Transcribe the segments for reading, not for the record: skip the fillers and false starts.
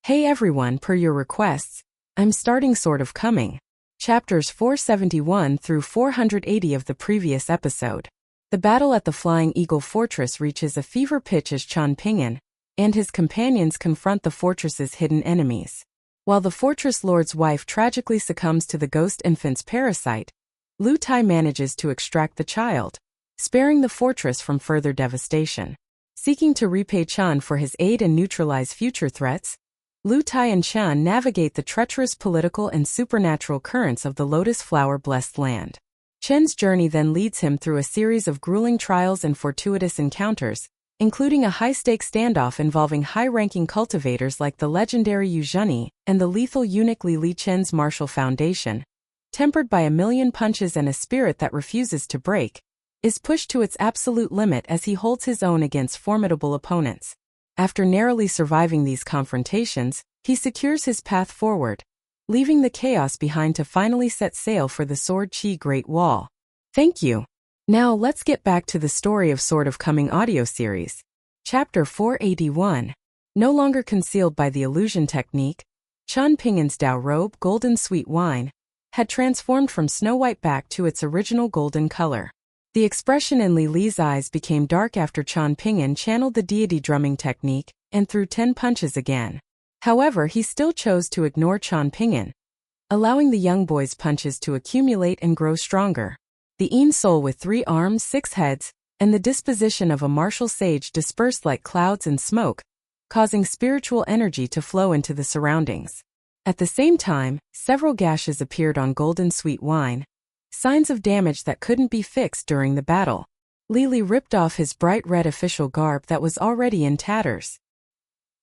Hey everyone, per your requests, I'm starting Sword of Coming, chapters 471 through 480 of the previous episode. The battle at the Flying Eagle Fortress reaches a fever pitch as Qian Pingyuan and his companions confront the fortress's hidden enemies. While the fortress lord's wife tragically succumbs to the ghost infant's parasite, Lu Tai manages to extract the child, sparing the fortress from further devastation. Seeking to repay Qian for his aid and neutralize future threats, Lu Tai and Qian navigate the treacherous political and supernatural currents of the Lotus Flower-blessed land. Qian's journey then leads him through a series of grueling trials and fortuitous encounters, including a high-stakes standoff involving high-ranking cultivators like the legendary Yu Zhenyi and the lethal eunuch Li Chen's martial foundation, tempered by a million punches and a spirit that refuses to break, is pushed to its absolute limit as he holds his own against formidable opponents. After narrowly surviving these confrontations, he secures his path forward, leaving the chaos behind to finally set sail for the Sword Qi Great Wall. Thank you. Now let's get back to the story of Sword of Coming audio series. Chapter 481. No longer concealed by the illusion technique, Qian Pingyuan's Dao robe, golden sweet wine, had transformed from snow-white back to its original golden color. The expression in Li Li's eyes became dark after Qian Pingyuan channeled the deity drumming technique and threw 10 punches again. However, he still chose to ignore Qian Pingyuan, allowing the young boy's punches to accumulate and grow stronger. The Yin soul with 3 arms, 6 heads, and the disposition of a martial sage dispersed like clouds and smoke, causing spiritual energy to flow into the surroundings. At the same time, several gashes appeared on golden sweet wine, signs of damage that couldn't be fixed during the battle. Li ripped off his bright red official garb that was already in tatters.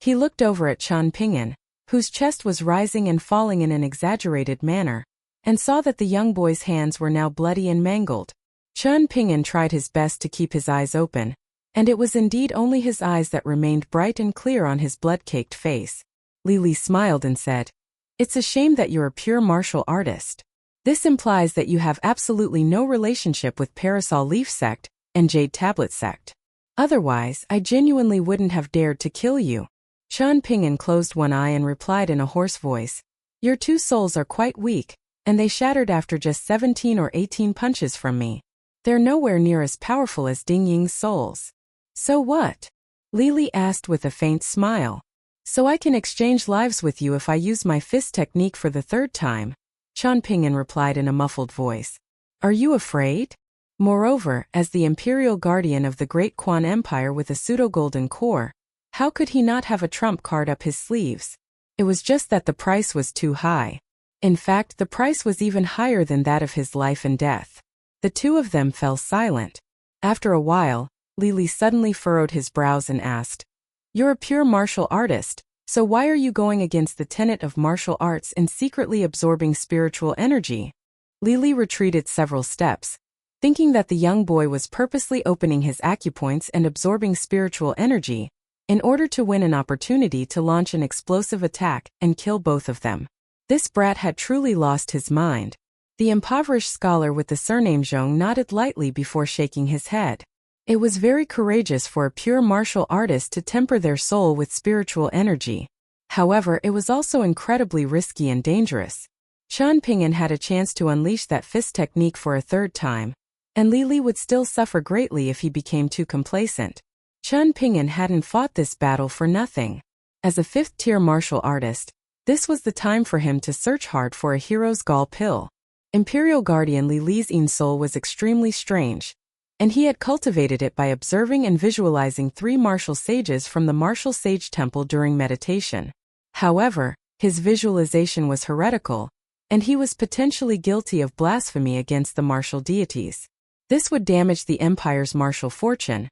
He looked over at Qian Pingyuan, whose chest was rising and falling in an exaggerated manner, and saw that the young boy's hands were now bloody and mangled. Qian Pingyuan tried his best to keep his eyes open, and it was indeed only his eyes that remained bright and clear on his blood-caked face. Li smiled and said, "It's a shame that you're a pure martial artist. This implies that you have absolutely no relationship with Parasol Leaf Sect and Jade Tablet Sect. Otherwise, I genuinely wouldn't have dared to kill you." Qian Pingyuan closed one eye and replied in a hoarse voice, "Your 2 souls are quite weak, and they shattered after just 17 or 18 punches from me. They're nowhere near as powerful as Ding Ying's souls." "So what?" Li asked with a faint smile. "So I can exchange lives with you if I use my fist technique for the 3rd time," Qian Pingyuan replied in a muffled voice. "Are you afraid?" Moreover, as the imperial guardian of the Great Quan Empire with a pseudo-golden core, how could he not have a trump card up his sleeves? It was just that the price was too high. In fact, the price was even higher than that of his life and death. The two of them fell silent. After a while, Li suddenly furrowed his brows and asked, "You're a pure martial artist, so why are you going against the tenet of martial arts and secretly absorbing spiritual energy?" Li retreated several steps, thinking that the young boy was purposely opening his acupoints and absorbing spiritual energy, in order to win an opportunity to launch an explosive attack and kill both of them. This brat had truly lost his mind. The impoverished scholar with the surname Zhong nodded lightly before shaking his head. It was very courageous for a pure martial artist to temper their soul with spiritual energy. However, it was also incredibly risky and dangerous. Qian Pingyuan had a chance to unleash that fist technique for a 3rd time, and Li would still suffer greatly if he became too complacent. Qian Pingyuan hadn't fought this battle for nothing. As a 5th-tier martial artist, this was the time for him to search hard for a hero's gall pill. Imperial Guardian Li's Yin soul was extremely strange, and he had cultivated it by observing and visualizing 3 martial sages from the Martial Sage Temple during meditation. However, his visualization was heretical, and he was potentially guilty of blasphemy against the martial deities. This would damage the Empire's martial fortune,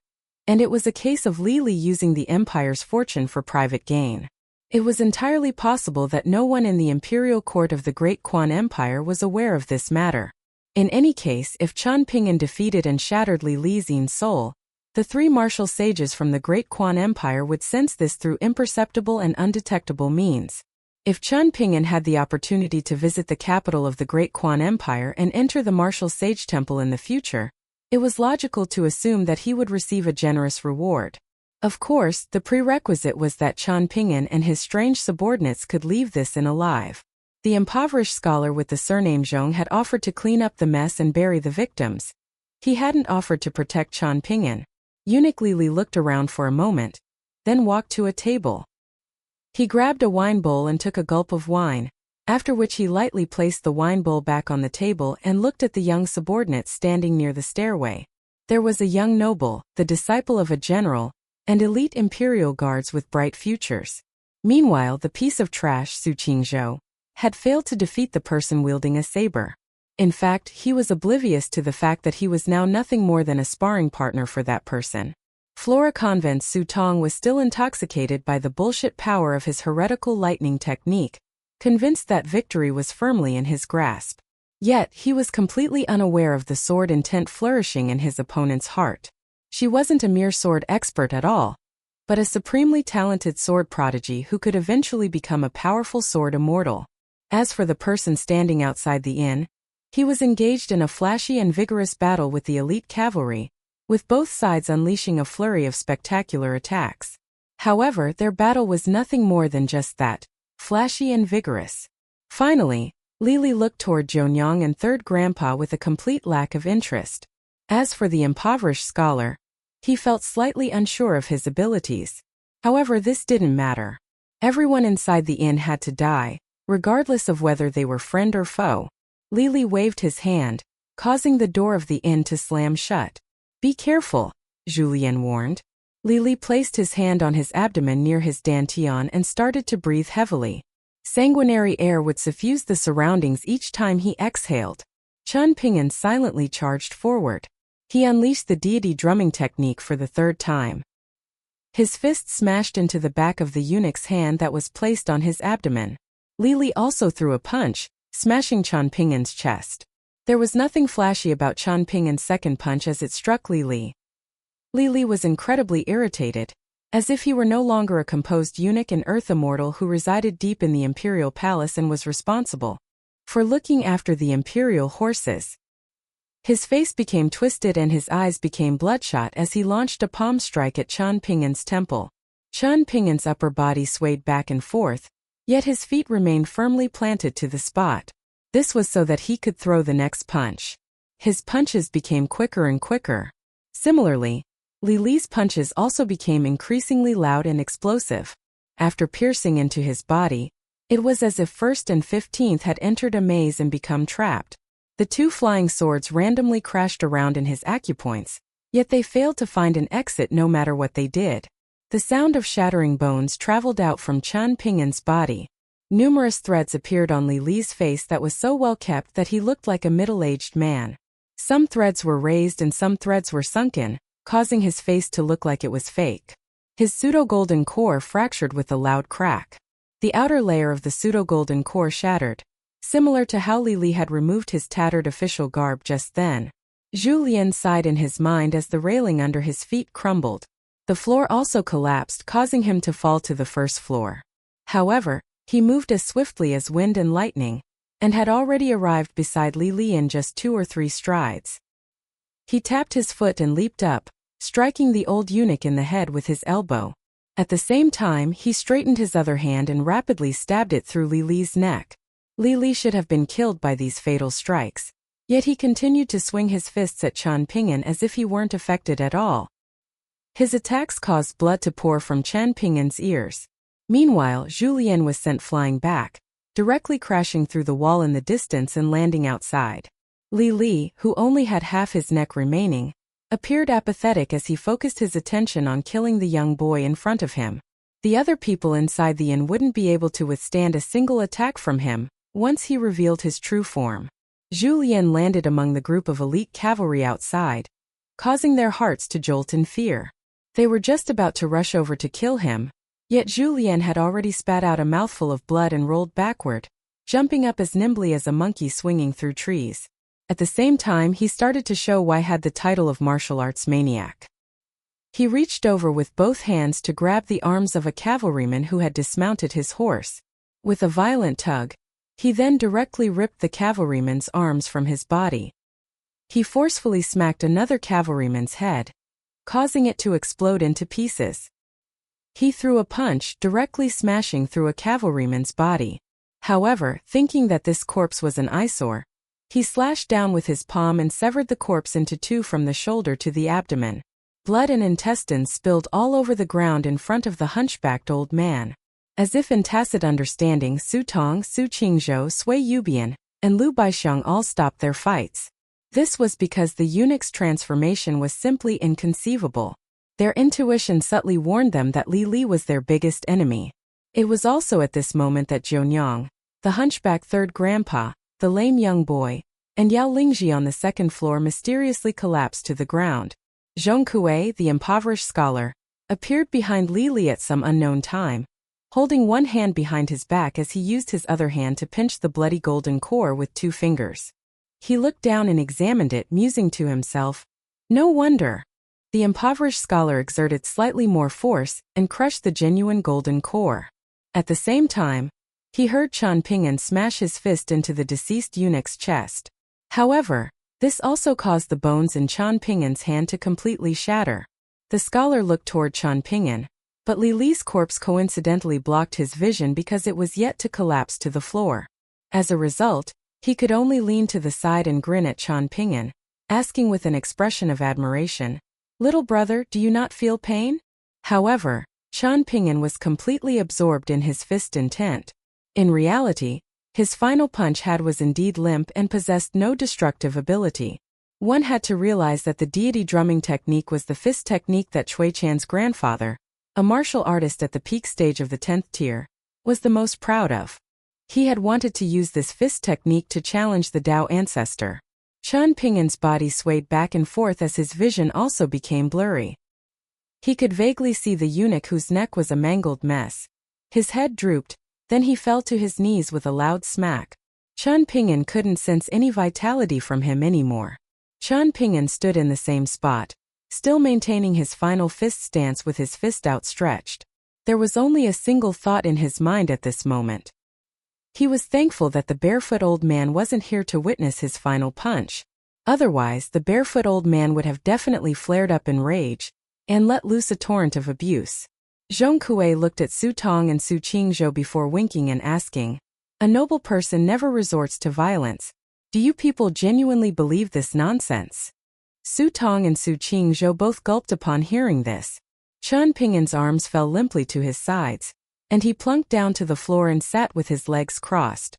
and it was a case of Li using the Empire's fortune for private gain. It was entirely possible that no one in the imperial court of the Great Quan Empire was aware of this matter. In any case, if Qian Pingyuan defeated and shattered Li's Yin soul, the 3 martial sages from the Great Quan Empire would sense this through imperceptible and undetectable means. If Qian Pingyuan had the opportunity to visit the capital of the Great Quan Empire and enter the Martial Sage Temple in the future, it was logical to assume that he would receive a generous reward. Of course, the prerequisite was that Qian Ping'an and his strange subordinates could leave this inn alive. The impoverished scholar with the surname Zhong had offered to clean up the mess and bury the victims. He hadn't offered to protect Qian Ping'an. Eunuch Li looked around for a moment, then walked to a table. He grabbed a wine bowl and took a gulp of wine, after which he lightly placed the wine bowl back on the table and looked at the young subordinates standing near the stairway. There was a young noble, the disciple of a general, and elite imperial guards with bright futures. Meanwhile, the piece of trash Su Qingzhou had failed to defeat the person wielding a saber. In fact, he was oblivious to the fact that he was now nothing more than a sparring partner for that person. Flora Convent's Su Tong was still intoxicated by the bullshit power of his heretical lightning technique, convinced that victory was firmly in his grasp. Yet, he was completely unaware of the sword intent flourishing in his opponent's heart. She wasn't a mere sword expert at all, but a supremely talented sword prodigy who could eventually become a powerful sword immortal. As for the person standing outside the inn, he was engaged in a flashy and vigorous battle with the elite cavalry, with both sides unleashing a flurry of spectacular attacks. However, their battle was nothing more than just that, flashy and vigorous. Finally, Li looked toward Zhonyang and Third Grandpa with a complete lack of interest. As for the impoverished scholar, he felt slightly unsure of his abilities. However, this didn't matter. Everyone inside the inn had to die, regardless of whether they were friend or foe. Li waved his hand, causing the door of the inn to slam shut. "Be careful," Julien warned. Li placed his hand on his abdomen near his dantian and started to breathe heavily. Sanguinary air would suffuse the surroundings each time he exhaled. Qian Ping'an silently charged forward. He unleashed the deity drumming technique for the third time. His fist smashed into the back of the eunuch's hand that was placed on his abdomen. Li also threw a punch, smashing Qian Ping'an's chest. There was nothing flashy about Qian Ping'an's second punch as it struck Li. Li was incredibly irritated, as if he were no longer a composed eunuch and earth immortal who resided deep in the imperial palace and was responsible for looking after the imperial horses. His face became twisted and his eyes became bloodshot as he launched a palm strike at Qian Ping'an's temple. Qian Ping'an's upper body swayed back and forth, yet his feet remained firmly planted to the spot. This was so that he could throw the next punch. His punches became quicker and quicker. Similarly, Li's punches also became increasingly loud and explosive. After piercing into his body, it was as if 1st and 15th had entered a maze and become trapped. The two flying swords randomly crashed around in his acupoints, yet they failed to find an exit no matter what they did. The sound of shattering bones traveled out from Qian Ping'an's body. Numerous threads appeared on Li's face that was so well kept that he looked like a middle-aged man. Some threads were raised and some threads were sunken, causing his face to look like it was fake. His pseudo-golden core fractured with a loud crack. The outer layer of the pseudo-golden core shattered, similar to how Li had removed his tattered official garb just then. Julien sighed in his mind as the railing under his feet crumbled. The floor also collapsed, causing him to fall to the first floor. However, he moved as swiftly as wind and lightning, and had already arrived beside Li in just 2 or 3 strides. He tapped his foot and leaped up, striking the old eunuch in the head with his elbow. At the same time, he straightened his other hand and rapidly stabbed it through Li's neck. Li should have been killed by these fatal strikes. Yet he continued to swing his fists at Qian Ping'an as if he weren't affected at all. His attacks caused blood to pour from Qian Ping'an's ears. Meanwhile, Julien was sent flying back, directly crashing through the wall in the distance and landing outside. Li, who only had half his neck remaining, appeared apathetic as he focused his attention on killing the young boy in front of him. The other people inside the inn wouldn't be able to withstand a single attack from him once he revealed his true form. Julien landed among the group of elite cavalry outside, causing their hearts to jolt in fear. They were just about to rush over to kill him, yet Julien had already spat out a mouthful of blood and rolled backward, jumping up as nimbly as a monkey swinging through trees. At the same time, he started to show why he had the title of martial arts maniac. He reached over with both hands to grab the arms of a cavalryman who had dismounted his horse. With a violent tug, he then directly ripped the cavalryman's arms from his body. He forcefully smacked another cavalryman's head, causing it to explode into pieces. He threw a punch, directly smashing through a cavalryman's body. However, thinking that this corpse was an eyesore, he slashed down with his palm and severed the corpse into two from the shoulder to the abdomen. Blood and intestines spilled all over the ground in front of the hunchbacked old man. As if in tacit understanding, Su Tong, Su Qingzhou, Sui Yubian, and Lu Baixiang all stopped their fights. This was because the eunuch's transformation was simply inconceivable. Their intuition subtly warned them that Li Li was their biggest enemy. It was also at this moment that Zhonyang, the hunchback third grandpa, the lame young boy, and Yao Lingji on the second floor mysteriously collapsed to the ground. Zhong Kuei, the impoverished scholar, appeared behind Li Li at some unknown time, holding one hand behind his back as he used his other hand to pinch the bloody golden core with 2 fingers. He looked down and examined it, musing to himself, "No wonder." The impoverished scholar exerted slightly more force and crushed the genuine golden core. At the same time, he heard Chan Ping'an smash his fist into the deceased eunuch's chest. However, this also caused the bones in Chan Ping'an's hand to completely shatter. The scholar looked toward Chan Ping'an, but Li Li's corpse coincidentally blocked his vision because it was yet to collapse to the floor. As a result, he could only lean to the side and grin at Chan Ping'an, asking with an expression of admiration, "Little brother, do you not feel pain?" However, Chan Ping'an was completely absorbed in his fist intent. In reality, his final punch was indeed limp and possessed no destructive ability. One had to realize that the deity drumming technique was the fist technique that Cui Chan's grandfather, a martial artist at the peak stage of the 10th tier, was the most proud of. He had wanted to use this fist technique to challenge the Tao ancestor. Chan Ping'an's body swayed back and forth as his vision also became blurry. He could vaguely see the eunuch whose neck was a mangled mess. His head drooped, then he fell to his knees with a loud smack. Chan Ping'an couldn't sense any vitality from him anymore. Chan Ping'an stood in the same spot, still maintaining his final fist stance with his fist outstretched. There was only a single thought in his mind at this moment. He was thankful that the barefoot old man wasn't here to witness his final punch. Otherwise, the barefoot old man would have definitely flared up in rage and let loose a torrent of abuse. Zhong Kuei looked at Su Tong and Su Qingzhou before winking and asking, "A noble person never resorts to violence. Do you people genuinely believe this nonsense?" Su Tong and Su Qingzhou both gulped upon hearing this. Chan Ping'an's arms fell limply to his sides, and he plunked down to the floor and sat with his legs crossed.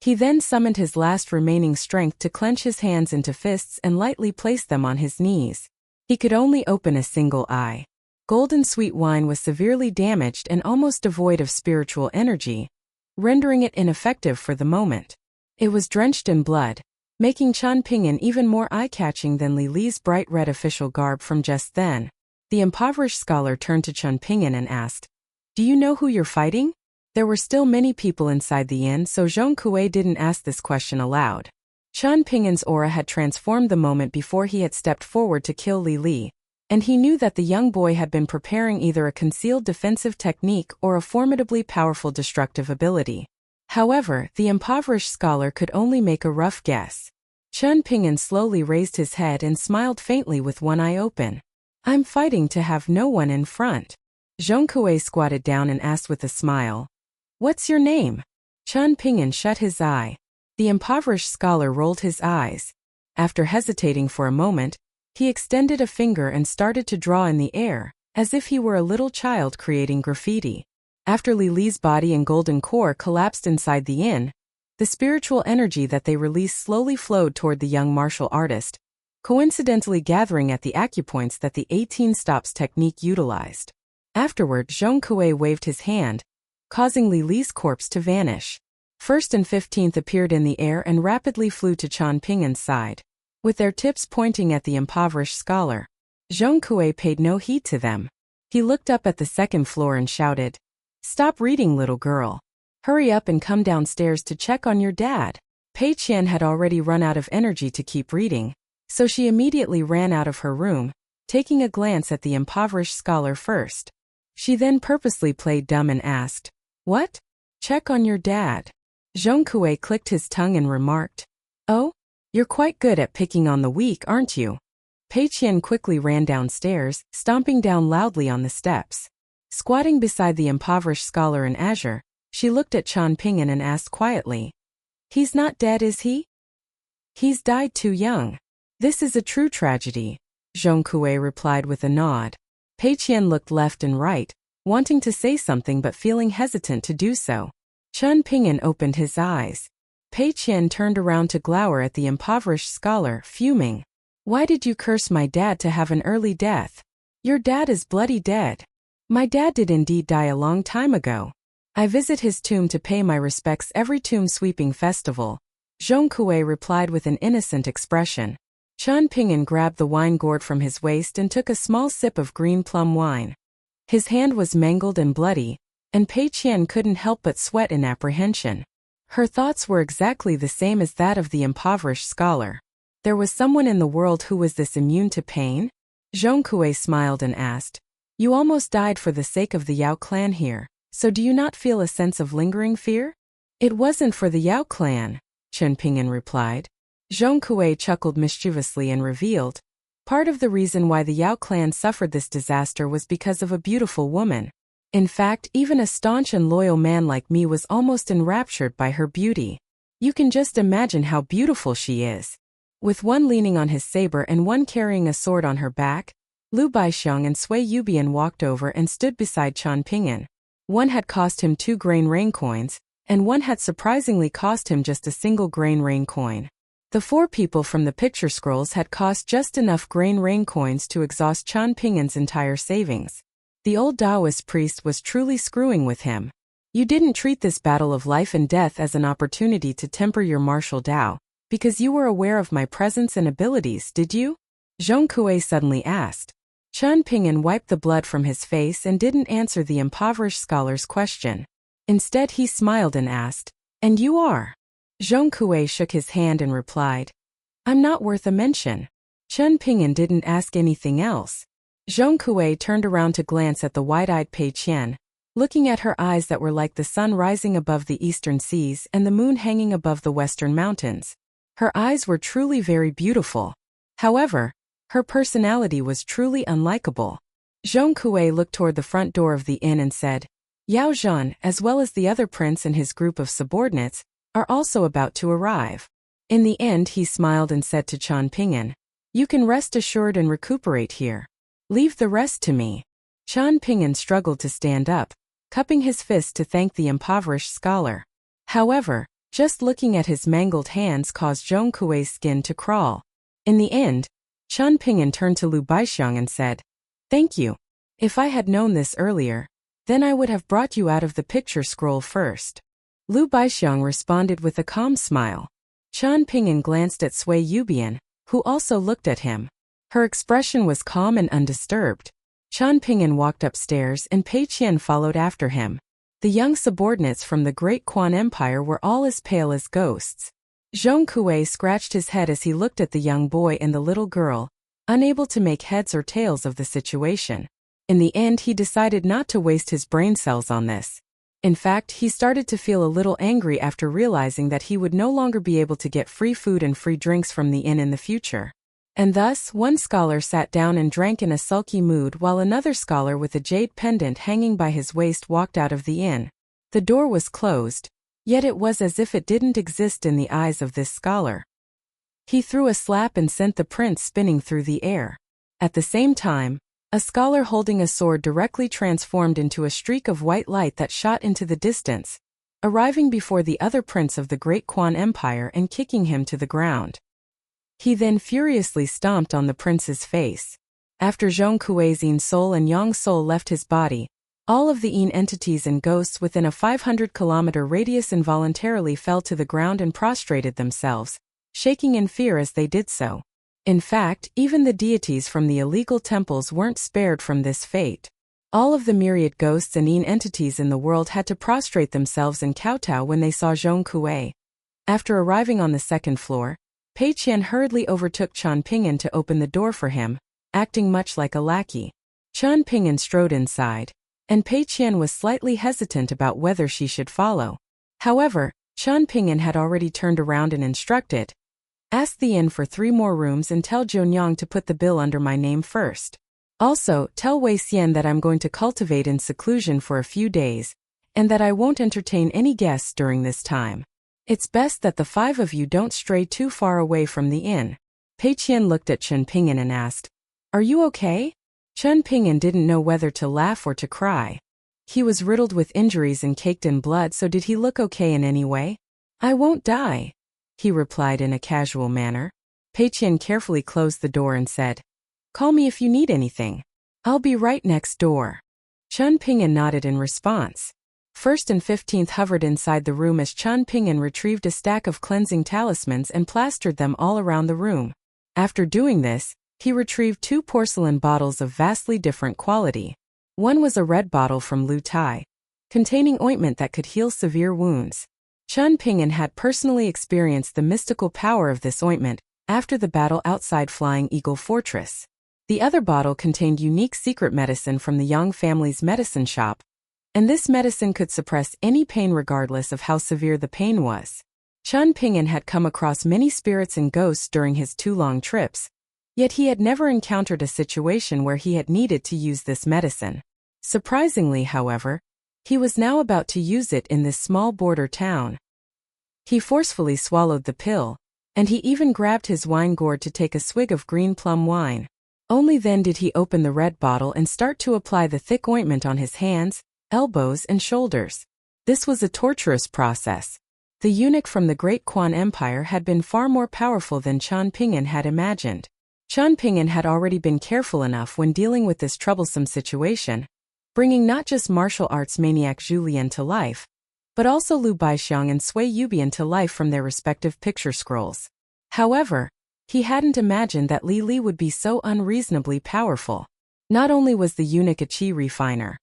He then summoned his last remaining strength to clench his hands into fists and lightly place them on his knees. He could only open a single eye. Golden sweet wine was severely damaged and almost devoid of spiritual energy, rendering it ineffective for the moment. It was drenched in blood, making Chan Ping'an even more eye-catching than Li Li's bright red official garb from just then. The impoverished scholar turned to Chan Ping'an and asked, "Do you know who you're fighting?" There were still many people inside the inn, so Zhong Kuei didn't ask this question aloud. Chan Ping'an's aura had transformed the moment before he had stepped forward to kill Li Li, and he knew that the young boy had been preparing either a concealed defensive technique or a formidably powerful destructive ability. However, the impoverished scholar could only make a rough guess. Chan Ping'an slowly raised his head and smiled faintly with one eye open. "I'm fighting to have no one in front." Zhong Kuei squatted down and asked with a smile, "What's your name?" Chan Ping'an shut his eye. The impoverished scholar rolled his eyes. After hesitating for a moment, he extended a finger and started to draw in the air, as if he were a little child creating graffiti. After Li Li's body and golden core collapsed inside the inn, the spiritual energy that they released slowly flowed toward the young martial artist, coincidentally gathering at the acupoints that the 18 stops technique utilized. Afterward, Zhong Kuei waved his hand, causing Li Li's corpse to vanish. 1st and 15th appeared in the air and rapidly flew to Chan Ping'an's side, with their tips pointing at the impoverished scholar. Zhong Kuei paid no heed to them. He looked up at the second floor and shouted, "Stop reading, little girl. Hurry up and come downstairs to check on your dad." Pei Qian had already run out of energy to keep reading, so she immediately ran out of her room, taking a glance at the impoverished scholar first. She then purposely played dumb and asked, "What? Check on your dad?" Zhong Kuei clicked his tongue and remarked, "Oh, you're quite good at picking on the weak, aren't you?" Pei Qian quickly ran downstairs, stomping down loudly on the steps. Squatting beside the impoverished scholar in azure, she looked at Qian Ping'an and asked quietly, "He's not dead, is he?" "He's died too young. This is a true tragedy," Zhong Kuei replied with a nod. Pei Qian looked left and right, wanting to say something but feeling hesitant to do so. Qian Ping'an opened his eyes. Pei Qian turned around to glower at the impoverished scholar, fuming. "Why did you curse my dad to have an early death? Your dad is bloody dead." "My dad did indeed die a long time ago. I visit his tomb to pay my respects every tomb sweeping festival," Zhong Kuei replied with an innocent expression. Qian Ping'an grabbed the wine gourd from his waist and took a small sip of green plum wine. His hand was mangled and bloody, and Pei Qian couldn't help but sweat in apprehension. Her thoughts were exactly the same as that of the impoverished scholar. There was someone in the world who was this immune to pain? Zhong Kuei smiled and asked, "You almost died for the sake of the Yao clan here, so do you not feel a sense of lingering fear?" "It wasn't for the Yao clan," Qian Ping'an replied. Zhong Kuei chuckled mischievously and revealed, "Part of the reason why the Yao clan suffered this disaster was because of a beautiful woman. In fact, even a staunch and loyal man like me was almost enraptured by her beauty. You can just imagine how beautiful she is." With one leaning on his saber and one carrying a sword on her back, Lu Baixiang and Sui Yubian walked over and stood beside Qian Ping'an. One had cost him 2 grain rain coins, and one had surprisingly cost him just a single grain rain coin. The 4 people from the picture scrolls had cost just enough grain rain coins to exhaust Qian Ping'an's entire savings. The old Taoist priest was truly screwing with him. "You didn't treat this battle of life and death as an opportunity to temper your martial Tao, because you were aware of my presence and abilities, did you?" Zhong Kuei suddenly asked. Qian Ping'an wiped the blood from his face and didn't answer the impoverished scholar's question. Instead he smiled and asked, "And you are?" Zhong Kuei shook his hand and replied, "I'm not worth a mention." Qian Ping'an didn't ask anything else. Zhong Kuei turned around to glance at the wide-eyed Pei Qian, looking at her eyes that were like the sun rising above the eastern seas and the moon hanging above the western mountains. Her eyes were truly very beautiful. However, her personality was truly unlikable. Zhong Kuei looked toward the front door of the inn and said, "Yao Zhan, as well as the other prince and his group of subordinates, are also about to arrive." In the end he smiled and said to Qian Ping'an, "You can rest assured and recuperate here. Leave the rest to me." Qian Ping'an struggled to stand up, cupping his fist to thank the impoverished scholar. However, just looking at his mangled hands caused Zhong Kuei's skin to crawl. In the end, Qian Ping'an turned to Lu Baixiang and said, "Thank you. If I had known this earlier, then I would have brought you out of the picture scroll first." Lu Baixiang responded with a calm smile. Qian Ping'an glanced at Sui Yubian, who also looked at him. Her expression was calm and undisturbed. Qian Ping'an walked upstairs and Pei Qian followed after him. The young subordinates from the Great Quan Empire were all as pale as ghosts. Zhong Kuei scratched his head as he looked at the young boy and the little girl, unable to make heads or tails of the situation. In the end he decided not to waste his brain cells on this. In fact, he started to feel a little angry after realizing that he would no longer be able to get free food and free drinks from the inn in the future. And thus, one scholar sat down and drank in a sulky mood while another scholar with a jade pendant hanging by his waist walked out of the inn. The door was closed, yet it was as if it didn't exist in the eyes of this scholar. He threw a slap and sent the prince spinning through the air. At the same time, a scholar holding a sword directly transformed into a streak of white light that shot into the distance, arriving before the other prince of the Great Quan Empire and kicking him to the ground. He then furiously stomped on the prince's face. After Zhong Kuei's Yin soul and Yang soul left his body, all of the Yin entities and ghosts within a 500-kilometer radius involuntarily fell to the ground and prostrated themselves, shaking in fear as they did so. In fact, even the deities from the illegal temples weren't spared from this fate. All of the myriad ghosts and Yin entities in the world had to prostrate themselves and kowtow when they saw Zhong Kuei. After arriving on the second floor, Pei Qian hurriedly overtook Qian Ping'an to open the door for him, acting much like a lackey. Qian Ping'an strode inside, and Pei Qian was slightly hesitant about whether she should follow. However, Qian Ping'an had already turned around and instructed, "Ask the inn for 3 more rooms and tell Zhonyang to put the bill under my name first." Also, tell Wei Xian that I'm going to cultivate in seclusion for a few days, and that I won't entertain any guests during this time. It's best that the 5 of you don't stray too far away from the inn." Pei Qian looked at Chen Ping'an and asked, "Are you okay?" Chen Ping'an didn't know whether to laugh or to cry. He was riddled with injuries and caked in blood, so did he look okay in any way? "I won't die," he replied in a casual manner. Pei Qian carefully closed the door and said, "Call me if you need anything. I'll be right next door." Chen Ping'an nodded in response. 1st and 15th hovered inside the room as Chen Ping'an retrieved a stack of cleansing talismans and plastered them all around the room. After doing this, he retrieved 2 porcelain bottles of vastly different quality. One was a red bottle from Lu Tai, containing ointment that could heal severe wounds. Chen Ping'an had personally experienced the mystical power of this ointment after the battle outside Flying Eagle Fortress. The other bottle contained unique secret medicine from the Yang family's medicine shop, and this medicine could suppress any pain regardless of how severe the pain was. Chen Ping'an had come across many spirits and ghosts during his 2 long trips, yet he had never encountered a situation where he had needed to use this medicine. Surprisingly, however, he was now about to use it in this small border town. He forcefully swallowed the pill, and he even grabbed his wine gourd to take a swig of green plum wine. Only then did he open the red bottle and start to apply the thick ointment on his hands, elbows, and shoulders. This was a torturous process. The eunuch from the Great Quan Empire had been far more powerful than Chen Ping'an had imagined. Chen Ping'an had already been careful enough when dealing with this troublesome situation, bringing not just martial arts maniac Zhu Lian to life, but also Lu Baixiang and Sui Yubian to life from their respective picture scrolls. However, he hadn't imagined that Li Li would be so unreasonably powerful. Not only was the eunuch a chi refiner,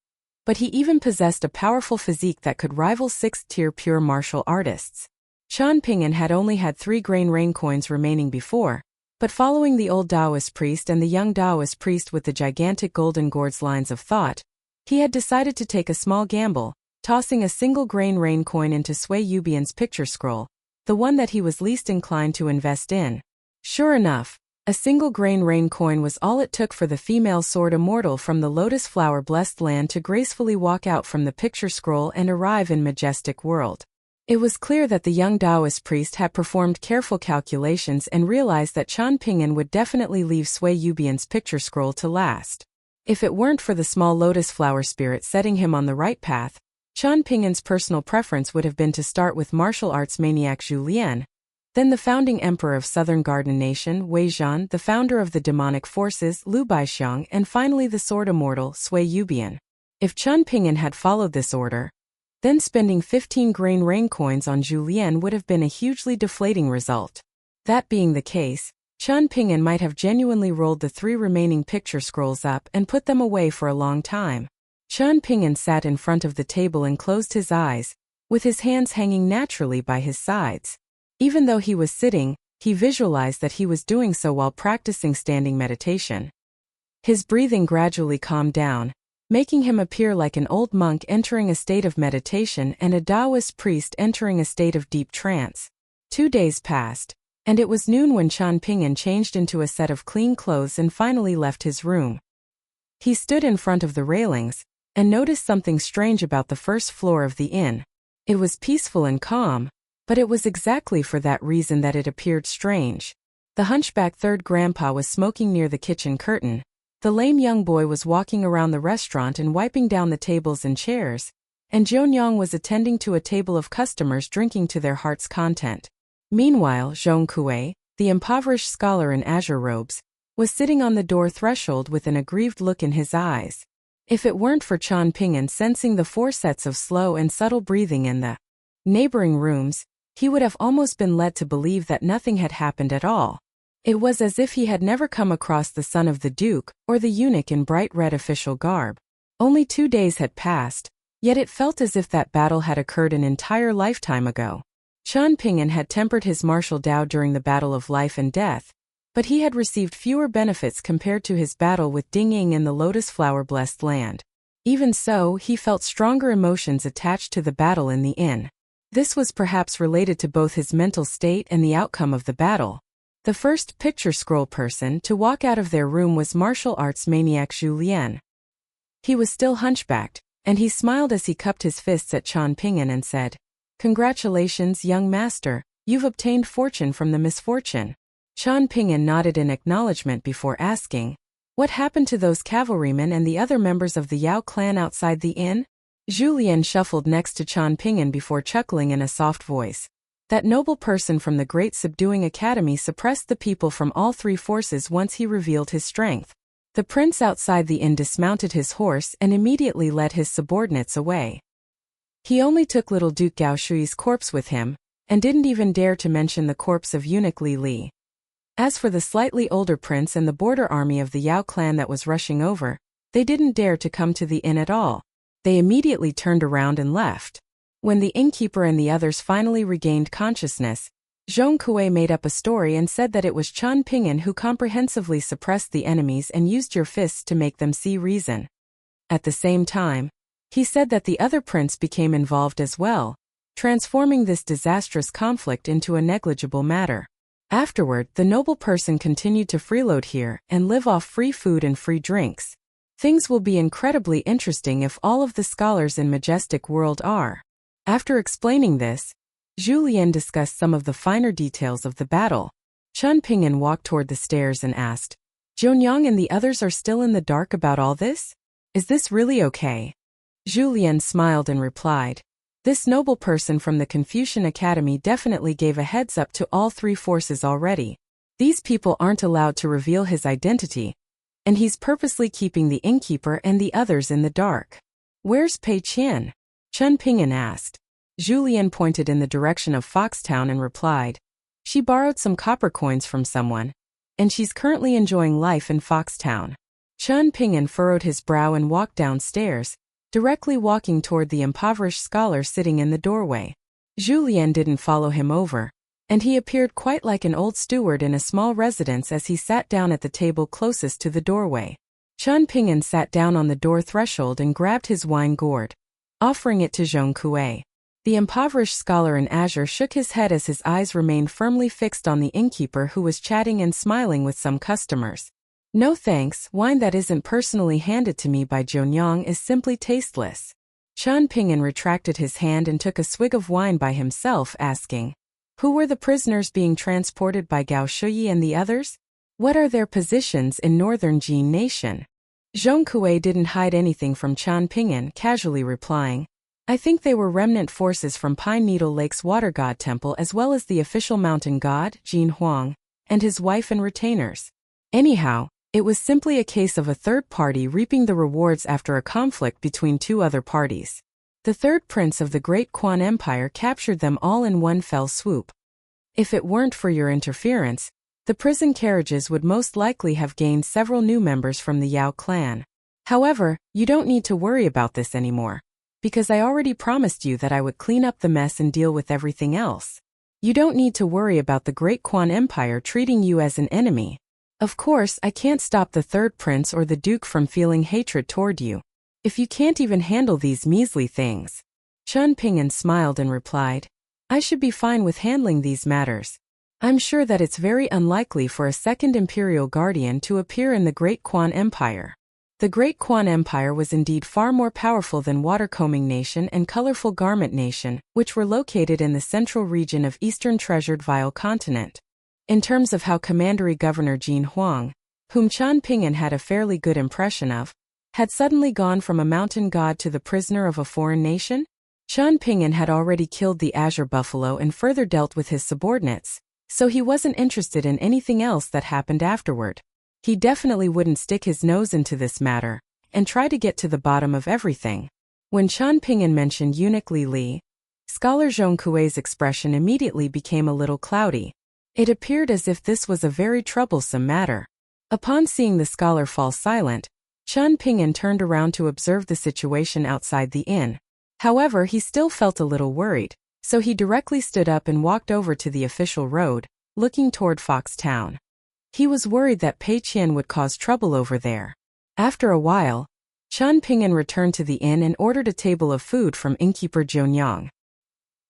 but he even possessed a powerful physique that could rival 6th-tier pure martial artists. Chen Ping'an had only had 3 grain rain coins remaining before, but following the old Taoist priest and the young Taoist priest with the gigantic golden gourd's lines of thought, he had decided to take a small gamble, tossing a single grain rain coin into Sui Yubian's picture scroll, the one that he was least inclined to invest in. Sure enough, a single grain rain coin was all it took for the female sword immortal from the lotus flower blessed land to gracefully walk out from the picture scroll and arrive in majestic world. It was clear that the young Taoist priest had performed careful calculations and realized that Chen Ping'an would definitely leave Sui Yubian's picture scroll to last. If it weren't for the small lotus flower spirit setting him on the right path, Chen Ping'an's personal preference would have been to start with martial arts maniac Zhu Lian, then the founding emperor of Southern Garden Nation, Wei Zhan, the founder of the demonic forces, Lu Baixiang, and finally the sword immortal, Sui Yubian. If Chen Ping'an had followed this order, then spending 15 grain rain coins on Zhu Lian would have been a hugely deflating result. That being the case, Chen Ping'an might have genuinely rolled the 3 remaining picture scrolls up and put them away for a long time. Chen Ping'an sat in front of the table and closed his eyes, with his hands hanging naturally by his sides. Even though he was sitting, he visualized that he was doing so while practicing standing meditation. His breathing gradually calmed down, making him appear like an old monk entering a state of meditation and a Taoist priest entering a state of deep trance. 2 days passed, and it was noon when Chen Ping'an changed into a set of clean clothes and finally left his room. He stood in front of the railings, and noticed something strange about the first floor of the inn. It was peaceful and calm, but it was exactly for that reason that it appeared strange. The hunchback third grandpa was smoking near the kitchen curtain, the lame young boy was walking around the restaurant and wiping down the tables and chairs, and Zhongyang was attending to a table of customers drinking to their heart's content. Meanwhile, Zhong Kuei, the impoverished scholar in azure robes, was sitting on the door threshold with an aggrieved look in his eyes. If it weren't for Chen Ping'an sensing the 4 sets of slow and subtle breathing in the neighboring rooms, he would have almost been led to believe that nothing had happened at all. It was as if he had never come across the son of the Duke or the eunuch in bright red official garb. Only 2 days had passed, yet it felt as if that battle had occurred an entire lifetime ago. Chen Ping'an had tempered his martial Tao during the battle of life and death, but he had received fewer benefits compared to his battle with Ding Ying in the lotus flower-blessed land. Even so, he felt stronger emotions attached to the battle in the inn. This was perhaps related to both his mental state and the outcome of the battle. The first picture scroll person to walk out of their room was martial arts maniac Julien. He was still hunchbacked, and he smiled as he cupped his fists at Chan Ping'an and said, "Congratulations, young master, you've obtained fortune from the misfortune." Chan Ping'an nodded in acknowledgement before asking, "What happened to those cavalrymen and the other members of the Yao clan outside the inn?" Julien shuffled next to Chan Ping'an before chuckling in a soft voice. That noble person from the Great Subduing Academy suppressed the people from all three forces once he revealed his strength. The prince outside the inn dismounted his horse and immediately led his subordinates away. He only took little Duke Gao Shui's corpse with him, and didn't even dare to mention the corpse of eunuch Li Li. As for the slightly older prince and the border army of the Yao clan that was rushing over, they didn't dare to come to the inn at all. They immediately turned around and left. When the innkeeper and the others finally regained consciousness, Zhong Kui made up a story and said that it was Chan Ping'an who comprehensively suppressed the enemies and used your fists to make them see reason. At the same time, he said that the other prince became involved as well, transforming this disastrous conflict into a negligible matter. Afterward, the noble person continued to freeload here and live off free food and free drinks. Things will be incredibly interesting if all of the scholars in Majestic World are. After explaining this, Julien discussed some of the finer details of the battle. Chan Ping'an walked toward the stairs and asked, "Zhongyang and the others are still in the dark about all this? Is this really okay?" Julien smiled and replied, "This noble person from the Confucian Academy definitely gave a heads up to all three forces already. These people aren't allowed to reveal his identity, and he's purposely keeping the innkeeper and the others in the dark." "Where's Pei Qian?" Chan Ping'an asked. Julien pointed in the direction of Foxtown and replied, "She borrowed some copper coins from someone, and she's currently enjoying life in Foxtown." Chan Ping'an furrowed his brow and walked downstairs, directly walking toward the impoverished scholar sitting in the doorway. Julien didn't follow him over, and he appeared quite like an old steward in a small residence as he sat down at the table closest to the doorway. Chan Ping'an sat down on the door threshold and grabbed his wine gourd, offering it to Zhong Kui. The impoverished scholar in azure shook his head as his eyes remained firmly fixed on the innkeeper who was chatting and smiling with some customers. "No thanks, wine that isn't personally handed to me by Zhongyang is simply tasteless." Chan Ping'an retracted his hand and took a swig of wine by himself, asking, "Who were the prisoners being transported by Gao Shuyi and the others? What are their positions in northern Jin nation?" Zhong Kui didn't hide anything from Chan Ping'an, casually replying, "I think they were remnant forces from Pine Needle Lake's water god temple as well as the official mountain god, Jin Huang, and his wife and retainers. Anyhow, it was simply a case of a third party reaping the rewards after a conflict between two other parties. The third prince of the Great Quan Empire captured them all in one fell swoop. If it weren't for your interference, the prison carriages would most likely have gained several new members from the Yao clan. However, you don't need to worry about this anymore, because I already promised you that I would clean up the mess and deal with everything else. You don't need to worry about the Great Quan Empire treating you as an enemy. Of course, I can't stop the third prince or the duke from feeling hatred toward you. If you can't even handle these measly things." Chan Ping'an smiled and replied, "I should be fine with handling these matters. I'm sure that it's very unlikely for a second imperial guardian to appear in the Great Quan Empire." The Great Quan Empire was indeed far more powerful than Watercombing Nation and Colorful Garment Nation, which were located in the central region of Eastern Treasured Vile Continent. In terms of how Commandery Governor Jin Huang, whom Chan Ping'an had a fairly good impression of, had suddenly gone from a mountain god to the prisoner of a foreign nation, Chan Ping'an had already killed the Azure Buffalo and further dealt with his subordinates, so he wasn't interested in anything else that happened afterward. He definitely wouldn't stick his nose into this matter and try to get to the bottom of everything. When Chan Ping'an mentioned eunuch Li Li, Scholar Zhong Kui's expression immediately became a little cloudy. It appeared as if this was a very troublesome matter. Upon seeing the scholar fall silent, Chan Ping'an turned around to observe the situation outside the inn. However, he still felt a little worried, so he directly stood up and walked over to the official road, looking toward Foxtown. He was worried that Pei Qian would cause trouble over there. After a while, Chan Ping'an returned to the inn and ordered a table of food from innkeeper Zhongyang.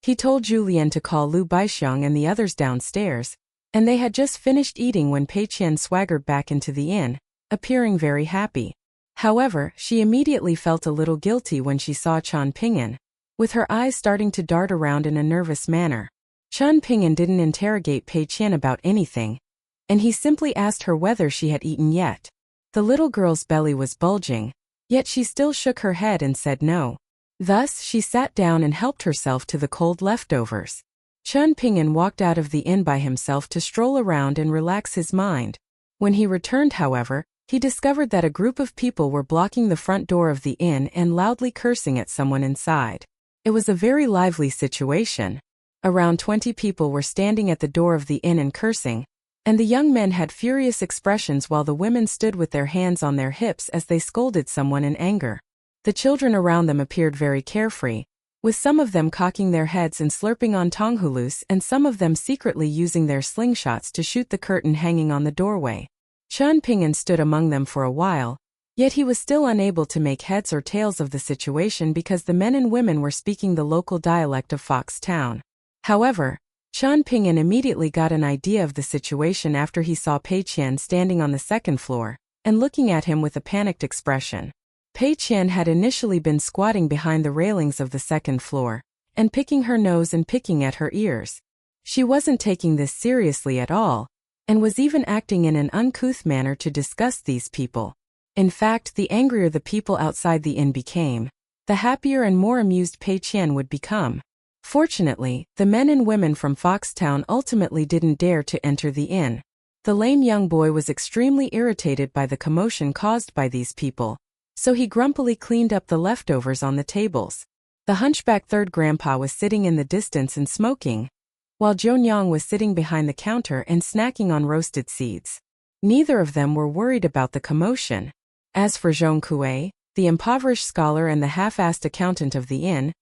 He told Julien to call Lu Baixiang and the others downstairs, and they had just finished eating when Pei Qian swaggered back into the inn, appearing very happy. However, she immediately felt a little guilty when she saw Qian Pingyan, with her eyes starting to dart around in a nervous manner. Qian Pingyan didn't interrogate Pei Qian about anything, and he simply asked her whether she had eaten yet. The little girl's belly was bulging, yet she still shook her head and said no. Thus, she sat down and helped herself to the cold leftovers. Qian Pingyan walked out of the inn by himself to stroll around and relax his mind. When he returned, however, he discovered that a group of people were blocking the front door of the inn and loudly cursing at someone inside. It was a very lively situation. Around 20 people were standing at the door of the inn and cursing, and the young men had furious expressions while the women stood with their hands on their hips as they scolded someone in anger. The children around them appeared very carefree, with some of them cocking their heads and slurping on tonghulus and some of them secretly using their slingshots to shoot the curtain hanging on the doorway. Qian Pingyan stood among them for a while, yet he was still unable to make heads or tails of the situation because the men and women were speaking the local dialect of Fox Town. However, Qian Pingyan immediately got an idea of the situation after he saw Pei Qian standing on the second floor and looking at him with a panicked expression. Pei Qian had initially been squatting behind the railings of the second floor and picking her nose and picking at her ears. She wasn't taking this seriously at all, and was even acting in an uncouth manner to disgust these people. In fact, the angrier the people outside the inn became, the happier and more amused Pei Qian would become. Fortunately, the men and women from Foxtown ultimately didn't dare to enter the inn. The lame young boy was extremely irritated by the commotion caused by these people, so he grumpily cleaned up the leftovers on the tables. The hunchback third grandpa was sitting in the distance and smoking, while Zhonyang was sitting behind the counter and snacking on roasted seeds. Neither of them were worried about the commotion. As for Zhong Kuei, the impoverished scholar and the half-assed accountant of the inn,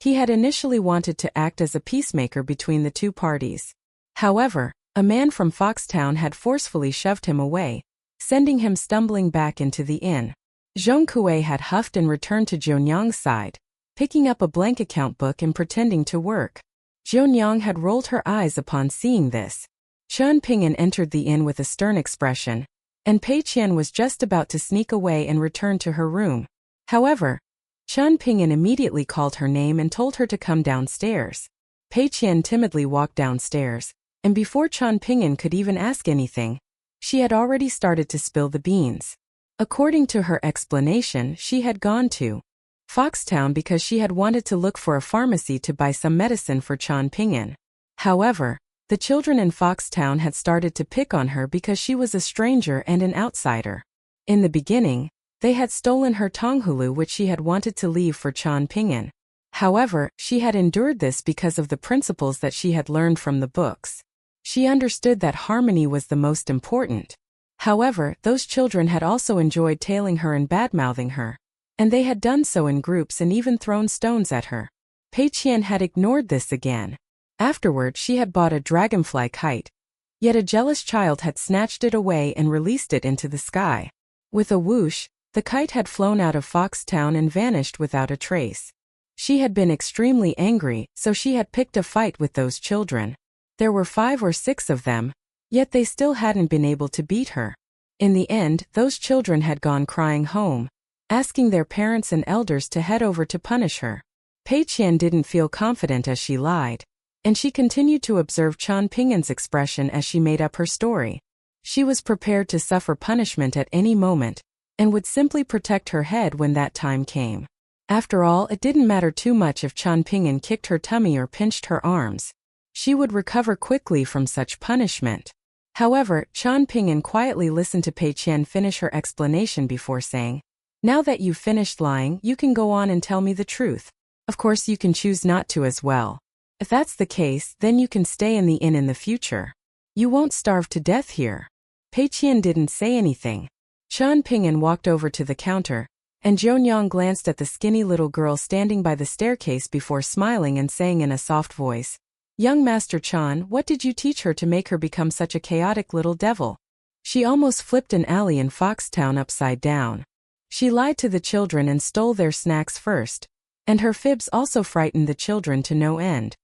he had initially wanted to act as a peacemaker between the two parties. However, a man from Foxtown had forcefully shoved him away, sending him stumbling back into the inn. Zhong Kuei had huffed and returned to Zhonyang's side, picking up a blank account book and pretending to work. Zhonyang had rolled her eyes upon seeing this. Qian Pingyan entered the inn with a stern expression, and Pei Qian was just about to sneak away and return to her room. However, Qian Pingyan immediately called her name and told her to come downstairs. Pei Qian timidly walked downstairs, and before Qian Pingyan could even ask anything, she had already started to spill the beans. According to her explanation, she had gone to Foxtown because she had wanted to look for a pharmacy to buy some medicine for Qian Pingyan. However, the children in Foxtown had started to pick on her because she was a stranger and an outsider. In the beginning, they had stolen her tonghulu which she had wanted to leave for Qian Pingyan. However, she had endured this because of the principles that she had learned from the books. She understood that harmony was the most important. However, those children had also enjoyed tailing her and badmouthing her, and they had done so in groups and even thrown stones at her. Pei Qian had ignored this again. Afterward, she had bought a dragonfly kite, yet a jealous child had snatched it away and released it into the sky. With a whoosh, the kite had flown out of Foxtown and vanished without a trace. She had been extremely angry, so she had picked a fight with those children. There were 5 or 6 of them, yet they still hadn't been able to beat her. In the end, those children had gone crying home, asking their parents and elders to head over to punish her. Pei Qian didn't feel confident as she lied, and she continued to observe Qian Pingyan's expression as she made up her story. She was prepared to suffer punishment at any moment, and would simply protect her head when that time came. After all, it didn't matter too much if Qian Pingyan kicked her tummy or pinched her arms. She would recover quickly from such punishment. However, Qian Pingyan quietly listened to Pei Qian finish her explanation before saying, "Now that you've finished lying, you can go on and tell me the truth. Of course, you can choose not to as well. If that's the case, then you can stay in the inn in the future. You won't starve to death here." Pei Qian didn't say anything. Qian Pingyan walked over to the counter, and Zhonyang glanced at the skinny little girl standing by the staircase before smiling and saying in a soft voice, "Young Master Qian, what did you teach her to make her become such a chaotic little devil? She almost flipped an alley in Foxtown upside down. She lied to the children and stole their snacks first, and her fibs also frightened the children to no end.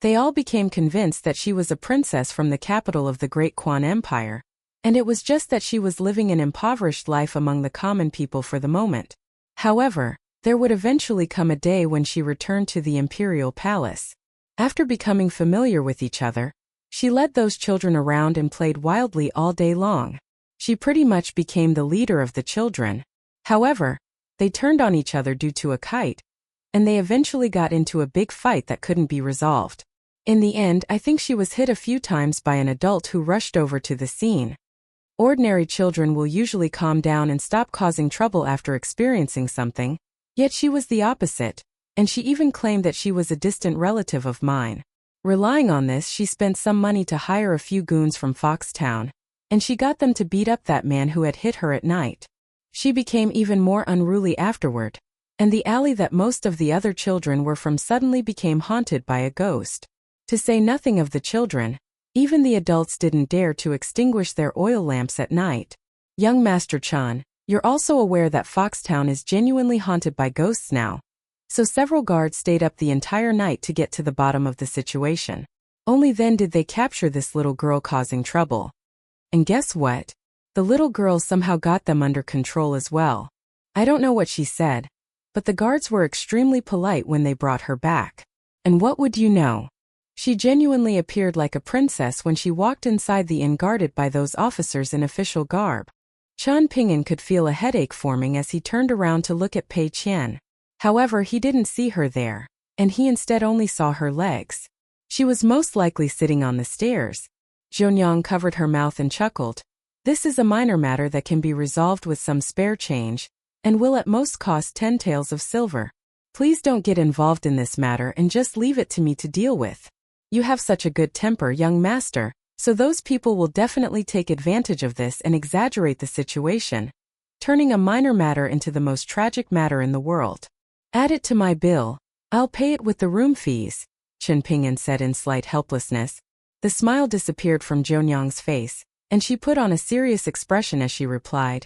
They all became convinced that she was a princess from the capital of the Great Quan Empire, and it was just that she was living an impoverished life among the common people for the moment. However, there would eventually come a day when she returned to the imperial palace. After becoming familiar with each other, she led those children around and played wildly all day long. She pretty much became the leader of the children. However, they turned on each other due to a kite, and they eventually got into a big fight that couldn't be resolved. In the end, I think she was hit a few times by an adult who rushed over to the scene. Ordinary children will usually calm down and stop causing trouble after experiencing something, yet she was the opposite, and she even claimed that she was a distant relative of mine. Relying on this, she spent some money to hire a few goons from Foxtown, and she got them to beat up that man who had hit her at night. She became even more unruly afterward, and the alley that most of the other children were from suddenly became haunted by a ghost. To say nothing of the children, even the adults didn't dare to extinguish their oil lamps at night. Young Master Chan, you're also aware that Foxtown is genuinely haunted by ghosts now. So several guards stayed up the entire night to get to the bottom of the situation. Only then did they capture this little girl causing trouble. And guess what? The little girl somehow got them under control as well. I don't know what she said, but the guards were extremely polite when they brought her back. And what would you know? She genuinely appeared like a princess when she walked inside the inn guarded by those officers in official garb. Chan Ping'an could feel a headache forming as he turned around to look at Pei Qian. However, he didn't see her there, and he instead only saw her legs. She was most likely sitting on the stairs. Zhonyang covered her mouth and chuckled. This is a minor matter that can be resolved with some spare change, and will at most cost 10 taels of silver. Please don't get involved in this matter and just leave it to me to deal with. You have such a good temper, young master, so those people will definitely take advantage of this and exaggerate the situation, turning a minor matter into the most tragic matter in the world. Add it to my bill. I'll pay it with the room fees, Chen Ping'an said in slight helplessness. The smile disappeared from Zhonyang's face, and she put on a serious expression as she replied.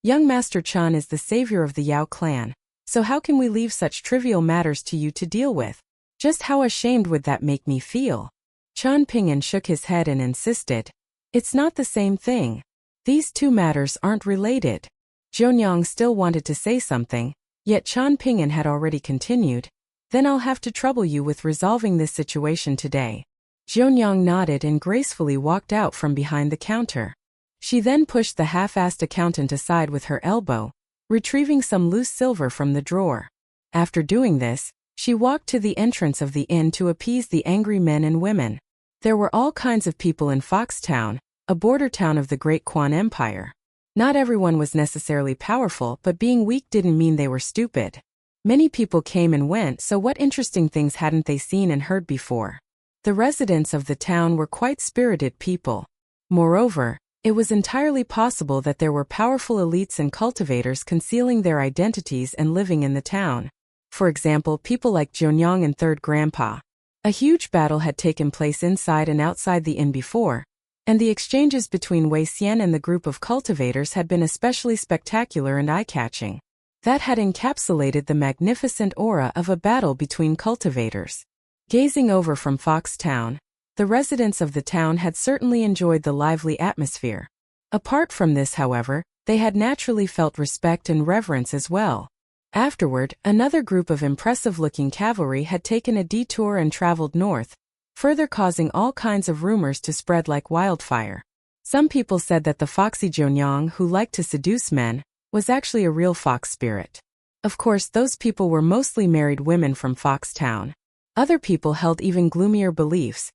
Young Master Chan is the savior of the Yao clan, so how can we leave such trivial matters to you to deal with? Just how ashamed would that make me feel? Chan Ping'an shook his head and insisted. It's not the same thing. These two matters aren't related. Zhonyang still wanted to say something, yet Chan Ping'an had already continued. Then I'll have to trouble you with resolving this situation today. Zhonyang nodded and gracefully walked out from behind the counter. She then pushed the half-assed accountant aside with her elbow, retrieving some loose silver from the drawer. After doing this, she walked to the entrance of the inn to appease the angry men and women. There were all kinds of people in Foxtown, a border town of the Great Quan Empire. Not everyone was necessarily powerful, but being weak didn't mean they were stupid. Many people came and went, so what interesting things hadn't they seen and heard before? The residents of the town were quite spirited people. Moreover, it was entirely possible that there were powerful elites and cultivators concealing their identities and living in the town. For example, people like Zhonyang and Third Grandpa. A huge battle had taken place inside and outside the inn before, and the exchanges between Wei Xian and the group of cultivators had been especially spectacular and eye-catching. That had encapsulated the magnificent aura of a battle between cultivators. Gazing over from Foxtown, the residents of the town had certainly enjoyed the lively atmosphere. Apart from this, however, they had naturally felt respect and reverence as well. Afterward, another group of impressive-looking cavalry had taken a detour and traveled north, further causing all kinds of rumors to spread like wildfire. Some people said that the foxy Zhonyang, who liked to seduce men, was actually a real fox spirit. Of course, those people were mostly married women from Foxtown. Other people held even gloomier beliefs,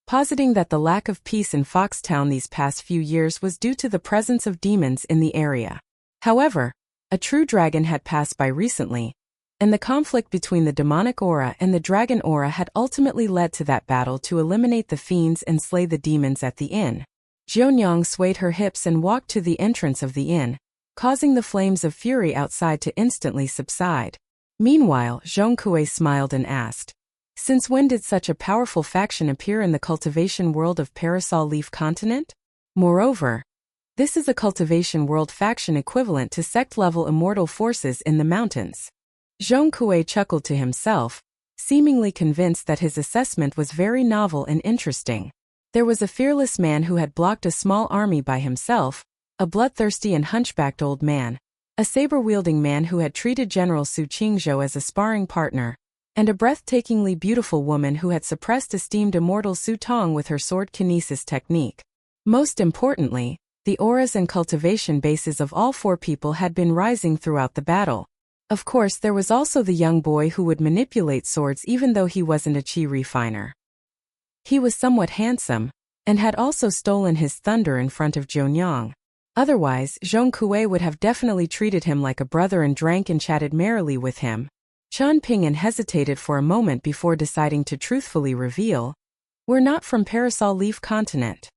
positing that the lack of peace in Foxtown these past few years was due to the presence of demons in the area. However, a true dragon had passed by recently, and the conflict between the demonic aura and the dragon aura had ultimately led to that battle to eliminate the fiends and slay the demons at the inn. Zhonyang swayed her hips and walked to the entrance of the inn, causing the flames of fury outside to instantly subside. Meanwhile, Zhongkue smiled and asked, "Since when did such a powerful faction appear in the cultivation world of Parasol Leaf Continent? Moreover, this is a cultivation world faction equivalent to sect-level immortal forces in the mountains." Zhongkue chuckled to himself, seemingly convinced that his assessment was very novel and interesting. There was a fearless man who had blocked a small army by himself, a bloodthirsty and hunchbacked old man, a saber-wielding man who had treated General Su Qingzhou as a sparring partner, and a breathtakingly beautiful woman who had suppressed esteemed immortal Su Tong with her sword kinesis technique. Most importantly, the auras and cultivation bases of all four people had been rising throughout the battle. Of course, there was also the young boy who would manipulate swords even though he wasn't a chi refiner. He was somewhat handsome, and had also stolen his thunder in front of Zhongyang. Otherwise, Zhong Kuei would have definitely treated him like a brother and drank and chatted merrily with him. Chen Ping'an hesitated for a moment before deciding to truthfully reveal, "We're not from Parasol Leaf Continent."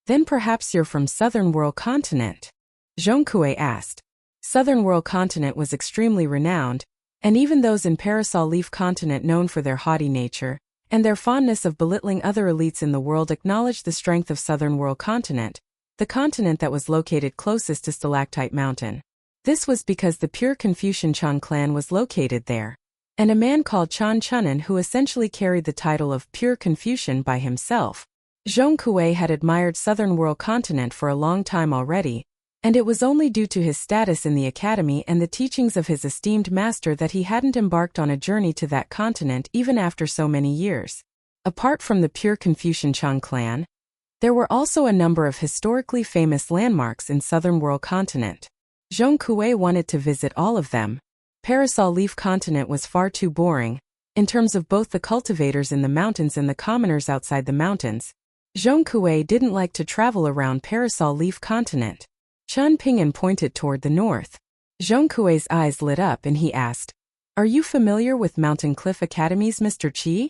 Then perhaps you're from Southern World Continent?" Zhong Kuei asked. Southern World Continent was extremely renowned, and even those in Parasol Leaf Continent known for their haughty nature, and their fondness of belittling other elites in the world acknowledged the strength of Southern World Continent, the continent that was located closest to Stalactite Mountain. This was because the pure Confucian Chan clan was located there, and a man called Chan Chunan who essentially carried the title of pure Confucian by himself. Zhong Kuei had admired Southern World Continent for a long time already, and it was only due to his status in the academy and the teachings of his esteemed master that he hadn't embarked on a journey to that continent even after so many years. Apart from the pure Confucian Chan clan, there were also a number of historically famous landmarks in Southern World Continent. Zhong Kuei wanted to visit all of them. Parasol Leaf Continent was far too boring, in terms of both the cultivators in the mountains and the commoners outside the mountains. Zhong Kuei didn't like to travel around Parasol Leaf Continent. Chen Ping'an pointed toward the north. Zhong Kuei's eyes lit up and he asked, "Are you familiar with Mountain Cliff Academies, Mr. Qi?"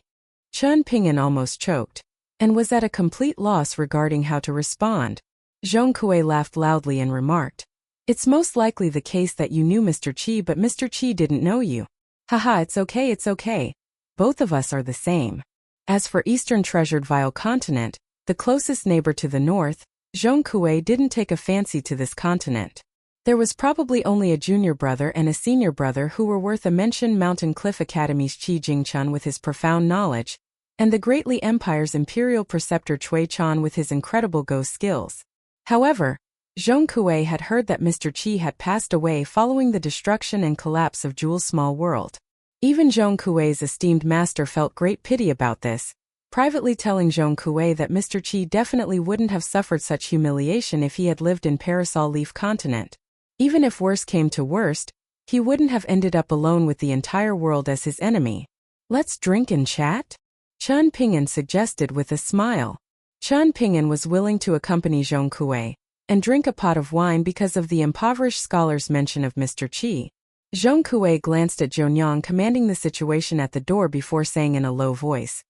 Chen Ping'an almost choked, and was at a complete loss regarding how to respond. Zhong Kuei laughed loudly and remarked, "It's most likely the case that you knew Mr. Qi but Mr. Qi didn't know you. Haha, it's okay. Both of us are the same." As for Eastern Treasured Vile Continent, the closest neighbor to the north, Zhong Kuei didn't take a fancy to this continent. There was probably only a junior brother and a senior brother who were worth a mention. Mountain Cliff Academy's Qi Jingchun with his profound knowledge, and the Greatly Empire's Imperial Preceptor Cui Chan with his incredible Go skills. However, Zhong Kuei had heard that Mr. Qi had passed away following the destruction and collapse of Jewel's small world. Even Zhong Kuei's esteemed master felt great pity about this, privately telling Zhong Kuei that Mr. Qi definitely wouldn't have suffered such humiliation if he had lived in Parasol Leaf Continent. Even if worse came to worst, he wouldn't have ended up alone with the entire world as his enemy. "Let's drink and chat?" Chen Ping'an suggested with a smile. Chen Ping'an was willing to accompany Zhong Kuei and drink a pot of wine because of the impoverished scholar's mention of Mr. Qi. Zhong Kuei glanced at Zhongyang commanding the situation at the door before saying in a low voice,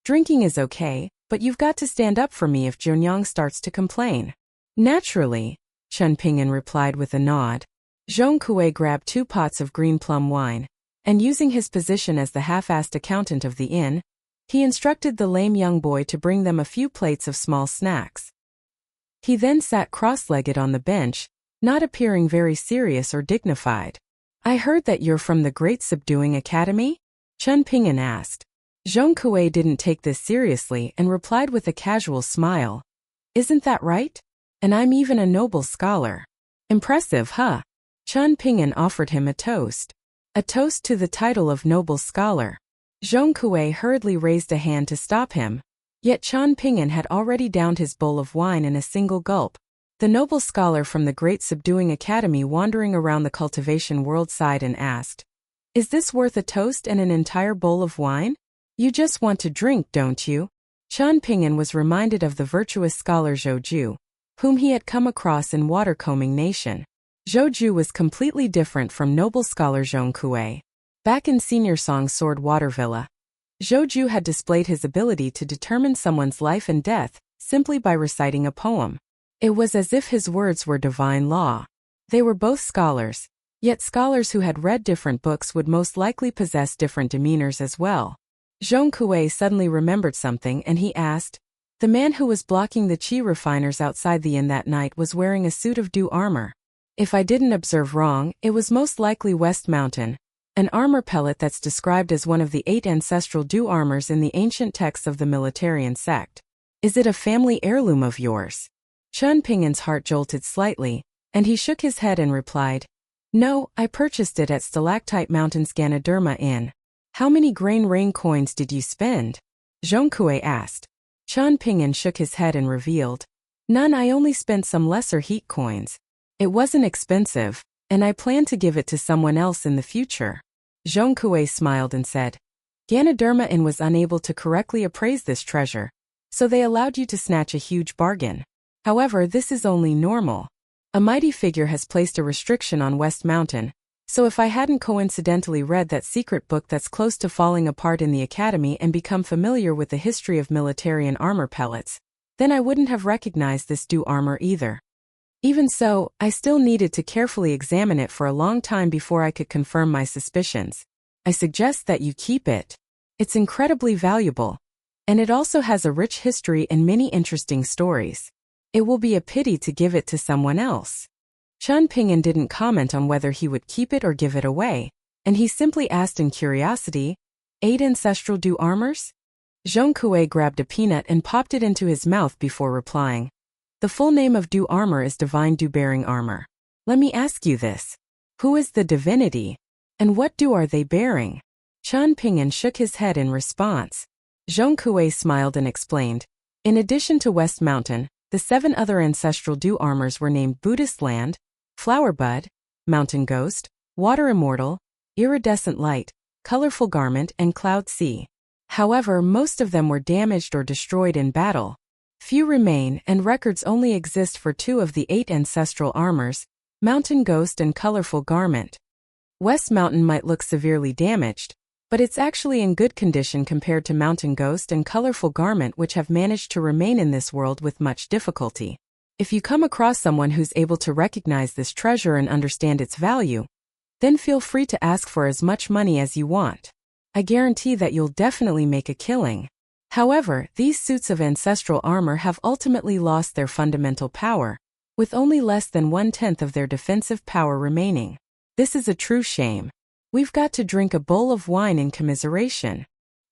"Drinking is okay, but you've got to stand up for me if Zhongyang starts to complain." "Naturally," Chen Ping'an replied with a nod. Zhong Kuei grabbed 2 pots of green plum wine, and using his position as the half-assed accountant of the inn, he instructed the lame young boy to bring them a few plates of small snacks. He then sat cross-legged on the bench, not appearing very serious or dignified. "I heard that you're from the Great Subduing Academy?" Chen Ping'an asked. Zhong Kuei didn't take this seriously and replied with a casual smile, "Isn't that right? And I'm even a noble scholar." "Impressive, huh?" Chen Ping'an offered him a toast. A toast to the title of noble scholar. Zhong Kuei hurriedly raised a hand to stop him, yet Chen Ping'an had already downed his bowl of wine in a single gulp. The noble scholar from the Great Subduing Academy wandering around the cultivation world sighed and asked, "Is this worth a toast and an entire bowl of wine? You just want to drink, don't you?" Chen Ping'an was reminded of the virtuous scholar Zhou Ju, whom he had come across in Watercombing Nation. Zhou Ju was completely different from noble scholar Zhong Kuei. Back in Senior Song's Sword Water Villa, Zhou Ju had displayed his ability to determine someone's life and death simply by reciting a poem. It was as if his words were divine law. They were both scholars, yet scholars who had read different books would most likely possess different demeanors as well. Zhong Kuei suddenly remembered something and he asked, "The man who was blocking the chi refiners outside the inn that night was wearing a suit of dew armor. If I didn't observe wrong, it was most likely West Mountain, An armor pellet that's described as one of the 8 ancestral Du armors in the ancient texts of the Militarian sect. Is it a family heirloom of yours? Chun Pingin's heart jolted slightly, and he shook his head and replied, No, I purchased it at Stalactite Mountain's Ganoderma Inn. How many grain rain coins did you spend? Zhongkue asked. Chun Pingin shook his head and revealed, None, I only spent some lesser heat coins. It wasn't expensive, and I plan to give it to someone else in the future. Zhongkue smiled and said, Ganoderma Inn was unable to correctly appraise this treasure, so they allowed you to snatch a huge bargain. However, this is only normal. A mighty figure has placed a restriction on West Mountain, so if I hadn't coincidentally read that secret book that's close to falling apart in the academy and become familiar with the history of Militarian armor pellets, then I wouldn't have recognized this Du armor either. Even so, I still needed to carefully examine it for a long time before I could confirm my suspicions. I suggest that you keep it. It's incredibly valuable, and it also has a rich history and many interesting stories. It will be a pity to give it to someone else. Chun Pingin didn't comment on whether he would keep it or give it away, and he simply asked in curiosity, 8 ancestral Du armors? Zhongkue grabbed a peanut and popped it into his mouth before replying. The full name of Du armor is Divine Du-bearing armor. Let me ask you this. Who is the divinity? And what Du are they bearing? Chun Pingin shook his head in response. Zhongkue smiled and explained. In addition to West Mountain, the 7 other ancestral Du armors were named Buddhist Land, Flower Bud, Mountain Ghost, Water Immortal, Iridescent Light, Colorful Garment, and Cloud Sea. However, most of them were damaged or destroyed in battle. Few remain, and records only exist for 2 of the 8 ancestral armors, Mountain Ghost and Colorful Garment. West Mountain might look severely damaged, but it's actually in good condition compared to Mountain Ghost and Colorful Garment, which have managed to remain in this world with much difficulty. If you come across someone who's able to recognize this treasure and understand its value, then feel free to ask for as much money as you want. I guarantee that you'll definitely make a killing. However, these suits of ancestral armor have ultimately lost their fundamental power, with only less than 1/10 of their defensive power remaining. This is a true shame. We've got to drink a bowl of wine in commiseration.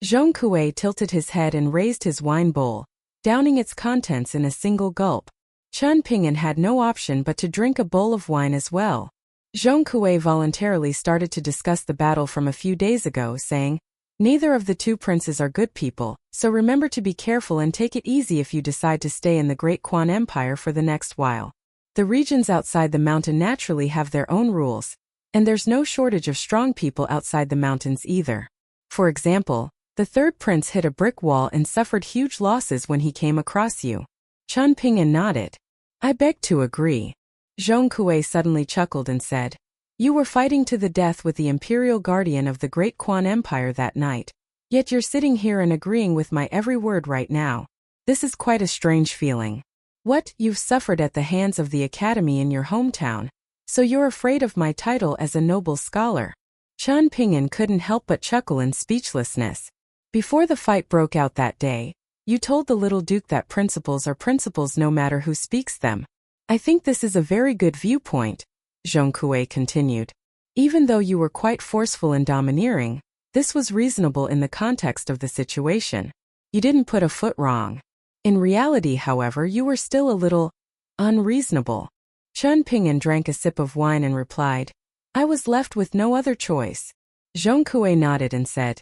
Zhongkue tilted his head and raised his wine bowl, downing its contents in a single gulp. Chun Pingin had no option but to drink a bowl of wine as well. Zhongkue voluntarily started to discuss the battle from a few days ago, saying, Neither of the 2 princes are good people, so remember to be careful and take it easy if you decide to stay in the Great Quan Empire for the next while. The regions outside the mountain naturally have their own rules, and there's no shortage of strong people outside the mountains either. For example, the 3rd prince hit a brick wall and suffered huge losses when he came across you. Chun Pingin nodded. I beg to agree. Zhongkue suddenly chuckled and said, You were fighting to the death with the imperial guardian of the Great Quan Empire that night, yet you're sitting here and agreeing with my every word right now. This is quite a strange feeling. What, you've suffered at the hands of the academy in your hometown, so you're afraid of my title as a noble scholar? Chun Pingin couldn't help but chuckle in speechlessness. Before the fight broke out that day, you told the little duke that principles are principles no matter who speaks them. I think this is a very good viewpoint, Zhongkue continued. Even though you were quite forceful and domineering, this was reasonable in the context of the situation. You didn't put a foot wrong. In reality, however, you were still a little unreasonable. Chun Pingin drank a sip of wine and replied, I was left with no other choice. Zhongkue nodded and said,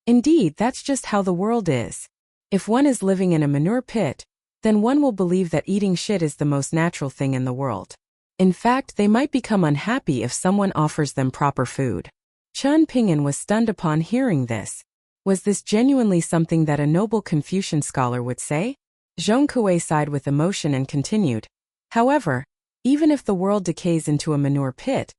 Indeed, that's just how the world is. If one is living in a manure pit, then one will believe that eating shit is the most natural thing in the world. In fact, they might become unhappy if someone offers them proper food. Chun Pingin was stunned upon hearing this. Was this genuinely something that a noble Confucian scholar would say? Zhongkue sighed with emotion and continued. However, even if the world decays into a manure pit,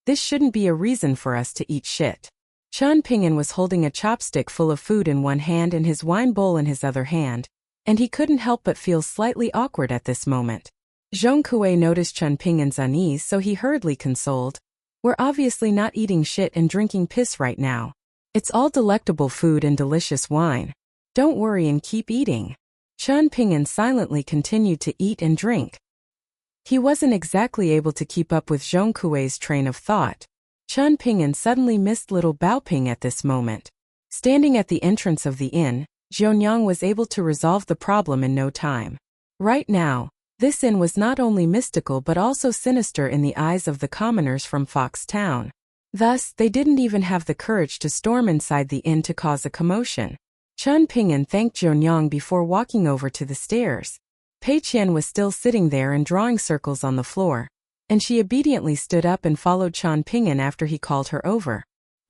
this shouldn't be a reason for us to eat shit. Chun Pingin was holding a chopstick full of food in one hand and his wine bowl in his other hand, and he couldn't help but feel slightly awkward at this moment. Zhongkue noticed Chun Pingin's unease, so he hurriedly consoled. We're obviously not eating shit and drinking piss right now. It's all delectable food and delicious wine. Don't worry and keep eating. Chun Pingin silently continued to eat and drink. He wasn't exactly able to keep up with Zhongkue's train of thought. Chen Ping'an suddenly missed little Baoping at this moment. Standing at the entrance of the inn, Zhonyang was able to resolve the problem in no time. Right now, this inn was not only mystical but also sinister in the eyes of the commoners from Fox Town. Thus, they didn't even have the courage to storm inside the inn to cause a commotion. Chen Ping'an thanked Zhonyang before walking over to the stairs. Pei Qian was still sitting there and drawing circles on the floor, and she obediently stood up and followed Chen Ping'an after he called her over.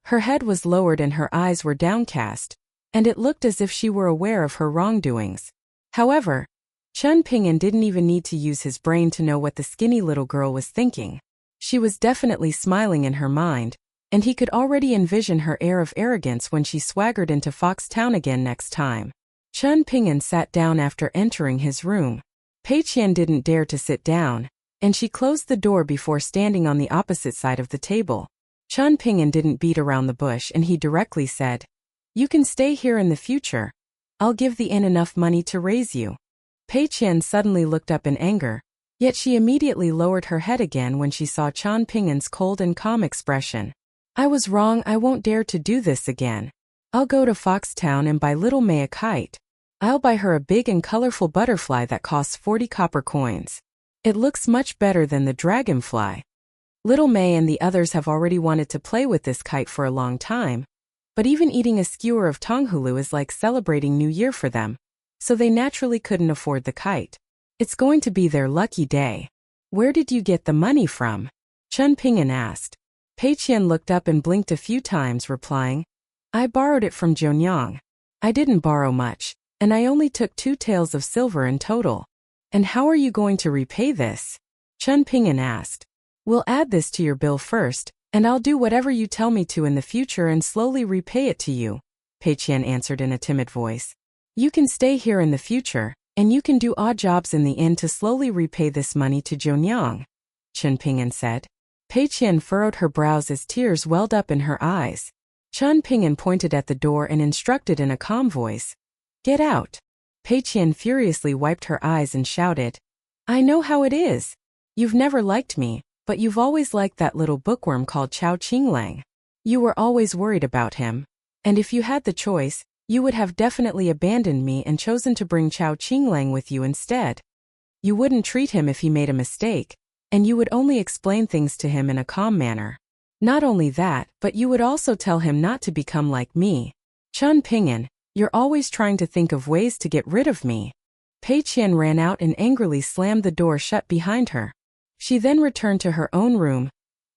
Her head was lowered and her eyes were downcast, and it looked as if she were aware of her wrongdoings. However, Chen Ping'an didn't even need to use his brain to know what the skinny little girl was thinking. She was definitely smiling in her mind, and he could already envision her air of arrogance when she swaggered into Fox Town again next time. Chen Ping'an sat down after entering his room. Pei Qian didn't dare to sit down, and she closed the door before standing on the opposite side of the table. Chen Ping'an didn't beat around the bush and he directly said, "You can stay here in the future. I'll give the inn enough money to raise you." Pei Qian suddenly looked up in anger, yet she immediately lowered her head again when she saw Chen Ping'an's cold and calm expression. "I was wrong, I won't dare to do this again. I'll go to Fox Town and buy little Mei a kite. I'll buy her a big and colorful butterfly that costs 40 copper coins. It looks much better than the dragonfly. Little Mei and the others have already wanted to play with this kite for a long time, but even eating a skewer of Tonghulu is like celebrating New Year for them, so they naturally couldn't afford the kite. It's going to be their lucky day. Where did you get the money from?" Chen Ping'an asked. Pei Qian looked up and blinked a few times, replying, "I borrowed it from Zhonyang. I didn't borrow much, and I only took 2 taels of silver in total." "And how are you going to repay this?" Chen Ping'an asked. "We'll add this to your bill first, and I'll do whatever you tell me to in the future and slowly repay it to you," Pei Qian answered in a timid voice. "You can stay here in the future, and you can do odd jobs in the inn to slowly repay this money to Zhonyang," Chen Ping'an said. Pei Qian furrowed her brows as tears welled up in her eyes. Chen Ping'an pointed at the door and instructed in a calm voice, "Get out." Pei Qian furiously wiped her eyes and shouted, "I know how it is. You've never liked me, but you've always liked that little bookworm called Chao Qinglang. You were always worried about him, and if you had the choice, you would have definitely abandoned me and chosen to bring Chao Qinglang with you instead. You wouldn't treat him if he made a mistake, and you would only explain things to him in a calm manner. Not only that, but you would also tell him not to become like me. Chen Ping'an, you're always trying to think of ways to get rid of me." Pei Qian ran out and angrily slammed the door shut behind her. She then returned to her own room.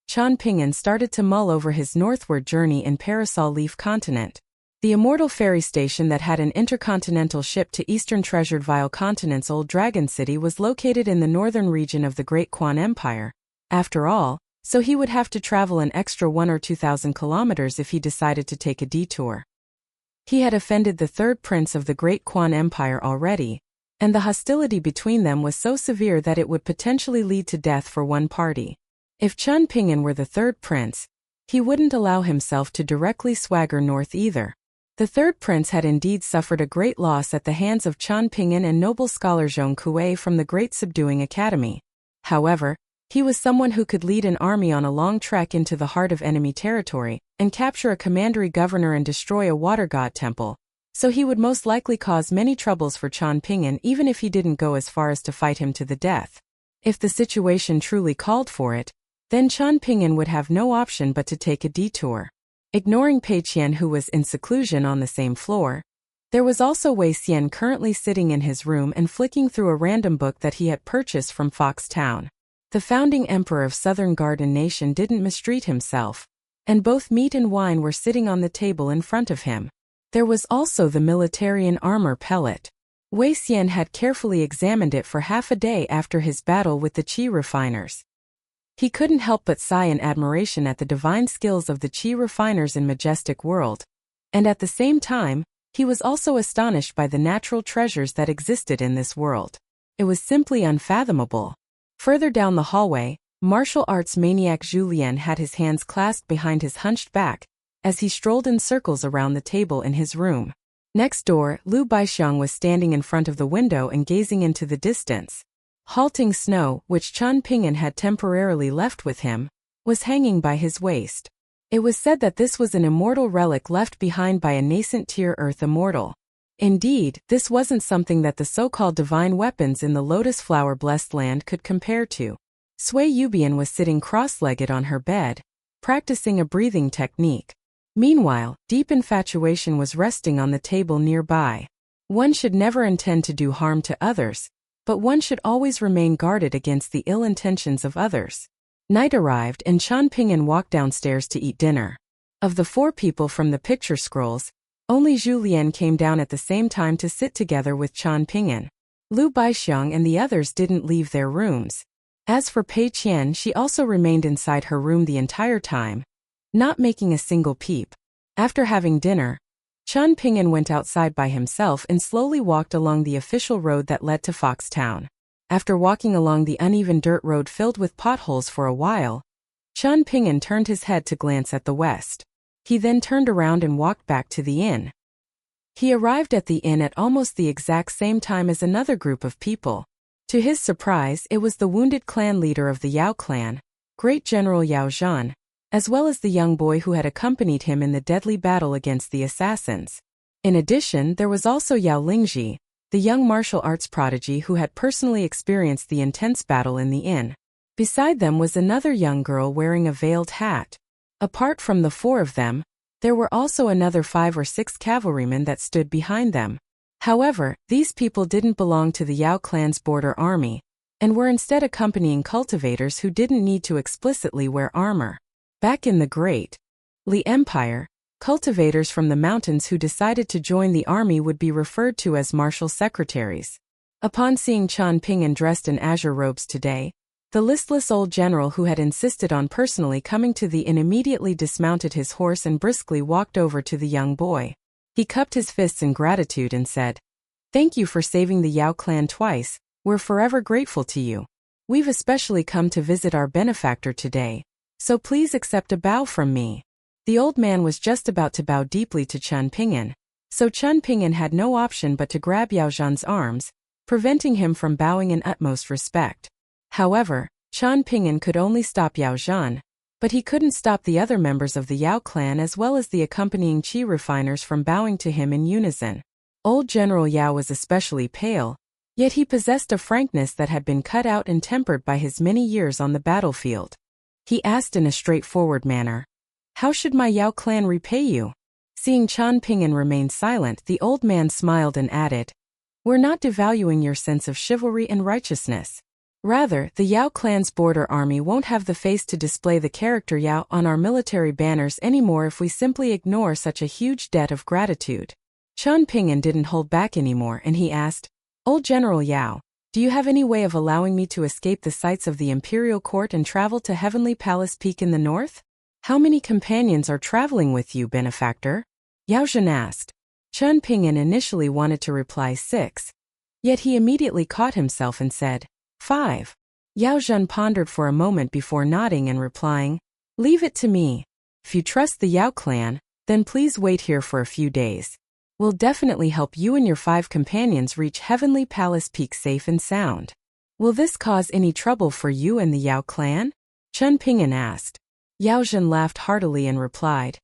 Chen Ping'an started to mull over his northward journey in Parasol Leaf Continent. The immortal ferry station that had an intercontinental ship to eastern treasured Vile Continent's old dragon city was located in the northern region of the Great Quan Empire. After all, so he would have to travel an extra 1 or 2,000 kilometers if he decided to take a detour. He had offended the third prince of the Great Quan Empire already, and the hostility between them was so severe that it would potentially lead to death for one party. If Chen Ping'an were the third prince, he wouldn't allow himself to directly swagger north either. The third prince had indeed suffered a great loss at the hands of Chen Ping'an and noble scholar Zhong Kuei from the Great Subduing Academy. However, he was someone who could lead an army on a long trek into the heart of enemy territory, and capture a commandery governor and destroy a water god temple, so he would most likely cause many troubles for Chen Ping'an even if he didn't go as far as to fight him to the death. If the situation truly called for it, then Chen Ping'an would have no option but to take a detour. Ignoring Pei Qian, who was in seclusion on the same floor, there was also Wei Xian currently sitting in his room and flicking through a random book that he had purchased from Fox Town. The founding emperor of Southern Garden Nation didn't mistreat himself, and both meat and wine were sitting on the table in front of him. There was also the militarian armor pellet. Wei Xian had carefully examined it for half a day after his battle with the Qi refiners. He couldn't help but sigh in admiration at the divine skills of the Qi refiners in Majestic World, and at the same time, he was also astonished by the natural treasures that existed in this world. It was simply unfathomable. Further down the hallway, martial arts maniac Julien had his hands clasped behind his hunched back, as he strolled in circles around the table in his room. Next door, Lu Baixiang was standing in front of the window and gazing into the distance. Halting snow, which Chen Ping'an had temporarily left with him, was hanging by his waist. It was said that this was an immortal relic left behind by a nascent tier Earth immortal. Indeed, this wasn't something that the so-called divine weapons in the Lotus Flower-blessed land could compare to. Sui Yubian was sitting cross-legged on her bed, practicing a breathing technique. Meanwhile, deep infatuation was resting on the table nearby. One should never intend to do harm to others, but one should always remain guarded against the ill intentions of others. Night arrived and Chan Ping'an walked downstairs to eat dinner. Of the 4 people from the picture scrolls, only Zhu Lian came down at the same time to sit together with Chan Ping'an. Lu Baixiang and the others didn't leave their rooms. As for Pei Qian, she also remained inside her room the entire time, not making a single peep. After having dinner, Chan Ping'an went outside by himself and slowly walked along the official road that led to Foxtown. After walking along the uneven dirt road filled with potholes for a while, Chan Ping'an turned his head to glance at the west. He then turned around and walked back to the inn. He arrived at the inn at almost the exact same time as another group of people. To his surprise, it was the wounded clan leader of the Yao clan, Great General Yao Zhan, as well as the young boy who had accompanied him in the deadly battle against the assassins. In addition, there was also Yao Lingji, the young martial arts prodigy who had personally experienced the intense battle in the inn. Beside them was another young girl wearing a veiled hat. Apart from the 4 of them, there were also another 5 or 6 cavalrymen that stood behind them. However, these people didn't belong to the Yao clan's border army, and were instead accompanying cultivators who didn't need to explicitly wear armor. Back in the Great Li Empire, cultivators from the mountains who decided to join the army would be referred to as martial secretaries. Upon seeing Chan Ping'an dressed in azure robes today, the listless old general who had insisted on personally coming to the inn immediately dismounted his horse and briskly walked over to the young boy. He cupped his fists in gratitude and said, "Thank you for saving the Yao clan twice, we're forever grateful to you. We've especially come to visit our benefactor today, so please accept a bow from me." The old man was just about to bow deeply to Chan Ping'an, so Chan Ping'an had no option but to grab Yao Zhan's arms, preventing him from bowing in utmost respect. However, Chan Ping'an could only stop Yao Zhan, but he couldn't stop the other members of the Yao clan as well as the accompanying qi refiners from bowing to him in unison. Old General Yao was especially pale, yet he possessed a frankness that had been cut out and tempered by his many years on the battlefield. He asked in a straightforward manner, "How should my Yao clan repay you?" Seeing Chan Ping'an remain silent, the old man smiled and added, "We're not devaluing your sense of chivalry and righteousness. Rather, the Yao clan's border army won't have the face to display the character Yao on our military banners anymore if we simply ignore such a huge debt of gratitude." Chan Ping'an didn't hold back anymore and he asked, "Old General Yao, do you have any way of allowing me to escape the sights of the imperial court and travel to Heavenly Palace Peak in the north? How many companions are traveling with you, benefactor?" Yao Zhan asked. Chan Ping'an initially wanted to reply 6, yet he immediately caught himself and said, 5. Yao Zhan pondered for a moment before nodding and replying, "Leave it to me. If you trust the Yao clan, then please wait here for a few days. We'll definitely help you and your 5 companions reach Heavenly Palace Peak safe and sound." "Will this cause any trouble for you and the Yao clan?" Chan Ping'an asked. Yao Zhan laughed heartily and replied,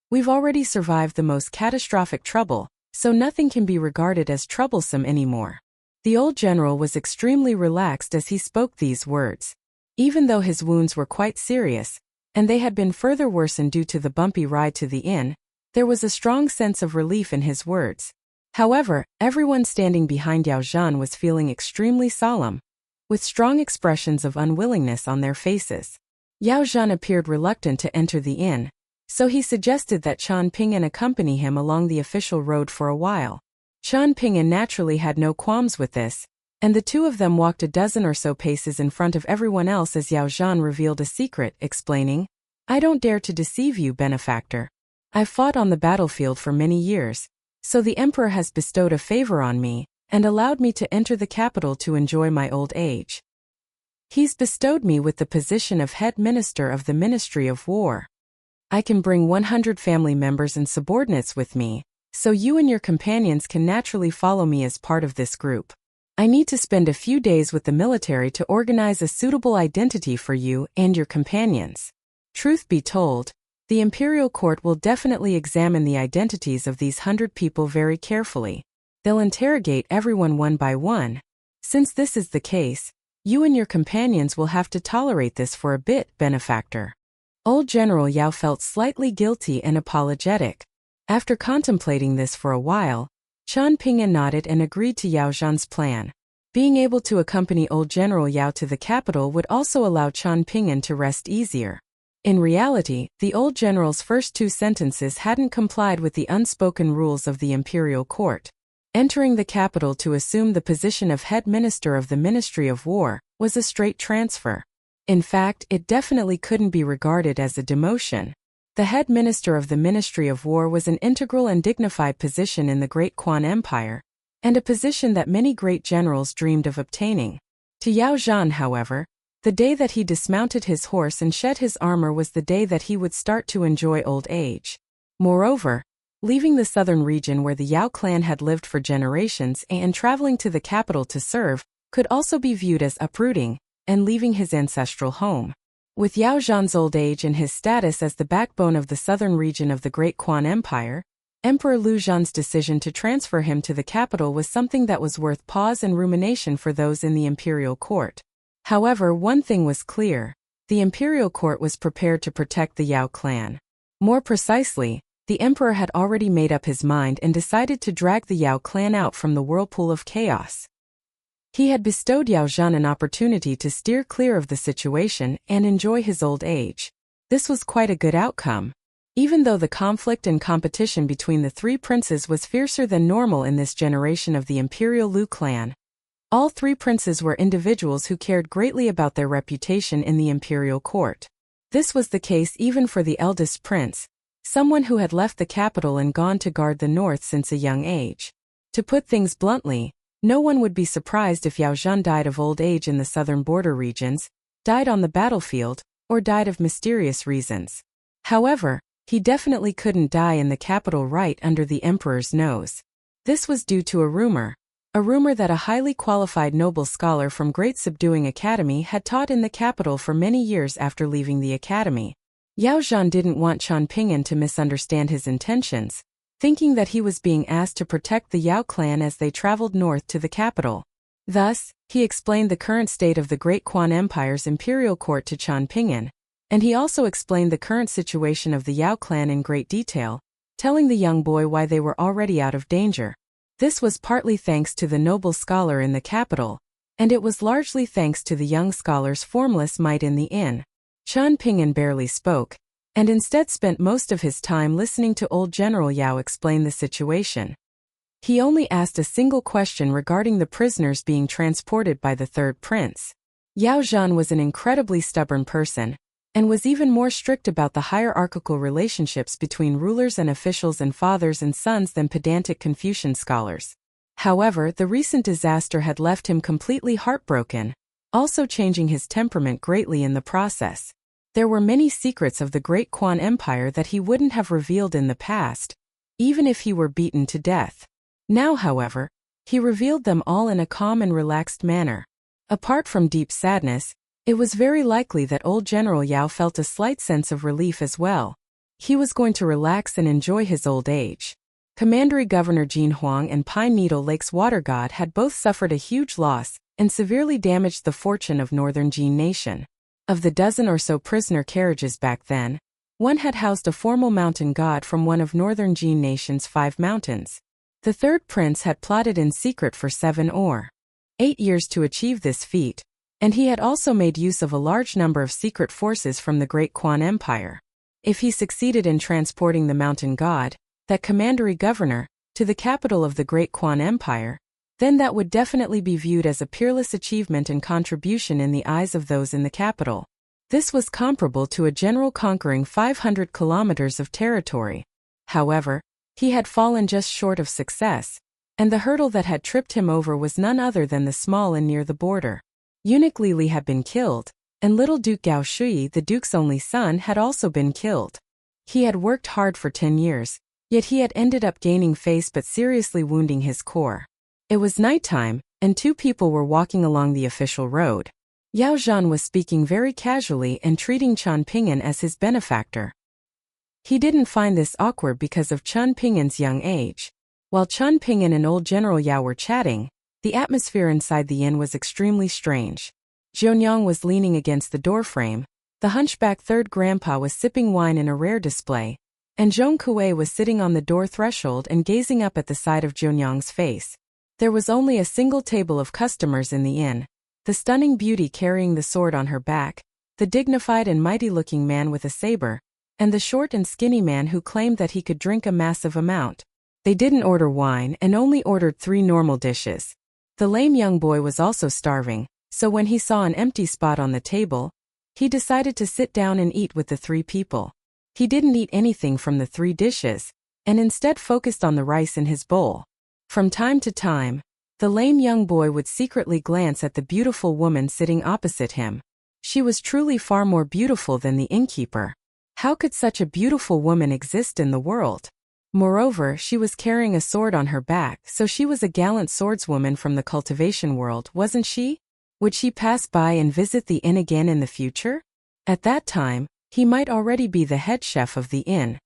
"We've already survived the most catastrophic trouble, so nothing can be regarded as troublesome anymore." The old general was extremely relaxed as he spoke these words. Even though his wounds were quite serious, and they had been further worsened due to the bumpy ride to the inn, there was a strong sense of relief in his words. However, everyone standing behind Yao Zhan was feeling extremely solemn, with strong expressions of unwillingness on their faces. Yao Zhan appeared reluctant to enter the inn, so he suggested that Chan Ping'an accompany him along the official road for a while. Chan Ping'an naturally had no qualms with this, and the 2 of them walked a dozen or so paces in front of everyone else as Yao Zhan revealed a secret, explaining, "I don't dare to deceive you, benefactor. I've fought on the battlefield for many years, so the emperor has bestowed a favor on me and allowed me to enter the capital to enjoy my old age. He's bestowed me with the position of head minister of the Ministry of War. I can bring 100 family members and subordinates with me, so you and your companions can naturally follow me as part of this group. I need to spend a few days with the military to organize a suitable identity for you and your companions. Truth be told, the imperial court will definitely examine the identities of these 100 people very carefully. They'll interrogate everyone one by one. Since this is the case, you and your companions will have to tolerate this for a bit, benefactor. Old General Yao felt slightly guilty and apologetic. After contemplating this for a while, Qian Pingyan nodded and agreed to Yao Zhan's plan. Being able to accompany Old General Yao to the capital would also allow Qian Pingyan to rest easier. In reality, the old general's first 2 sentences hadn't complied with the unspoken rules of the imperial court. Entering the capital to assume the position of head minister of the Ministry of War was a straight transfer. In fact, it definitely couldn't be regarded as a demotion. The head minister of the Ministry of War was an integral and dignified position in the Great Quan Empire, and a position that many great generals dreamed of obtaining. To Yao Zhan, however, the day that he dismounted his horse and shed his armor was the day that he would start to enjoy old age. Moreover, leaving the southern region where the Yao clan had lived for generations and traveling to the capital to serve could also be viewed as uprooting and leaving his ancestral home. With Yao Zhan's old age and his status as the backbone of the southern region of the Great Quan Empire, Emperor Lu Zhan's decision to transfer him to the capital was something that was worth pause and rumination for those in the imperial court. However, one thing was clear: the imperial court was prepared to protect the Yao clan. More precisely, the emperor had already made up his mind and decided to drag the Yao clan out from the whirlpool of chaos. He had bestowed Yao Zhan an opportunity to steer clear of the situation and enjoy his old age. This was quite a good outcome. Even though the conflict and competition between the 3 princes was fiercer than normal in this generation of the imperial Lu clan, all 3 princes were individuals who cared greatly about their reputation in the imperial court. This was the case even for the eldest prince, someone who had left the capital and gone to guard the north since a young age. To put things bluntly, no one would be surprised if Yao Zhan died of old age in the southern border regions, died on the battlefield, or died of mysterious reasons. However, he definitely couldn't die in the capital right under the emperor's nose. This was due to a rumor that a highly qualified noble scholar from Great Subduing Academy had taught in the capital for many years after leaving the academy. Yao Zhan didn't want Qian Pingyan to misunderstand his intentions, thinking that he was being asked to protect the Yao clan as they traveled north to the capital. Thus, he explained the current state of the Great Quan Empire's imperial court to Qian Pingyan, and he also explained the current situation of the Yao clan in great detail, telling the young boy why they were already out of danger. This was partly thanks to the noble scholar in the capital, and it was largely thanks to the young scholar's formless might in the inn. Qian Pingyan barely spoke, and instead spent most of his time listening to old General Yao explain the situation. He only asked a single question regarding the prisoners being transported by the 3rd prince. Yao Zhan was an incredibly stubborn person, and was even more strict about the hierarchical relationships between rulers and officials and fathers and sons than pedantic Confucian scholars. However, the recent disaster had left him completely heartbroken, also changing his temperament greatly in the process. There were many secrets of the Great Quan Empire that he wouldn't have revealed in the past, even if he were beaten to death. Now, however, he revealed them all in a calm and relaxed manner. Apart from deep sadness, it was very likely that old General Yao felt a slight sense of relief as well. He was going to relax and enjoy his old age. Commandery Governor Jin Huang and Pine Needle Lake's water god had both suffered a huge loss and severely damaged the fortune of northern Jin Nation. Of the dozen or so prisoner carriages back then, one had housed a formal mountain god from one of northern Jin Nation's 5 mountains. The 3rd prince had plotted in secret for 7 or 8 years to achieve this feat, and he had also made use of a large number of secret forces from the Great Quan Empire. If he succeeded in transporting the mountain god, that commandery governor, to the capital of the Great Quan Empire, then that would definitely be viewed as a peerless achievement and contribution in the eyes of those in the capital. This was comparable to a general conquering 500 kilometers of territory. However, he had fallen just short of success, and the hurdle that had tripped him over was none other than the small inn near the border. Eunuch Li Li had been killed, and little Duke Gao Shui, the duke's only son, had also been killed. He had worked hard for 10 years, yet he had ended up gaining face but seriously wounding his core. It was nighttime, and 2 people were walking along the official road. Yao Zhan was speaking very casually and treating Chen Ping'an as his benefactor. He didn't find this awkward because of Chen Ping'an's young age. While Chen Ping'an and old General Yao were chatting, the atmosphere inside the inn was extremely strange. Zhonyang was leaning against the doorframe, the hunchback third grandpa was sipping wine in a rare display, and Zhong Kuei was sitting on the door threshold and gazing up at the side of Zhonyang's face. There was only a single table of customers in the inn, the stunning beauty carrying the sword on her back, the dignified and mighty-looking man with a saber, and the short and skinny man who claimed that he could drink a massive amount. They didn't order wine and only ordered 3 normal dishes. The lame young boy was also starving, so when he saw an empty spot on the table, he decided to sit down and eat with the 3 people. He didn't eat anything from the 3 dishes, and instead focused on the rice in his bowl. From time to time, the lame young boy would secretly glance at the beautiful woman sitting opposite him. She was truly far more beautiful than the innkeeper. How could such a beautiful woman exist in the world? Moreover, she was carrying a sword on her back, so she was a gallant swordswoman from the cultivation world, wasn't she? Would she pass by and visit the inn again in the future? At that time, he might already be the head chef of the inn.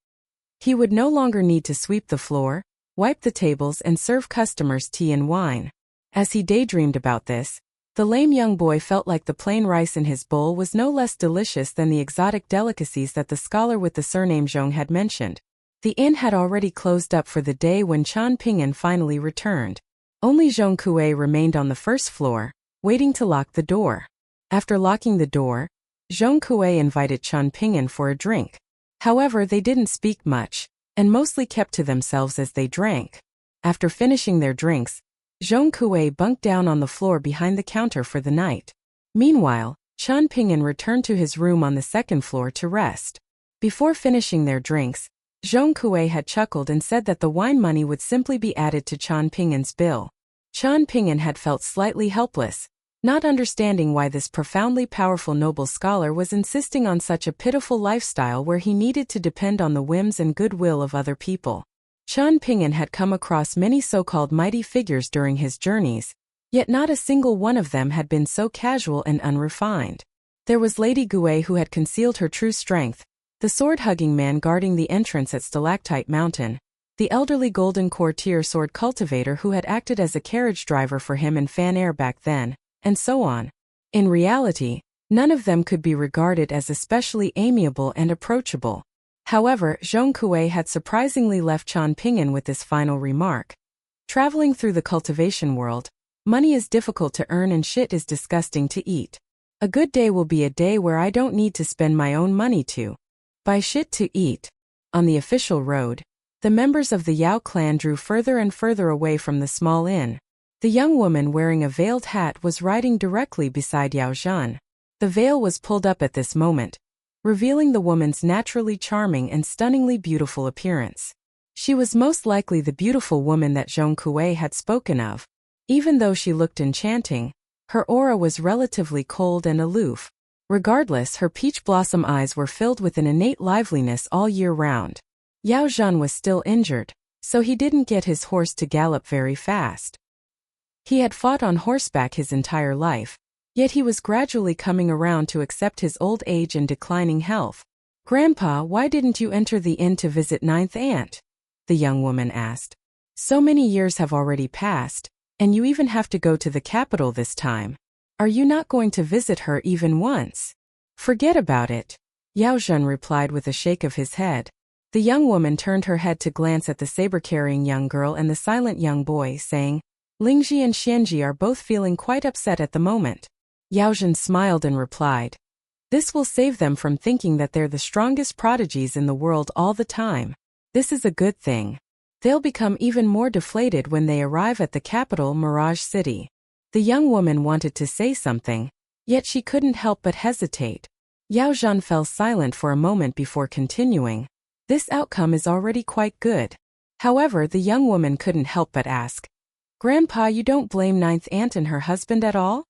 He would no longer need to sweep the floor, wipe the tables and serve customers tea and wine. As he daydreamed about this, the lame young boy felt like the plain rice in his bowl was no less delicious than the exotic delicacies that the scholar with the surname Zhong had mentioned. The inn had already closed up for the day when Chen Ping'an finally returned. Only Zhong Kuei remained on the first floor, waiting to lock the door. After locking the door, Zhong Kuei invited Chen Ping'an for a drink. However, they didn't speak much, and mostly kept to themselves as they drank. After finishing their drinks, Zhong Kuei bunked down on the floor behind the counter for the night. Meanwhile, Chen Ping'an returned to his room on the second floor to rest. Before finishing their drinks, Zhong Kuei had chuckled and said that the wine money would simply be added to Chen Ping'an's bill. Chen Ping'an had felt slightly helpless, not understanding why this profoundly powerful noble scholar was insisting on such a pitiful lifestyle where he needed to depend on the whims and goodwill of other people. Chen Ping'an had come across many so-called mighty figures during his journeys, yet not a single one of them had been so casual and unrefined. There was Lady Gui who had concealed her true strength, the sword-hugging man guarding the entrance at Stalactite Mountain, the elderly golden courtier sword cultivator who had acted as a carriage driver for him in Fan Air back then, and so on. In reality, none of them could be regarded as especially amiable and approachable. However, Zhong Kuei had surprisingly left Chen Ping'an with this final remark. Traveling through the cultivation world, money is difficult to earn and shit is disgusting to eat. A good day will be a day where I don't need to spend my own money to buy shit to eat. On the official road, the members of the Yao clan drew further and further away from the small inn. The young woman wearing a veiled hat was riding directly beside Yao Zhan. The veil was pulled up at this moment, revealing the woman's naturally charming and stunningly beautiful appearance. She was most likely the beautiful woman that Zhong Kuei had spoken of. Even though she looked enchanting, her aura was relatively cold and aloof. Regardless, her peach blossom eyes were filled with an innate liveliness all year round. Yao Zhan was still injured, so he didn't get his horse to gallop very fast. He had fought on horseback his entire life, yet he was gradually coming around to accept his old age and declining health. "Grandpa, why didn't you enter the inn to visit ninth aunt?" the young woman asked. "So many years have already passed, and you even have to go to the capital this time. Are you not going to visit her even once?" "Forget about it," Yao Zhan replied with a shake of his head. The young woman turned her head to glance at the saber-carrying young girl and the silent young boy, saying, "Lingji and Xianji are both feeling quite upset at the moment." Yao Zhan smiled and replied, "This will save them from thinking that they're the strongest prodigies in the world all the time. This is a good thing. They'll become even more deflated when they arrive at the capital, Mirage City." The young woman wanted to say something, yet she couldn't help but hesitate. Yao Zhan fell silent for a moment before continuing. "This outcome is already quite good." However, the young woman couldn't help but ask, "Grandpa, you don't blame ninth aunt and her husband at all?"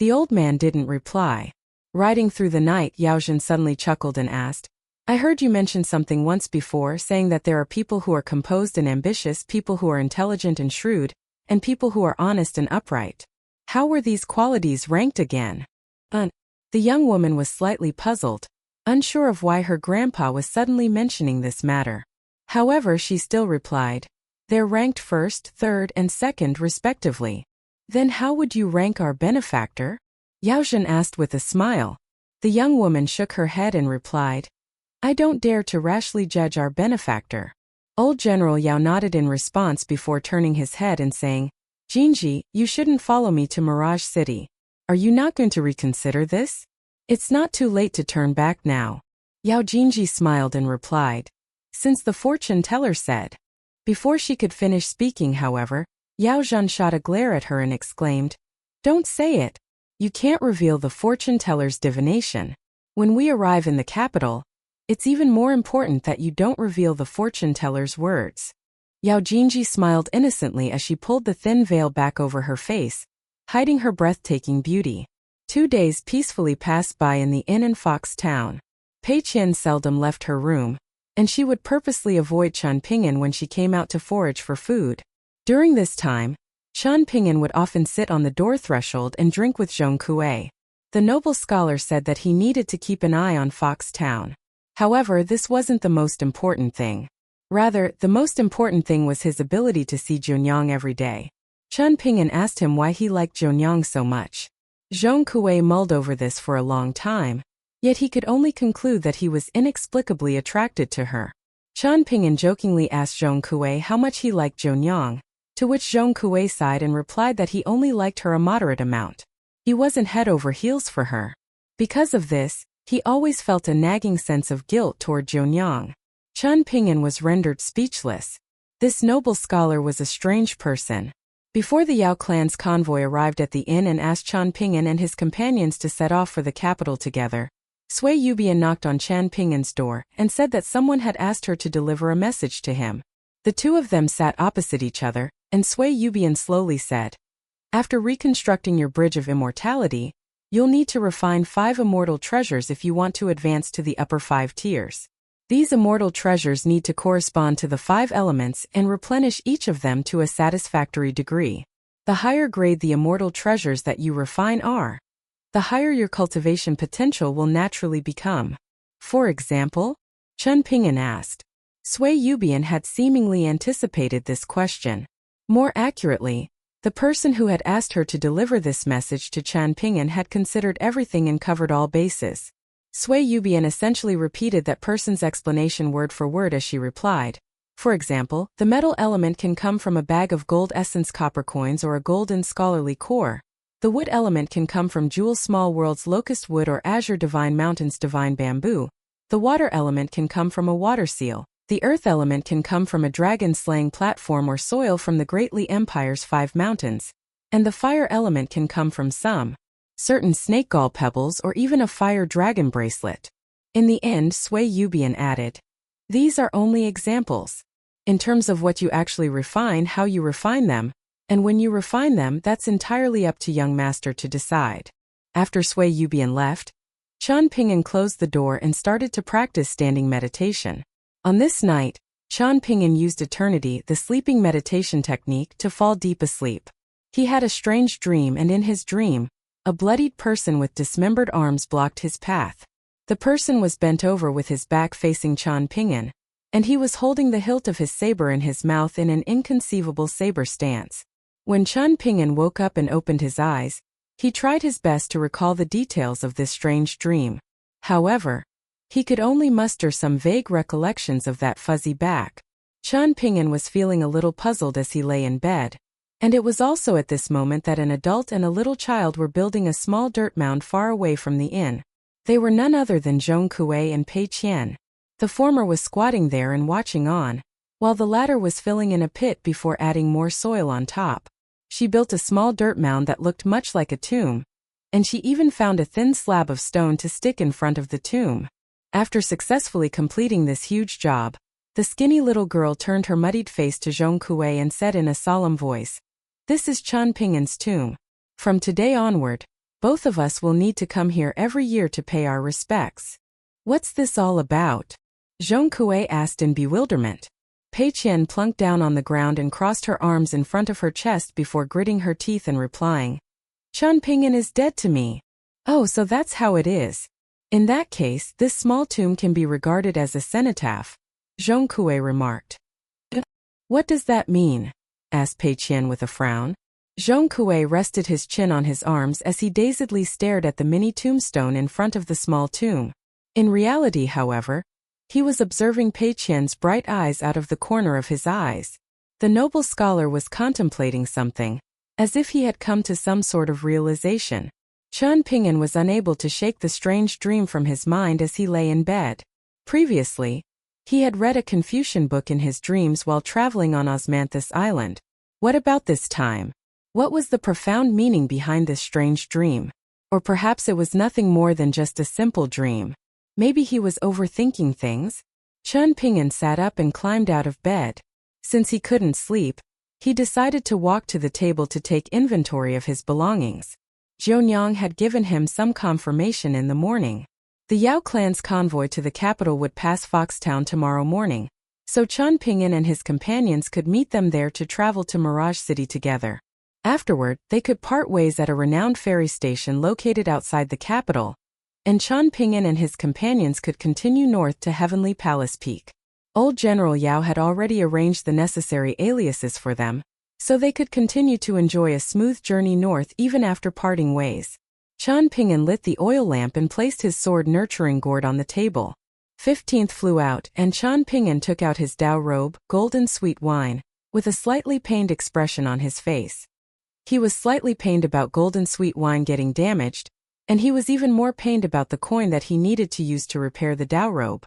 The old man didn't reply. Riding through the night, Yao Zhan suddenly chuckled and asked, "I heard you mention something once before, saying that there are people who are composed and ambitious, people who are intelligent and shrewd, and people who are honest and upright. How were these qualities ranked again?" The young woman was slightly puzzled, unsure of why her grandpa was suddenly mentioning this matter. However, she still replied, "They're ranked first, third, and second respectively." "Then how would you rank our benefactor?" Yao Zhen asked with a smile. The young woman shook her head and replied, "I don't dare to rashly judge our benefactor." Old General Yao nodded in response before turning his head and saying, "Jinji, you shouldn't follow me to Mirage City. Are you not going to reconsider this? It's not too late to turn back now." Yao Jinji smiled and replied, "Since the fortune teller said." Before she could finish speaking, however, Yao Zhen shot a glare at her and exclaimed, "Don't say it. You can't reveal the fortune teller's divination. When we arrive in the capital, it's even more important that you don't reveal the fortune teller's words." Yao Jinji smiled innocently as she pulled the thin veil back over her face, hiding her breathtaking beauty. 2 days peacefully passed by in the inn in Fox Town. Pei Qian seldom left her room, and she would purposely avoid Chen Ping'an when she came out to forage for food. During this time, Chen Ping'an would often sit on the door threshold and drink with Zhong Kuei. The noble scholar said that he needed to keep an eye on Fox Town. However, this wasn't the most important thing. Rather, the most important thing was his ability to see Zhongyang every day. Chen Ping'an asked him why he liked Zhongyang so much. Zhong Kuei mulled over this for a long time, yet he could only conclude that he was inexplicably attracted to her. Chen Ping'an jokingly asked Zhong Kuei how much he liked Zhongyang, to which Zhong Kuei sighed and replied that he only liked her a moderate amount. He wasn't head over heels for her. Because of this, he always felt a nagging sense of guilt toward Zhongyang. Chen Ping'an was rendered speechless. This noble scholar was a strange person. Before the Yao clan's convoy arrived at the inn and asked Chen Ping'an and his companions to set off for the capital together, Sui Yubian knocked on Chen Ping'an's door and said that someone had asked her to deliver a message to him. The two of them sat opposite each other, and Sui Yubian slowly said, "After reconstructing your bridge of immortality, you'll need to refine 5 immortal treasures if you want to advance to the upper 5 tiers. These immortal treasures need to correspond to the 5 elements and replenish each of them to a satisfactory degree. The higher grade the immortal treasures that you refine are, the higher your cultivation potential will naturally become." "For example?" Chen Ping'an asked. Sui Yubian had seemingly anticipated this question. More accurately, the person who had asked her to deliver this message to Chen Ping'an had considered everything and covered all bases. Sui Yubian essentially repeated that person's explanation word for word as she replied. For example, the metal element can come from a bag of gold essence copper coins or a golden scholarly core. The wood element can come from Jewel Small World's locust wood or Azure Divine Mountains divine bamboo. The water element can come from a water seal. The earth element can come from a dragon-slaying platform or soil from the Greatly Empire's 5 mountains. And the fire element can come from some certain snake gall pebbles or even a fire dragon bracelet. In the end, Sui Yubian added, "These are only examples. In terms of what you actually refine, how you refine them, and when you refine them, that's entirely up to young master to decide." After Sui Yubian left, Chen Ping'an closed the door and started to practice standing meditation. On this night, Chen Ping'an used Eternity, the sleeping meditation technique, to fall deep asleep. He had a strange dream, and in his dream, a bloodied person with dismembered arms blocked his path. The person was bent over with his back facing Chen Ping'an, and he was holding the hilt of his saber in his mouth in an inconceivable saber stance. When Chen Ping'an woke up and opened his eyes, he tried his best to recall the details of this strange dream. However, he could only muster some vague recollections of that fuzzy back. Chen Ping'an was feeling a little puzzled as he lay in bed. And it was also at this moment that an adult and a little child were building a small dirt mound far away from the inn. They were none other than Zhong Kuei and Pei Qian. The former was squatting there and watching on, while the latter was filling in a pit before adding more soil on top. She built a small dirt mound that looked much like a tomb, and she even found a thin slab of stone to stick in front of the tomb. After successfully completing this huge job, the skinny little girl turned her muddied face to Zhong Kuei and said in a solemn voice, "This is Chen Ping'an's tomb. From today onward, both of us will need to come here every year to pay our respects." "What's this all about?" Zhong Kuei asked in bewilderment. Pei Qian plunked down on the ground and crossed her arms in front of her chest before gritting her teeth and replying, "Chen Ping'an is dead to me. Oh, so that's how it is. In that case, this small tomb can be regarded as a cenotaph, Zhong Kuei remarked. What does that mean? Asked Pei Qian with a frown. Zhong Kuei rested his chin on his arms as he dazedly stared at the mini tombstone in front of the small tomb. In reality, however, he was observing Pei Qian's bright eyes out of the corner of his eyes. The noble scholar was contemplating something, as if he had come to some sort of realization. Chen Ping'an was unable to shake the strange dream from his mind as he lay in bed. Previously, he had read a Confucian book in his dreams while traveling on Osmanthus Island. What about this time? What was the profound meaning behind this strange dream? Or perhaps it was nothing more than just a simple dream. Maybe he was overthinking things? Chen Ping'an sat up and climbed out of bed. Since he couldn't sleep, he decided to walk to the table to take inventory of his belongings. Jianyang had given him some confirmation in the morning. The Yao clan's convoy to the capital would pass Foxtown tomorrow morning, so Chen Ping'an and his companions could meet them there to travel to Mirage City together. Afterward, they could part ways at a renowned ferry station located outside the capital, and Chen Ping'an and his companions could continue north to Heavenly Palace Peak. Old General Yao had already arranged the necessary aliases for them, so they could continue to enjoy a smooth journey north even after parting ways. Chen Ping'an lit the oil lamp and placed his sword nurturing gourd on the table. 15th flew out, and Chen Ping'an took out his Dao robe, golden sweet wine, with a slightly pained expression on his face. He was slightly pained about golden sweet wine getting damaged, and he was even more pained about the coin that he needed to use to repair the Dao robe.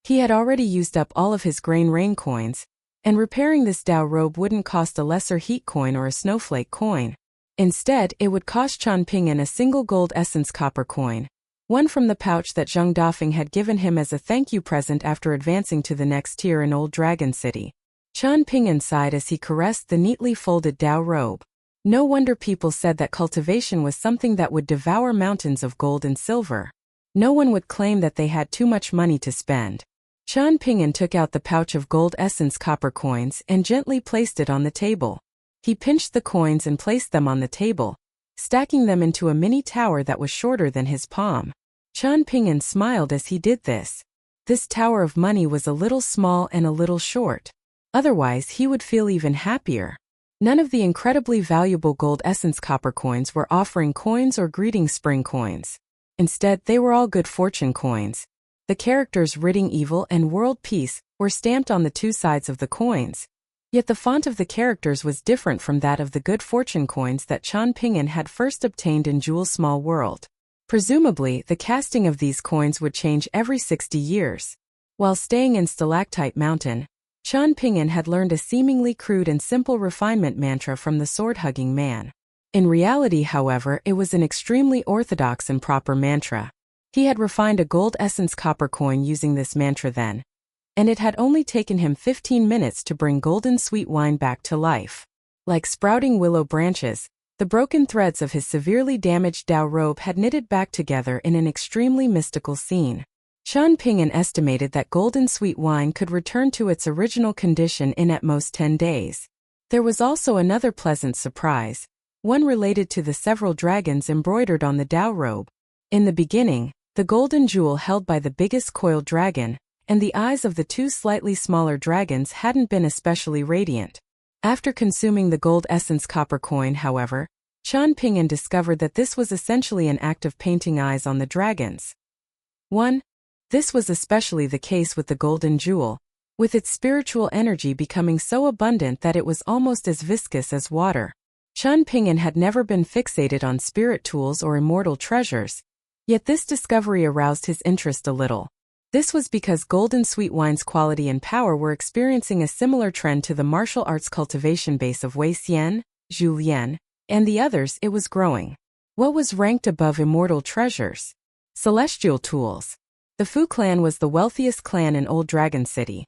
He had already used up all of his grain rain coins, and repairing this Dao robe wouldn't cost a lesser heat coin or a snowflake coin. Instead, it would cost Chen Ping'an a single gold essence copper coin, one from the pouch that Zheng Dafeng had given him as a thank you present after advancing to the next tier in Old Dragon City. Chen Ping'an sighed as he caressed the neatly folded Dao robe. No wonder people said that cultivation was something that would devour mountains of gold and silver. No one would claim that they had too much money to spend. Chen Ping'an took out the pouch of gold essence copper coins and gently placed it on the table. He pinched the coins and placed them on the table, stacking them into a mini tower that was shorter than his palm. Chen Ping'an smiled as he did this. This tower of money was a little small and a little short. Otherwise, he would feel even happier. None of the incredibly valuable gold essence copper coins were offering coins or greeting spring coins. Instead, they were all good fortune coins. The characters ridding evil and world peace were stamped on the two sides of the coins. Yet the font of the characters was different from that of the good fortune coins that Chen Ping'an had first obtained in Jewel Small World. Presumably, the casting of these coins would change every 60 years. While staying in Stalactite Mountain, Chen Ping'an had learned a seemingly crude and simple refinement mantra from the sword-hugging man. In reality, however, it was an extremely orthodox and proper mantra. He had refined a gold essence copper coin using this mantra then, and it had only taken him 15 minutes to bring golden sweet wine back to life. Like sprouting willow branches, the broken threads of his severely damaged Dao robe had knitted back together in an extremely mystical scene. Chen Ping'an estimated that golden sweet wine could return to its original condition in at most 10 days. There was also another pleasant surprise, one related to the several dragons embroidered on the Dao robe. In the beginning, the golden jewel held by the biggest coiled dragon, and the eyes of the two slightly smaller dragons hadn't been especially radiant. After consuming the gold essence copper coin, however, Chen Ping'an discovered that this was essentially an act of painting eyes on the dragons. 1. This was especially the case with the golden jewel, with its spiritual energy becoming so abundant that it was almost as viscous as water. Chen Ping'an had never been fixated on spirit tools or immortal treasures, yet this discovery aroused his interest a little. This was because golden sweet wine's quality and power were experiencing a similar trend to the martial arts cultivation base of Wei Xian, Zhu Lian, and the others. It was growing. What was ranked above immortal treasures? Celestial tools. The Fu clan was the wealthiest clan in Old Dragon City.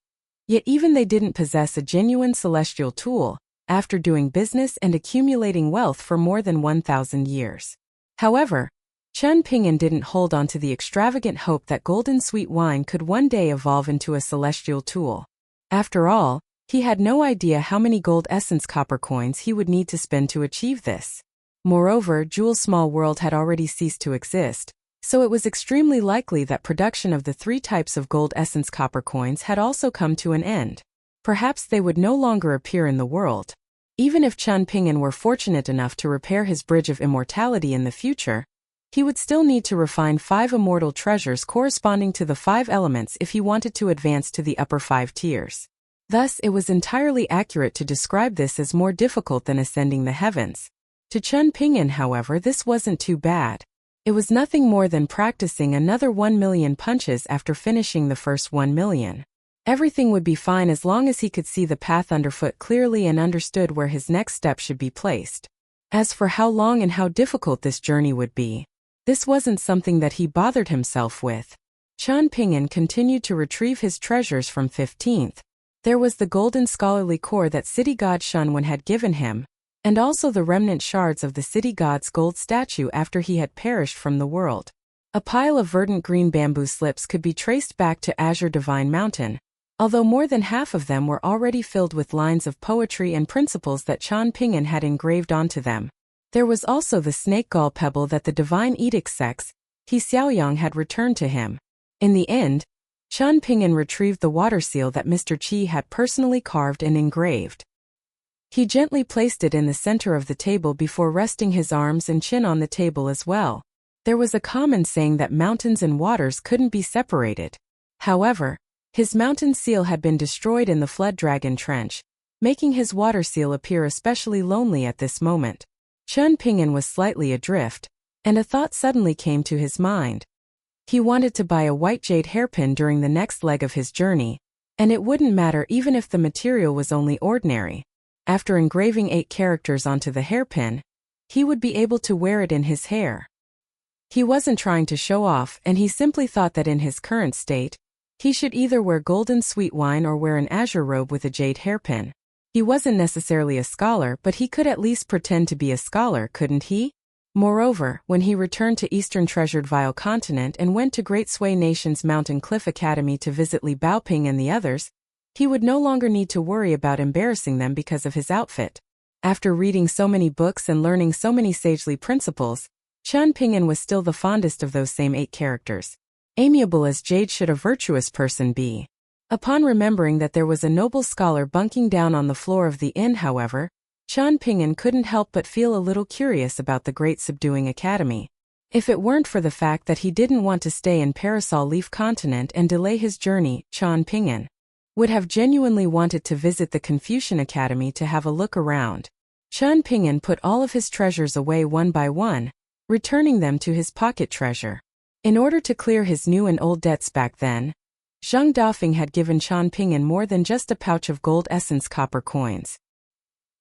Yet even they didn't possess a genuine celestial tool, after doing business and accumulating wealth for more than 1,000 years. However, Chen Ping'an didn't hold on to the extravagant hope that golden sweet wine could one day evolve into a celestial tool. After all, he had no idea how many gold essence copper coins he would need to spend to achieve this. Moreover, Jewel's small world had already ceased to exist, so it was extremely likely that production of the 3 types of gold essence copper coins had also come to an end. Perhaps they would no longer appear in the world. Even if Chen Ping'an were fortunate enough to repair his bridge of immortality in the future, he would still need to refine 5 immortal treasures corresponding to the 5 elements if he wanted to advance to the upper 5 tiers. Thus, it was entirely accurate to describe this as more difficult than ascending the heavens. To Chen Ping'an, however, this wasn't too bad. It was nothing more than practicing another 1 million punches after finishing the first 1 million. Everything would be fine as long as he could see the path underfoot clearly and understood where his next step should be placed. As for how long and how difficult this journey would be, this wasn't something that he bothered himself with. Chen Ping'an continued to retrieve his treasures from 15th. There was the golden scholarly core that city god Shunwen had given him, and also the remnant shards of the city god's gold statue after he had perished from the world. A pile of verdant green bamboo slips could be traced back to Azure Divine Mountain, although more than half of them were already filled with lines of poetry and principles that Chen Ping'an had engraved onto them. There was also the snake gall pebble that the divine edict sects, He Xiaoyang, had returned to him. In the end, Chen Ping'an retrieved the water seal that Mr. Qi had personally carved and engraved. He gently placed it in the center of the table before resting his arms and chin on the table as well. There was a common saying that mountains and waters couldn't be separated. However, his mountain seal had been destroyed in the Flood Dragon Trench, making his water seal appear especially lonely at this moment. Chen Ping'an was slightly adrift, and a thought suddenly came to his mind. He wanted to buy a white jade hairpin during the next leg of his journey, and it wouldn't matter even if the material was only ordinary. After engraving 8 characters onto the hairpin, he would be able to wear it in his hair. He wasn't trying to show off, and he simply thought that in his current state, he should either wear golden sweet wine or wear an azure robe with a jade hairpin. He wasn't necessarily a scholar, but he could at least pretend to be a scholar, couldn't he? Moreover, when he returned to Eastern Treasured Vile Continent and went to Great Sui Nation's Mountain Cliff Academy to visit Li Baoping and the others, he would no longer need to worry about embarrassing them because of his outfit. After reading so many books and learning so many sagely principles, Chen Ping'an was still the fondest of those same 8 characters. Amiable as jade should a virtuous person be. Upon remembering that there was a noble scholar bunking down on the floor of the inn, however, Chen Ping'an couldn't help but feel a little curious about the Great Subduing Academy. If it weren't for the fact that he didn't want to stay in Parasol Leaf Continent and delay his journey, Chen Ping'an would have genuinely wanted to visit the Confucian Academy to have a look around. Chen Ping'an put all of his treasures away one by one, returning them to his pocket treasure. In order to clear his new and old debts back then, Zheng Dafeng had given Chen Ping'an more than just a pouch of gold essence copper coins.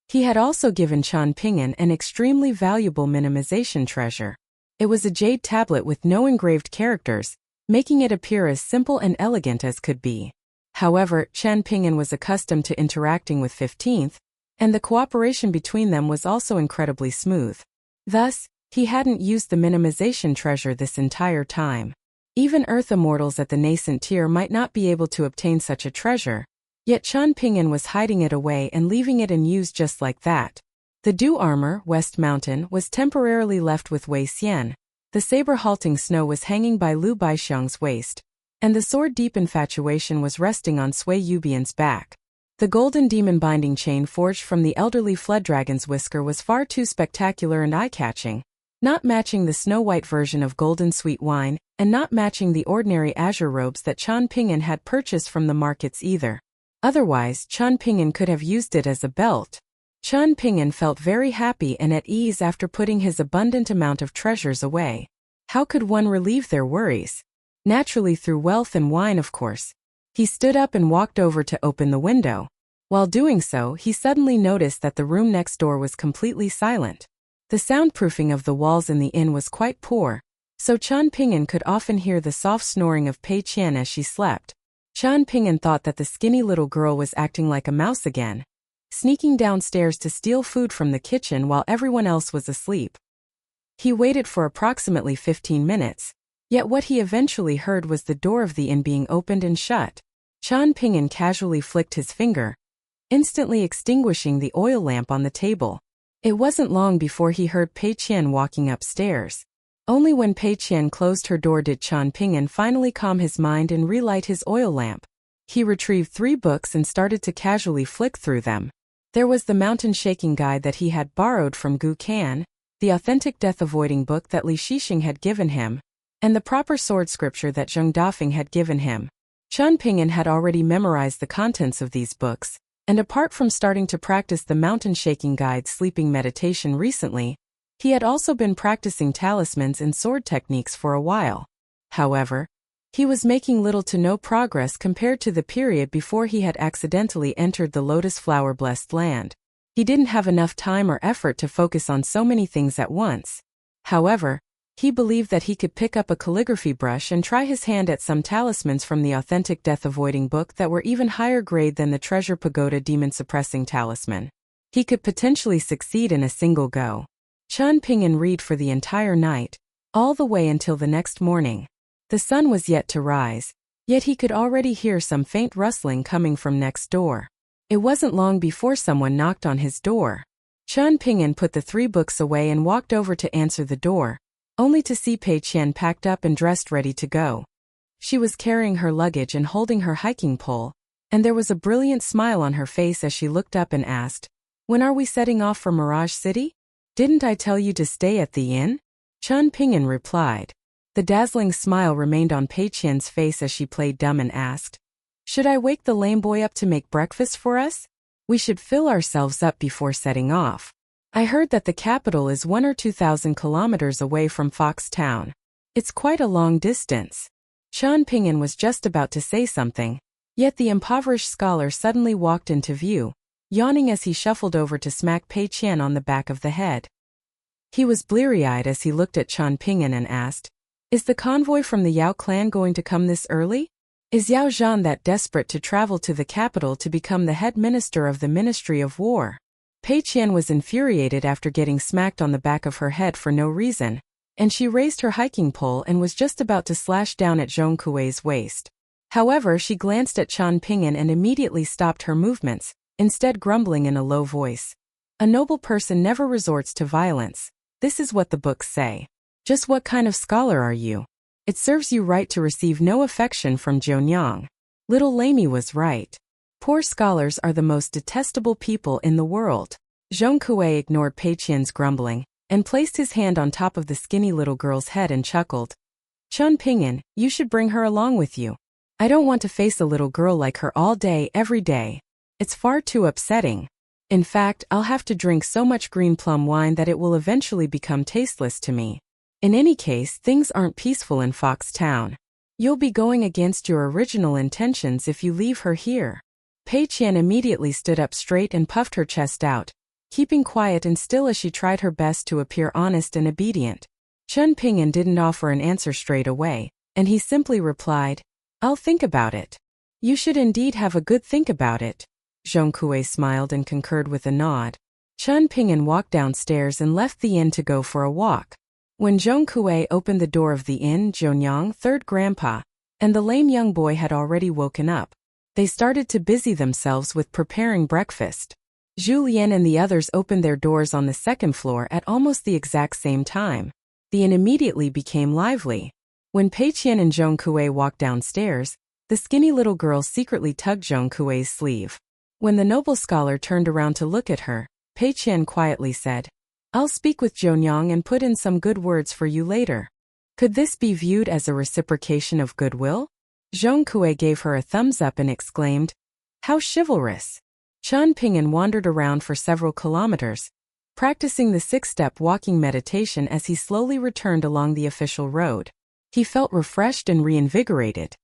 He had also given Chen Ping'an an extremely valuable minimization treasure. It was a jade tablet with no engraved characters, making it appear as simple and elegant as could be. However, Chen Ping'an was accustomed to interacting with 15th, and the cooperation between them was also incredibly smooth. Thus, he hadn't used the minimization treasure this entire time. Even Earth immortals at the nascent tier might not be able to obtain such a treasure, yet Chen Ping'an was hiding it away and leaving it unused just like that. The dew armor, West Mountain, was temporarily left with Wei Xian. The saber-halting snow was hanging by Lu Baixiang's waist, and the sword Deep Infatuation was resting on Sui Yubian's back. The golden demon binding chain forged from the elderly flood dragon's whisker was far too spectacular and eye-catching, not matching the snow-white version of golden sweet wine, and not matching the ordinary azure robes that Chen Ping'an had purchased from the markets either. Otherwise, Chen Ping'an could have used it as a belt. Chen Ping'an felt very happy and at ease after putting his abundant amount of treasures away. How could one relieve their worries? Naturally through wealth and wine, of course. He stood up and walked over to open the window. While doing so, he suddenly noticed that the room next door was completely silent. The soundproofing of the walls in the inn was quite poor, so Chen Ping'an could often hear the soft snoring of Pei Qian as she slept. Chen Ping'an thought that the skinny little girl was acting like a mouse again, sneaking downstairs to steal food from the kitchen while everyone else was asleep. He waited for approximately 15 minutes, yet what he eventually heard was the door of the inn being opened and shut. Chen Ping'an casually flicked his finger, instantly extinguishing the oil lamp on the table. It wasn't long before he heard Pei Qian walking upstairs. Only when Pei Qian closed her door did Qian Ping'an finally calm his mind and relight his oil lamp. He retrieved 3 books and started to casually flick through them. There was the mountain shaking guide that he had borrowed from Gu Kan, the authentic death-avoiding book that Li Shixing had given him, and the proper sword scripture that Zheng Dafeng had given him. Qian Ping'an had already memorized the contents of these books, and apart from starting to practice the mountain shaking guide sleeping meditation recently, he had also been practicing talismans and sword techniques for a while. However, he was making little to no progress compared to the period before he had accidentally entered the lotus flower-blessed land. He didn't have enough time or effort to focus on so many things at once. However, he believed that he could pick up a calligraphy brush and try his hand at some talismans from the authentic death-avoiding book that were even higher grade than the Treasure Pagoda demon-suppressing talisman. He could potentially succeed in a single go. Qian Ping'an read for the entire night, all the way until the next morning. The sun was yet to rise, yet he could already hear some faint rustling coming from next door. It wasn't long before someone knocked on his door. Qian Ping'an put the 3 books away and walked over to answer the door, only to see Pei Qian packed up and dressed ready to go. She was carrying her luggage and holding her hiking pole, and there was a brilliant smile on her face as she looked up and asked, "When are we setting off for Mirage City? Didn't I tell you to stay at the inn?" Qian Ping'an replied. The dazzling smile remained on Pei Qian's face as she played dumb and asked, "Should I wake the lame boy up to make breakfast for us? We should fill ourselves up before setting off. I heard that the capital is 1 or 2,000 kilometers away from Fox Town. It's quite a long distance." Qian Ping'an was just about to say something, yet the impoverished scholar suddenly walked into view, yawning as he shuffled over to smack Pei Qian on the back of the head. He was bleary-eyed as he looked at Qian Ping'an and asked, "Is the convoy from the Yao clan going to come this early? Is Yao Zhan that desperate to travel to the capital to become the head minister of the Ministry of War?" Pei Qian was infuriated after getting smacked on the back of her head for no reason, and she raised her hiking pole and was just about to slash down at Zhong Kuei's waist. However, she glanced at Qian Ping'an and immediately stopped her movements, instead grumbling in a low voice. "A noble person never resorts to violence. This is what the books say. Just what kind of scholar are you? It serves you right to receive no affection from Zhonyang." Little Lamy was right. Poor scholars are the most detestable people in the world. Zhong Kuei ignored Pei Qian's grumbling, and placed his hand on top of the skinny little girl's head and chuckled. "Qian Ping'an, you should bring her along with you. I don't want to face a little girl like her all day, every day. It's far too upsetting. In fact, I'll have to drink so much green plum wine that it will eventually become tasteless to me. In any case, things aren't peaceful in Fox Town. You'll be going against your original intentions if you leave her here." Pei Qian immediately stood up straight and puffed her chest out, keeping quiet and still as she tried her best to appear honest and obedient. Qian Ping'an didn't offer an answer straight away, and he simply replied, "I'll think about it." "You should indeed have a good think about it." Zhong Kuei smiled and concurred with a nod. Qian Ping'an walked downstairs and left the inn to go for a walk. When Zhong Kuei opened the door of the inn, Zhonyang, third grandpa, and the lame young boy had already woken up. They started to busy themselves with preparing breakfast. Zhu Lian and the others opened their doors on the second floor at almost the exact same time. The inn immediately became lively. When Pei Qian and Zhong Kuei walked downstairs, the skinny little girl secretly tugged Zhong Kuei's sleeve. When the noble scholar turned around to look at her, Pei Qian quietly said, "I'll speak with Zhonyang and put in some good words for you later." Could this be viewed as a reciprocation of goodwill? Zhong Kuei gave her a thumbs up and exclaimed, "How chivalrous." Qian Ping'an wandered around for several kilometers, practicing the 6-step walking meditation as he slowly returned along the official road. He felt refreshed and reinvigorated.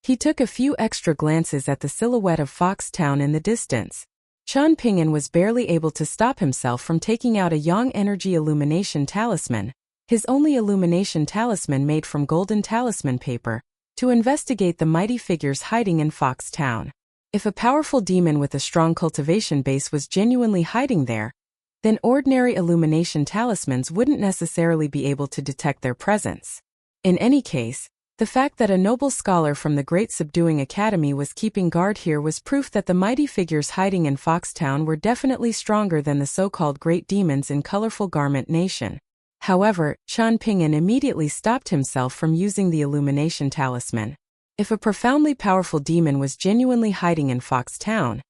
He took a few extra glances at the silhouette of Fox Town in the distance. Qian Ping'an was barely able to stop himself from taking out a Yang Energy Illumination Talisman, his only illumination talisman made from golden talisman paper, to investigate the mighty figures hiding in Fox Town. If a powerful demon with a strong cultivation base was genuinely hiding there, then ordinary illumination talismans wouldn't necessarily be able to detect their presence. In any case, The fact that a noble scholar from the Great Subduing Academy was keeping guard here was proof that the mighty figures hiding in Foxtown were definitely stronger than the so-called great demons in Colorful Garment Nation. However, Qian Pingyuan immediately stopped himself from using the illumination talisman. If a profoundly powerful demon was genuinely hiding in Foxtown,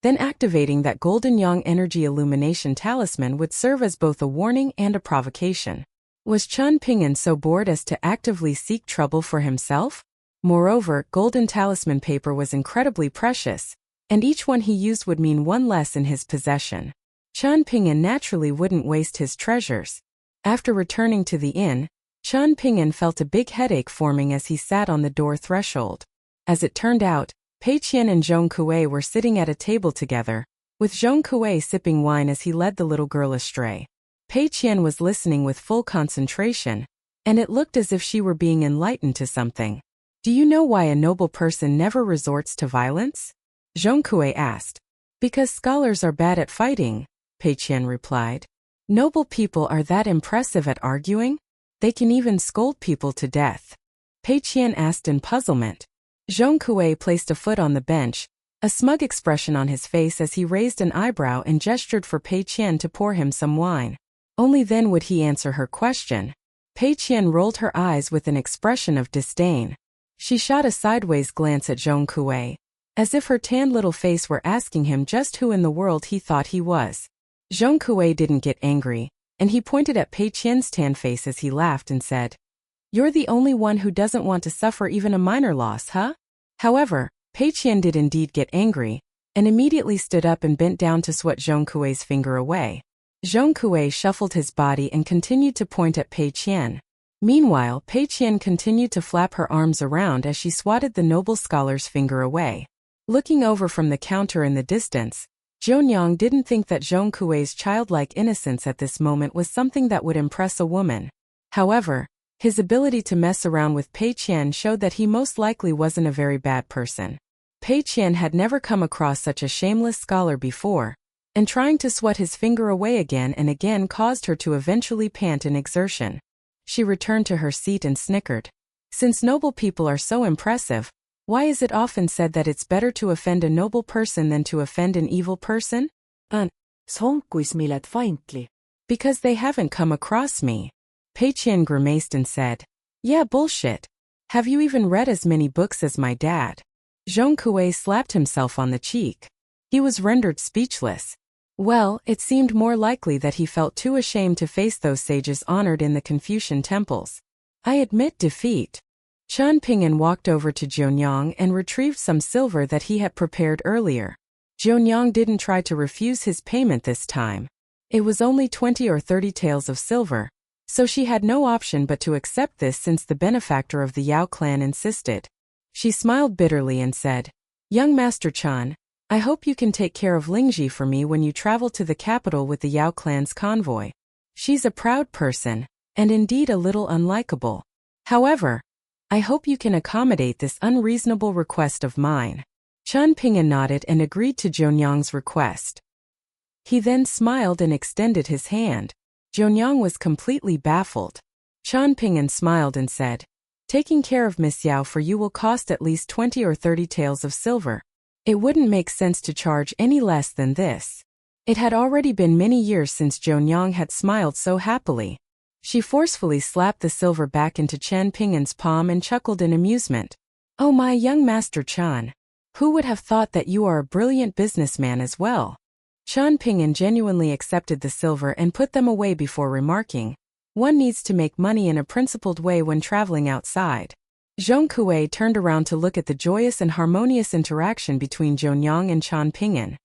then activating that golden yang energy illumination talisman would serve as both a warning and a provocation. Was Qian Pingyuan so bored as to actively seek trouble for himself? Moreover, golden talisman paper was incredibly precious, and each one he used would mean one less in his possession. Qian Pingyuan naturally wouldn't waste his treasures. After returning to the inn, Qian Pingyuan felt a big headache forming as he sat on the door threshold. As it turned out, Pei Qian and Zhong Kuei were sitting at a table together, with Zhong Kuei sipping wine as he led the little girl astray. Pei Qian was listening with full concentration, and it looked as if she were being enlightened to something. Do you know why a noble person never resorts to violence? Zhong Kuei asked. Because scholars are bad at fighting, Pei Qian replied. Noble people are that impressive at arguing? They can even scold people to death. Pei Qian asked in puzzlement. Zhong Kuei placed a foot on the bench, a smug expression on his face as he raised an eyebrow and gestured for Pei Qian to pour him some wine. Only then would he answer her question. Pei Qian rolled her eyes with an expression of disdain. She shot a sideways glance at Zhong Kuei, as if her tanned little face were asking him just who in the world he thought he was. Zhong Kuei didn't get angry, and he pointed at Pei Qian's tan face as he laughed and said, "You're the only one who doesn't want to suffer even a minor loss, huh?" However, Pei Qian did indeed get angry, and immediately stood up and bent down to swat Zhong Kuei's finger away. Zhong Kuei shuffled his body and continued to point at Pei Qian. Meanwhile, Pei Qian continued to flap her arms around as she swatted the noble scholar's finger away. Looking over from the counter in the distance, Zhonyang didn't think that Zhong Kuei's childlike innocence at this moment was something that would impress a woman. However, his ability to mess around with Pei Qian showed that he most likely wasn't a very bad person. Pei Qian had never come across such a shameless scholar before, and trying to swat his finger away again and again caused her to eventually pant in exertion. She returned to her seat and snickered. Since noble people are so impressive, why is it often said that it's better to offend a noble person than to offend an evil person? Sonkuis millet feintli. Because they haven't come across me. Pei Qian grimaced and said, Yeah, bullshit. Have you even read as many books as my dad? Zhong Kuei slapped himself on the cheek. He was rendered speechless. Well, it seemed more likely that he felt too ashamed to face those sages honored in the Confucian temples. I admit defeat. Qian Pingyuan walked over to Zhonyang and retrieved some silver that he had prepared earlier. Zhonyang didn't try to refuse his payment this time. It was only 20 or 30 taels of silver, so she had no option but to accept this since the benefactor of the Yao clan insisted. She smiled bitterly and said, Young Master Qian, I hope you can take care of Lingji for me when you travel to the capital with the Yao clan's convoy. She's a proud person, and indeed a little unlikable. However, I hope you can accommodate this unreasonable request of mine. Qian Pingyuan nodded and agreed to Zhonyang's request. He then smiled and extended his hand. Zhonyang was completely baffled. Qian Pingyuan smiled and said, Taking care of Miss Yao for you will cost at least 20 or 30 taels of silver. It wouldn't make sense to charge any less than this. It had already been many years since Zhonyang had smiled so happily. She forcefully slapped the silver back into Qian Pingyuan's palm and chuckled in amusement. Oh my young Master Qian. Who would have thought that you are a brilliant businessman as well? Qian Pingyuan genuinely accepted the silver and put them away before remarking, One needs to make money in a principled way when traveling outside. Zhong Kuei turned around to look at the joyous and harmonious interaction between Zhonyang and Qian Pingyuan.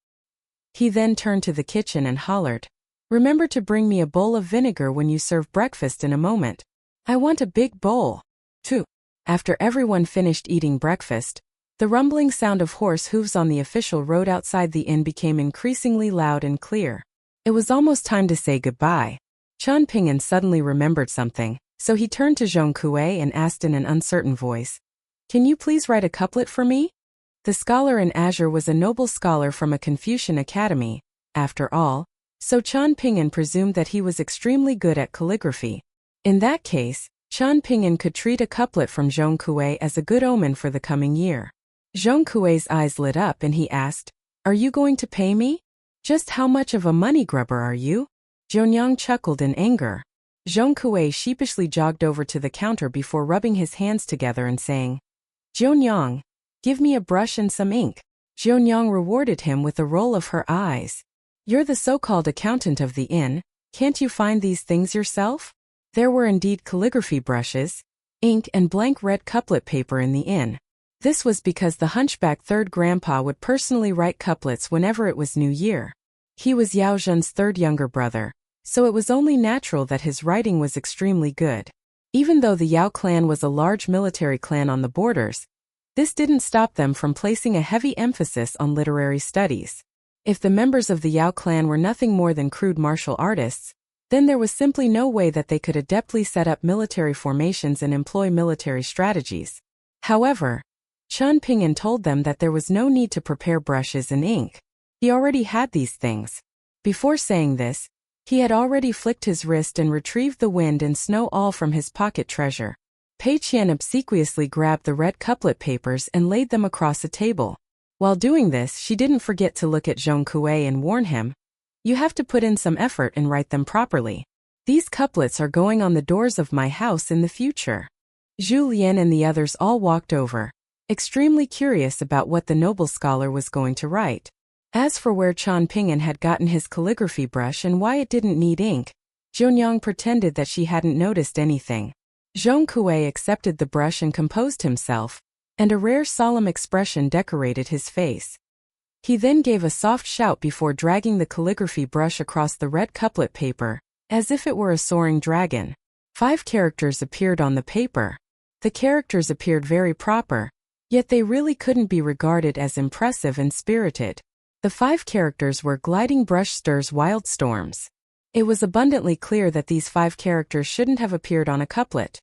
He then turned to the kitchen and hollered, Remember to bring me a bowl of vinegar when you serve breakfast in a moment. I want a big bowl. 2. After everyone finished eating breakfast, the rumbling sound of horse hooves on the official road outside the inn became increasingly loud and clear. It was almost time to say goodbye. Qian Pingyuan suddenly remembered something, so he turned to Zhong Kuei and asked in an uncertain voice, Can you please write a couplet for me? The scholar in azure was a noble scholar from a Confucian academy, after all, so Qian Pingyuan presumed that he was extremely good at calligraphy. In that case, Qian Pingyan could treat a couplet from Zhong Kuei as a good omen for the coming year. Zhong Kuei's eyes lit up and he asked, "Are you going to pay me? Just how much of a money grubber are you?" Zhongyang chuckled in anger. Zhong Kuei sheepishly jogged over to the counter before rubbing his hands together and saying, "Zhongyang, give me a brush and some ink." Zhongyang rewarded him with a roll of her eyes. "You're the so-called accountant of the inn, can't you find these things yourself?" There were indeed calligraphy brushes, ink and blank red couplet paper in the inn. This was because the hunchback third grandpa would personally write couplets whenever it was New Year. He was Yao Zhen's third younger brother, so it was only natural that his writing was extremely good. Even though the Yao clan was a large military clan on the borders, this didn't stop them from placing a heavy emphasis on literary studies. If the members of the Yao clan were nothing more than crude martial artists, then there was simply no way that they could adeptly set up military formations and employ military strategies. However, Qian Pingyan told them that there was no need to prepare brushes and ink. He already had these things. Before saying this, he had already flicked his wrist and retrieved the wind and snow all from his pocket treasure. Pei Qian obsequiously grabbed the red couplet papers and laid them across a table. While doing this, she didn't forget to look at Zhong Kuei and warn him, "You have to put in some effort and write them properly. These couplets are going on the doors of my house in the future." Zhu Lian and the others all walked over, extremely curious about what the noble scholar was going to write. As for where Qian Pingyan had gotten his calligraphy brush and why it didn't need ink, Zhongyang pretended that she hadn't noticed anything. Zhong Kuei accepted the brush and composed himself, and a rare solemn expression decorated his face. He then gave a soft shout before dragging the calligraphy brush across the red couplet paper, as if it were a soaring dragon. 5 characters appeared on the paper. The characters appeared very proper, yet they really couldn't be regarded as impressive and spirited. The 5 characters were gliding brush stirs wild storms. It was abundantly clear that these 5 characters shouldn't have appeared on a couplet.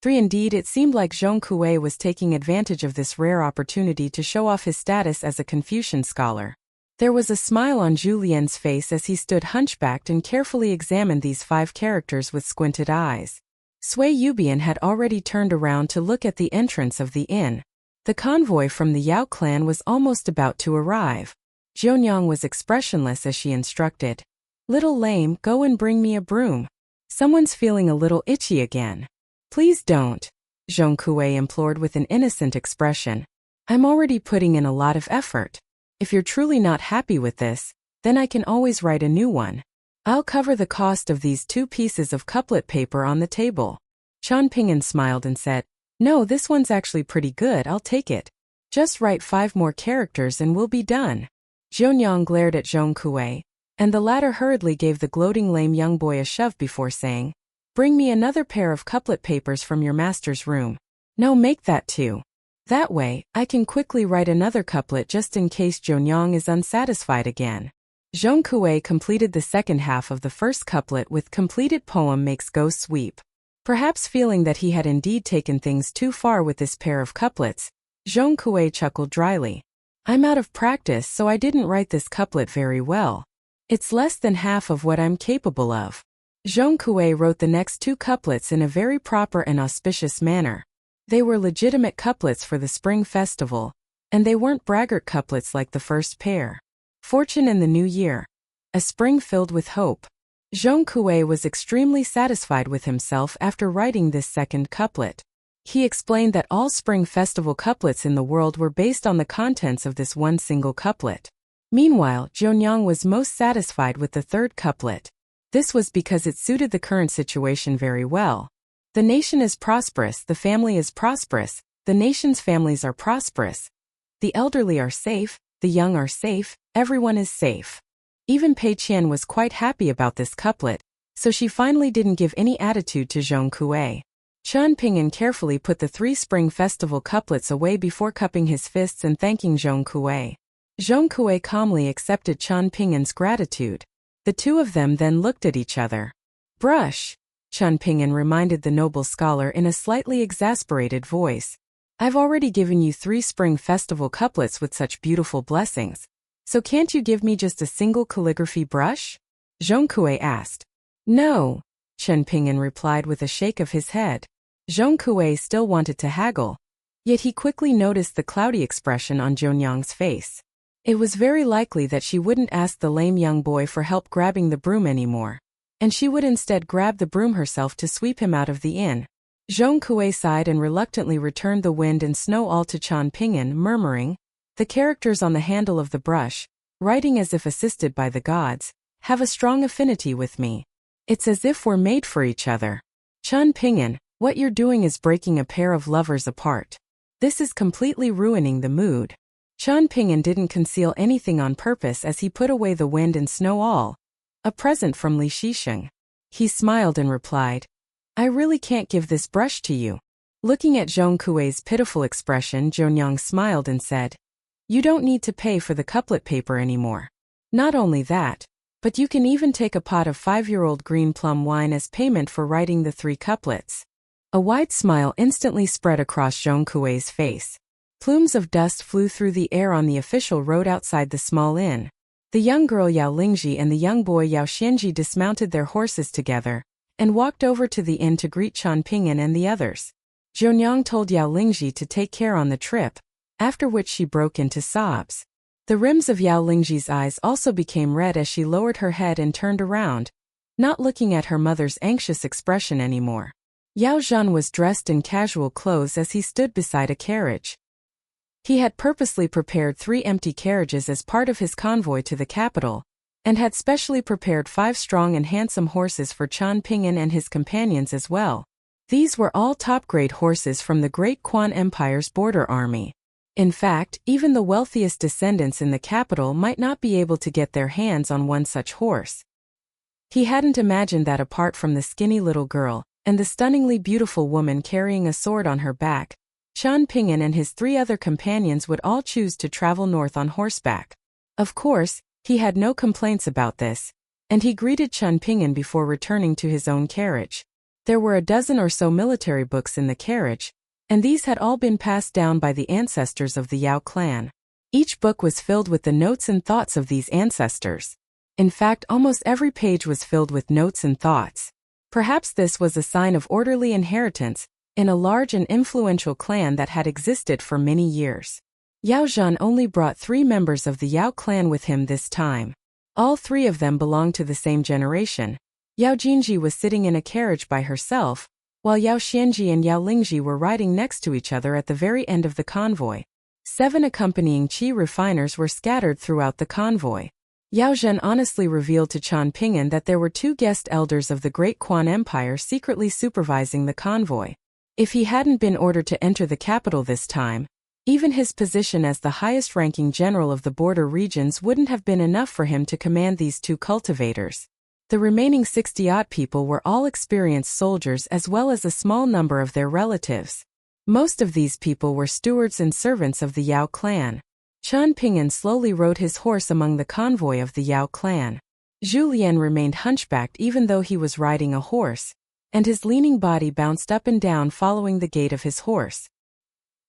3 Indeed, it seemed like Zhong Kuei was taking advantage of this rare opportunity to show off his status as a Confucian scholar. There was a smile on Zhu Lian's face as he stood hunchbacked and carefully examined these 5 characters with squinted eyes. Sui Yubian had already turned around to look at the entrance of the inn. The convoy from the Yao clan was almost about to arrive. Zhongyang was expressionless as she instructed, "Little lame, go and bring me a broom. Someone's feeling a little itchy again." "Please don't," Zhong Kuei implored with an innocent expression. "I'm already putting in a lot of effort. If you're truly not happy with this, then I can always write a new one. I'll cover the cost of these 2 pieces of couplet paper on the table." Qian Pingyan smiled and said, "No, this one's actually pretty good, I'll take it. Just write 5 more characters and we'll be done." Zhongyang glared at Zhong Kuei, and the latter hurriedly gave the gloating lame young boy a shove before saying, "Bring me another pair of couplet papers from your master's room. No, make that 2. That way, I can quickly write another couplet just in case Zhongyang is unsatisfied again." Zhong Kuei completed the second half of the first couplet with "Completed poem makes ghosts weep." Perhaps feeling that he had indeed taken things too far with this pair of couplets, Zhong Kuei chuckled dryly. "I'm out of practice, so I didn't write this couplet very well. It's less than half of what I'm capable of." Zhong Kuei wrote the next 2 couplets in a very proper and auspicious manner. They were legitimate couplets for the Spring Festival, and they weren't braggart couplets like the first pair. Fortune in the New Year. A spring filled with hope. Zhong Kuei was extremely satisfied with himself after writing this second couplet. He explained that all Spring Festival couplets in the world were based on the contents of this one single couplet. Meanwhile, Zhongyang was most satisfied with the third couplet. This was because it suited the current situation very well. The nation is prosperous, the family is prosperous, the nation's families are prosperous. The elderly are safe, the young are safe, everyone is safe. Even Pei Qian was quite happy about this couplet, so she finally didn't give any attitude to Zhong Kuei. Qian Pingyan carefully put the 3 Spring Festival couplets away before cupping his fists and thanking Zhong Kuei. Zhong Kuei calmly accepted Qian Pingyan's gratitude. The 2 of them then looked at each other. "Brush," Qian Pingyan reminded the noble scholar in a slightly exasperated voice. "I've already given you 3 Spring Festival couplets with such beautiful blessings. So can't you give me just a single calligraphy brush?" Zhong Kuei asked. "No," Chen Ping'an replied with a shake of his head. Zhong Kuei still wanted to haggle. Yet he quickly noticed the cloudy expression on Zhongyang's face. It was very likely that she wouldn't ask the lame young boy for help grabbing the broom anymore, and she would instead grab the broom herself to sweep him out of the inn. Zhong Kuei sighed and reluctantly returned the wind and snow all to Chen Ping'an, murmuring, "The characters on the handle of the brush, writing as if assisted by the gods, have a strong affinity with me. It's as if we're made for each other. Chen Ping'an, what you're doing is breaking a pair of lovers apart. This is completely ruining the mood." Chen Ping'an didn't conceal anything on purpose as he put away the wind and snow all. "A present from Li Shisheng." He smiled and replied, "I really can't give this brush to you." Looking at Zhong Kuei's pitiful expression, Zhongyang smiled and said, "You don't need to pay for the couplet paper anymore. Not only that, but you can even take a pot of 5-year-old green plum wine as payment for writing the 3 couplets." A wide smile instantly spread across Zhong Kuei's face. Plumes of dust flew through the air on the official road outside the small inn. The young girl Yao Lingji and the young boy Yao Xianji dismounted their horses together and walked over to the inn to greet Chen Ping'an and the others. Zhongyang told Yao Lingji to take care on the trip, after which she broke into sobs. The rims of Yao Lingji's eyes also became red as she lowered her head and turned around, not looking at her mother's anxious expression anymore. Yao Zhan was dressed in casual clothes as he stood beside a carriage. He had purposely prepared 3 empty carriages as part of his convoy to the capital, and had specially prepared 5 strong and handsome horses for Chen Ping'an and his companions as well. These were all top-grade horses from the Great Quan Empire's border army. In fact, even the wealthiest descendants in the capital might not be able to get their hands on one such horse. He hadn't imagined that apart from the skinny little girl and the stunningly beautiful woman carrying a sword on her back, Chen Ping'an and his 3 other companions would all choose to travel north on horseback. Of course, he had no complaints about this, and he greeted Chen Ping'an before returning to his own carriage. There were a dozen or so military books in the carriage, and these had all been passed down by the ancestors of the Yao clan. Each book was filled with the notes and thoughts of these ancestors. In fact, almost every page was filled with notes and thoughts. Perhaps this was a sign of orderly inheritance in a large and influential clan that had existed for many years. Yao Zhan only brought 3 members of the Yao clan with him this time. All 3 of them belonged to the same generation. Yao Jinji was sitting in a carriage by herself, while Yao Xianji and Yao Lingji were riding next to each other at the very end of the convoy. 7 accompanying qi refiners were scattered throughout the convoy. Yao Zhen honestly revealed to Chen Ping'an that there were 2 guest elders of the Great Quan Empire secretly supervising the convoy. If he hadn't been ordered to enter the capital this time, even his position as the highest-ranking general of the border regions wouldn't have been enough for him to command these 2 cultivators. The remaining 60-odd people were all experienced soldiers as well as a small number of their relatives. Most of these people were stewards and servants of the Yao clan. Chen Ping'an slowly rode his horse among the convoy of the Yao clan. Zhu Lian remained hunchbacked even though he was riding a horse, and his leaning body bounced up and down following the gait of his horse.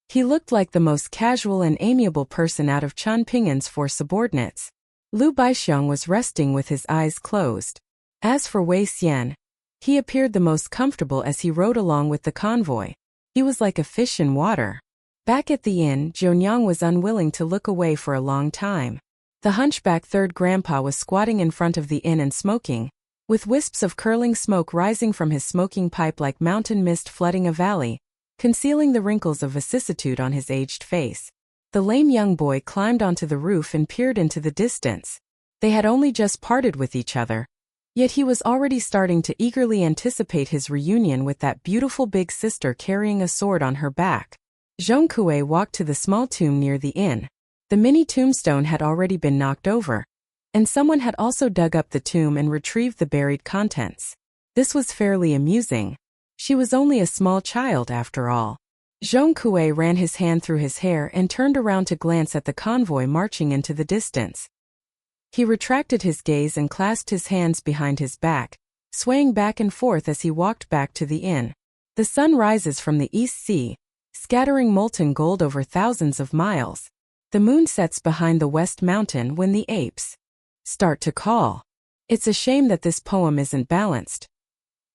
He looked like the most casual and amiable person out of Chen Ping'an's 4 subordinates. Lu Baixiang was resting with his eyes closed. As for Wei Xian, he appeared the most comfortable as he rode along with the convoy. He was like a fish in water. Back at the inn, Zhongyang was unwilling to look away for a long time. The hunchback third grandpa was squatting in front of the inn and smoking, with wisps of curling smoke rising from his smoking pipe like mountain mist flooding a valley, concealing the wrinkles of vicissitude on his aged face. The lame young boy climbed onto the roof and peered into the distance. They had only just parted with each other, yet he was already starting to eagerly anticipate his reunion with that beautiful big sister carrying a sword on her back. Zhong Kuei walked to the small tomb near the inn. The mini tombstone had already been knocked over, and someone had also dug up the tomb and retrieved the buried contents. This was fairly amusing. She was only a small child after all. Zhong Kuei ran his hand through his hair and turned around to glance at the convoy marching into the distance. He retracted his gaze and clasped his hands behind his back, swaying back and forth as he walked back to the inn. The sun rises from the East Sea, scattering molten gold over thousands of miles. The moon sets behind the West Mountain when the apes start to call. It's a shame that this poem isn't balanced.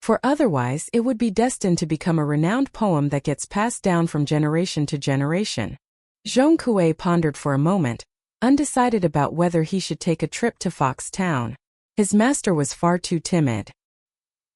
for otherwise it would be destined to become a renowned poem that gets passed down from generation to generation. Zhong Kuei pondered for a moment, undecided about whether he should take a trip to Fox Town. His master was far too timid.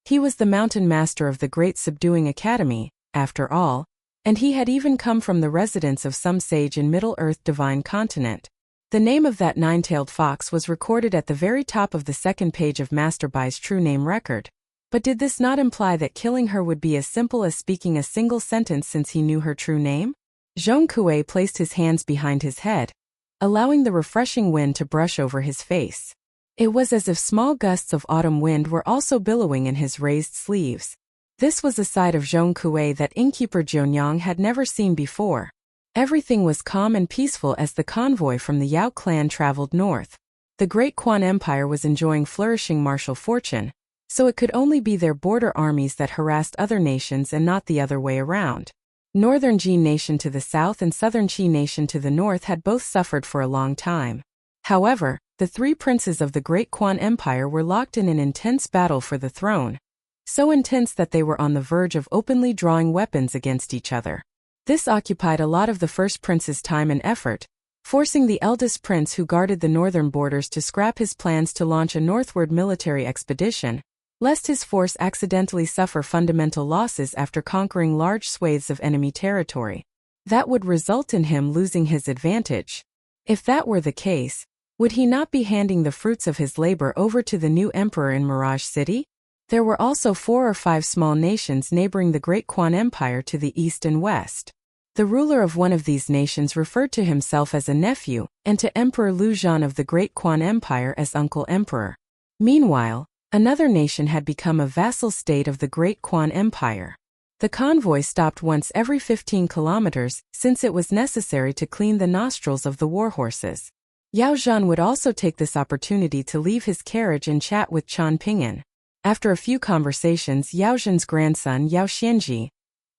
He was the mountain master of the Great Subduing Academy, after all, and he had even come from the residence of some sage in Middle-earth Divine Continent. The name of that nine-tailed fox was recorded at the very top of the second page of Master Bai's true name record. But did this not imply that killing her would be as simple as speaking a single sentence since he knew her true name? Zhong Kuei placed his hands behind his head, allowing the refreshing wind to brush over his face. It was as if small gusts of autumn wind were also billowing in his raised sleeves. This was a side of Zhong Kuei that innkeeper Jianyang had never seen before. Everything was calm and peaceful as the convoy from the Yao clan traveled north. The Great Quan Empire was enjoying flourishing martial fortune, so it could only be their border armies that harassed other nations and not the other way around. Northern Jin Nation to the south and Southern Qi Nation to the north had both suffered for a long time. However, the three princes of the Great Quan Empire were locked in an intense battle for the throne. So intense that they were on the verge of openly drawing weapons against each other. This occupied a lot of the first prince's time and effort, forcing the eldest prince who guarded the northern borders to scrap his plans to launch a northward military expedition, lest his force accidentally suffer fundamental losses after conquering large swathes of enemy territory. That would result in him losing his advantage. If that were the case, would he not be handing the fruits of his labor over to the new emperor in Mirage City? There were also 4 or 5 small nations neighboring the Great Quan Empire to the east and west. The ruler of one of these nations referred to himself as a nephew, and to Emperor Liu Zhan of the Great Quan Empire as Uncle Emperor. Meanwhile, another nation had become a vassal state of the Great Quan Empire. The convoy stopped once every 15 kilometers, since it was necessary to clean the nostrils of the warhorses. Yao Zhan would also take this opportunity to leave his carriage and chat with Qian Ping'an. After a few conversations, Yao Zhan's grandson Yao Xianji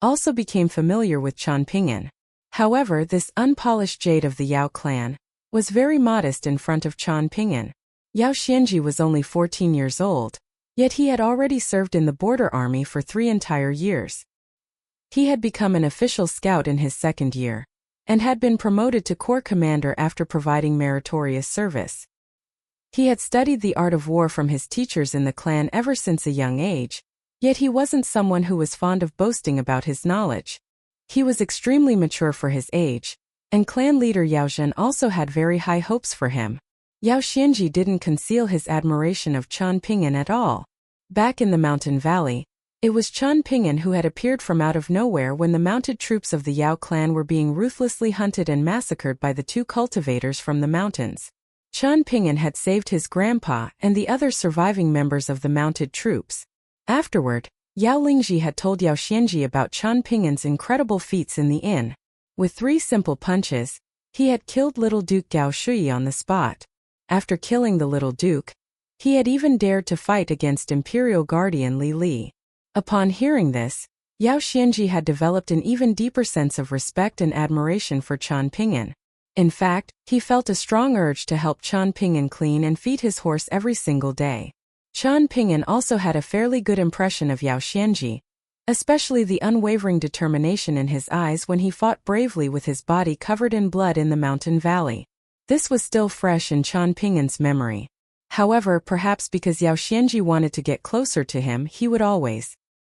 also became familiar with Qian Ping'an. However, this unpolished jade of the Yao clan was very modest in front of Qian Ping'an. Yao Xianji was only 14 years old, yet he had already served in the border army for 3 entire years. He had become an official scout in his second year, and had been promoted to corps commander after providing meritorious service. He had studied the art of war from his teachers in the clan ever since a young age, yet he wasn't someone who was fond of boasting about his knowledge. He was extremely mature for his age, and clan leader Yao Zhan also had very high hopes for him. Yao Xianji didn't conceal his admiration of Qian Ping'an at all. Back in the mountain valley, it was Qian Ping'an who had appeared from out of nowhere when the mounted troops of the Yao clan were being ruthlessly hunted and massacred by the 2 cultivators from the mountains. Qian Ping'an had saved his grandpa and the other surviving members of the mounted troops. Afterward, Yao Lingji had told Yao Xianji about Qian Ping'an's incredible feats in the inn. With 3 simple punches, he had killed little Duke Gao Shui on the spot. After killing the little duke, he had even dared to fight against Imperial Guardian Li Li. Upon hearing this, Yao Xianji had developed an even deeper sense of respect and admiration for Qian Ping'an. In fact, he felt a strong urge to help Qian Ping'an clean and feed his horse every single day. Qian Ping'an also had a fairly good impression of Yao Xianji, especially the unwavering determination in his eyes when he fought bravely with his body covered in blood in the mountain valley. This was still fresh in Qian Ping'an's memory. However, perhaps because Yao Xianji wanted to get closer to him, he would always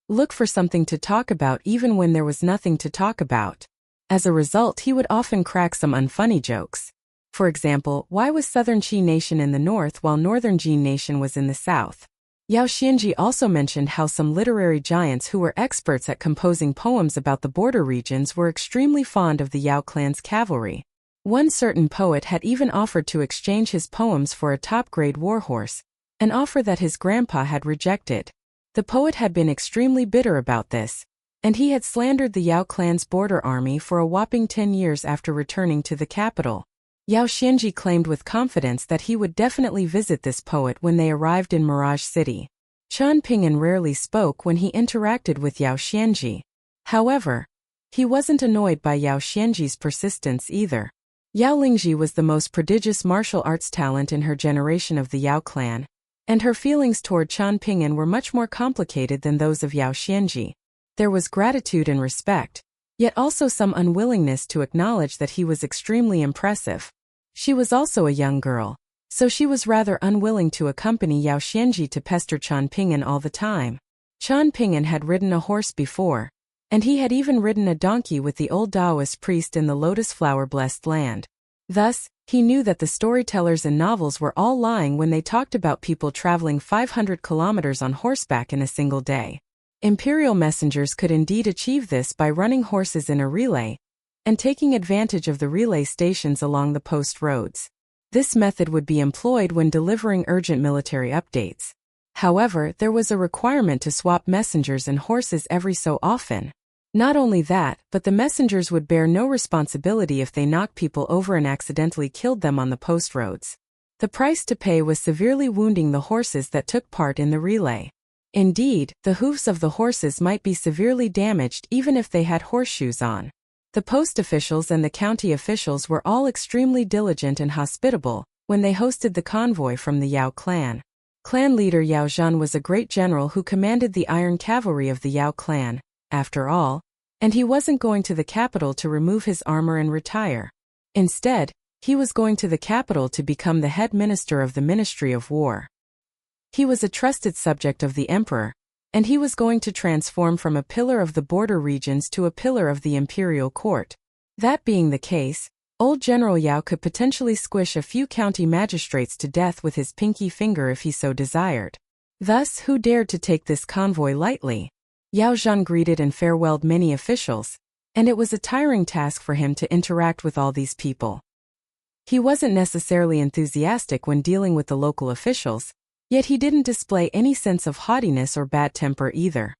look for something to talk about even when there was nothing to talk about. As a result, he would often crack some unfunny jokes. For example, why was Southern Qi Nation in the north while Northern Jin Nation was in the south? Yao Xianji also mentioned how some literary giants who were experts at composing poems about the border regions were extremely fond of the Yao clan's cavalry. One certain poet had even offered to exchange his poems for a top-grade warhorse, an offer that his grandpa had rejected. The poet had been extremely bitter about this, and he had slandered the Yao clan's border army for a whopping 10 years after returning to the capital. Yao Xianji claimed with confidence that he would definitely visit this poet when they arrived in Mirage City. Qian Ping'an rarely spoke when he interacted with Yao Xianji. However, he wasn't annoyed by Yao Xianji's persistence either. Yao Lingji was the most prodigious martial arts talent in her generation of the Yao clan, And her feelings toward Qian Ping'an were much more complicated than those of Yao Xianji. There was gratitude and respect, yet also some unwillingness to acknowledge that he was extremely impressive. She was also a young girl, so she was rather unwilling to accompany Yao Xianji to pester Qian Ping'an all the time. Qian Ping'an had ridden a horse before, and he had even ridden a donkey with the old Taoist priest in the lotus flower-blessed land. Thus, he knew that the storytellers in novels were all lying when they talked about people traveling 500 kilometers on horseback in a single day. Imperial messengers could indeed achieve this by running horses in a relay and taking advantage of the relay stations along the post roads. This method would be employed when delivering urgent military updates. However, there was a requirement to swap messengers and horses every so often. Not only that, but the messengers would bear no responsibility if they knocked people over and accidentally killed them on the post roads. The price to pay was severely wounding the horses that took part in the relay. Indeed, the hoofs of the horses might be severely damaged even if they had horseshoes on. The post officials and the county officials were all extremely diligent and hospitable when they hosted the convoy from the Yao clan. Clan leader Yao Zhan was a great general who commanded the iron cavalry of the Yao clan, after all, and he wasn't going to the capital to remove his armor and retire. Instead, he was going to the capital to become the head minister of the Ministry of War. He was a trusted subject of the emperor, and he was going to transform from a pillar of the border regions to a pillar of the imperial court. That being the case, old General Yao could potentially squish a few county magistrates to death with his pinky finger if he so desired. Thus, who dared to take this convoy lightly? Yao Zhan greeted and farewelled many officials, and it was a tiring task for him to interact with all these people. He wasn't necessarily enthusiastic when dealing with the local officials, yet he didn't display any sense of haughtiness or bad temper either.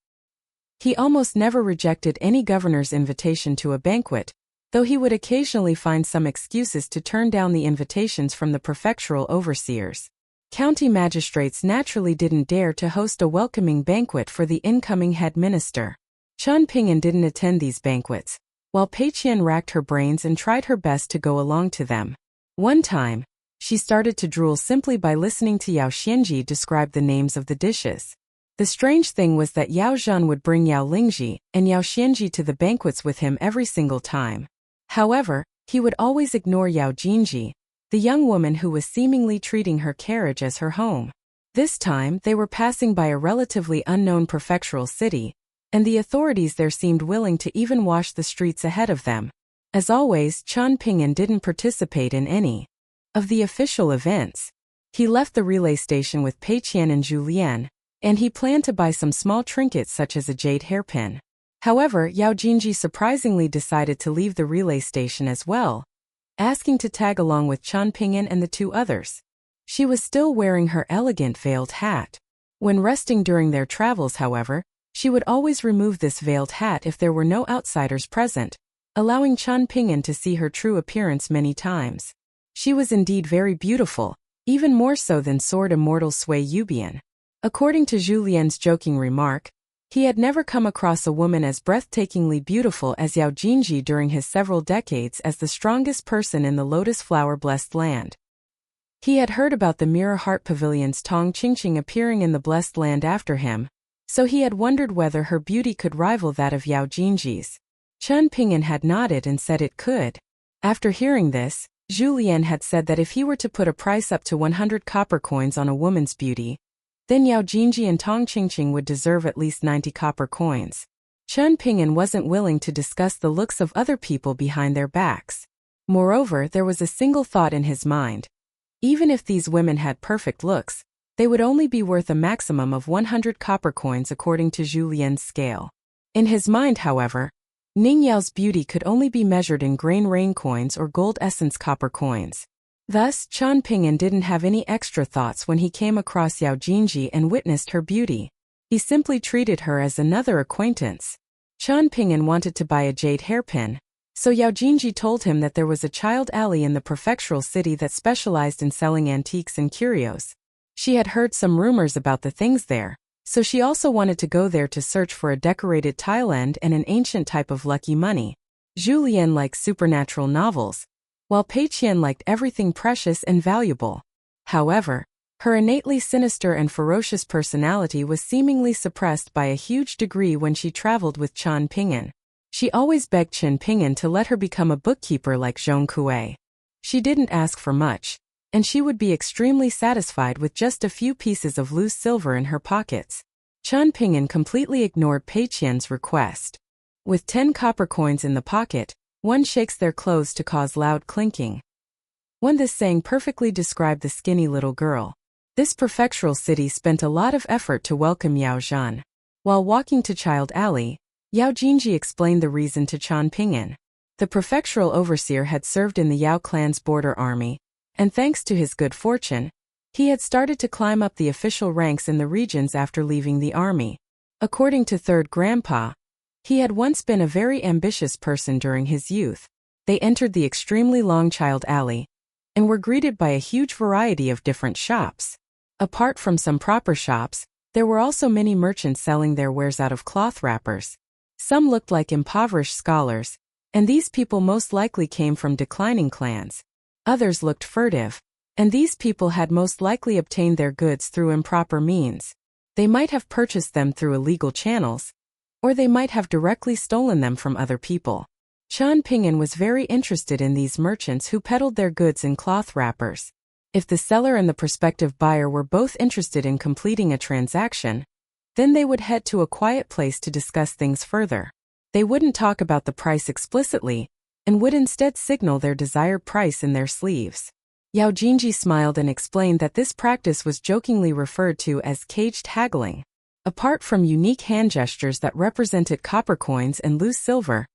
He almost never rejected any governor's invitation to a banquet, though he would occasionally find some excuses to turn down the invitations from the prefectural overseers. County magistrates naturally didn't dare to host a welcoming banquet for the incoming head minister. Qian Ping'an didn't attend these banquets, while Pei Qian racked her brains and tried her best to go along to them. One time, she started to drool simply by listening to Yao Xianji describe the names of the dishes. The strange thing was that Yao Zhan would bring Yao Lingji and Yao Xianji to the banquets with him every single time. However, he would always ignore Yao Jinji, the young woman who was seemingly treating her carriage as her home. This time, they were passing by a relatively unknown prefectural city, and the authorities there seemed willing to even wash the streets ahead of them. As always, Qian Ping'an didn't participate in any of the official events. He left the relay station with Pei Qian and Zhu Lian, and he planned to buy some small trinkets such as a jade hairpin. However, Yao Jinji surprisingly decided to leave the relay station as well, asking to tag along with Qian Ping'an and the two others. She was still wearing her elegant veiled hat. When resting during their travels, however, she would always remove this veiled hat if there were no outsiders present, allowing Qian Ping'an to see her true appearance many times. She was indeed very beautiful, even more so than sword immortal Sui Yubian. According to Zhu Lian's joking remark, he had never come across a woman as breathtakingly beautiful as Yao Jinji during his several decades as the strongest person in the lotus flower-blessed land. He had heard about the Mirror Heart Pavilion's Tong Qingqing appearing in the blessed land after him, so he had wondered whether her beauty could rival that of Yao Jinji's. Qian Ping'an had nodded and said it could. After hearing this, Zhu Lian had said that if he were to put a price up to 100 copper coins on a woman's beauty, then Yao Jinji and Tong Qingqing would deserve at least 90 copper coins. Qian Ping'an wasn't willing to discuss the looks of other people behind their backs. Moreover, there was a single thought in his mind. Even if these women had perfect looks, they would only be worth a maximum of 100 copper coins according to Zhu Lian's scale. In his mind, however, Ning Yao's beauty could only be measured in grain rain coins or gold essence copper coins. Thus, Qian Ping'an didn't have any extra thoughts when he came across Yao Jinji and witnessed her beauty. He simply treated her as another acquaintance. Qian Ping'an wanted to buy a jade hairpin, so Yao Jinji told him that there was a child alley in the prefectural city that specialized in selling antiques and curios. She had heard some rumors about the things there, so she also wanted to go there to search for a decorated tileend and an ancient type of lucky money. Zhu Lian liked supernatural novels, while Pei Qian liked everything precious and valuable. However, Her innately sinister and ferocious personality was seemingly suppressed by a huge degree when she traveled with Qian Ping'an. She always begged Qian Ping'an to let her become a bookkeeper like Zhong Kuei. She didn't ask for much, and she would be extremely satisfied with just a few pieces of loose silver in her pockets. Qian Ping'an completely ignored Pei Qian's request. With 10 copper coins in the pocket, one shakes their clothes to cause loud clinking. This saying perfectly described the skinny little girl. This prefectural city spent a lot of effort to welcome Yao Zhan. While walking to Child Alley, Yao Jinji explained the reason to Qian Ping'an. The prefectural overseer had served in the Yao clan's border army, and thanks to his good fortune, he had started to climb up the official ranks in the regions after leaving the army. According to Third Grandpa, he had once been a very ambitious person during his youth. They entered the extremely long Child Alley, and were greeted by a huge variety of different shops. Apart from some proper shops, there were also many merchants selling their wares out of cloth wrappers. Some looked like impoverished scholars, and these people most likely came from declining clans. Others looked furtive, and these people had most likely obtained their goods through improper means. They might have purchased them through illegal channels, or they might have directly stolen them from other people. Qian Ping'an was very interested in these merchants who peddled their goods in cloth wrappers. If the seller and the prospective buyer were both interested in completing a transaction, then they would head to a quiet place to discuss things further. They wouldn't talk about the price explicitly, and would instead signal their desired price in their sleeves. Yao Jinji smiled and explained that this practice was jokingly referred to as caged haggling. Apart from unique hand gestures that represented copper coins and loose silver,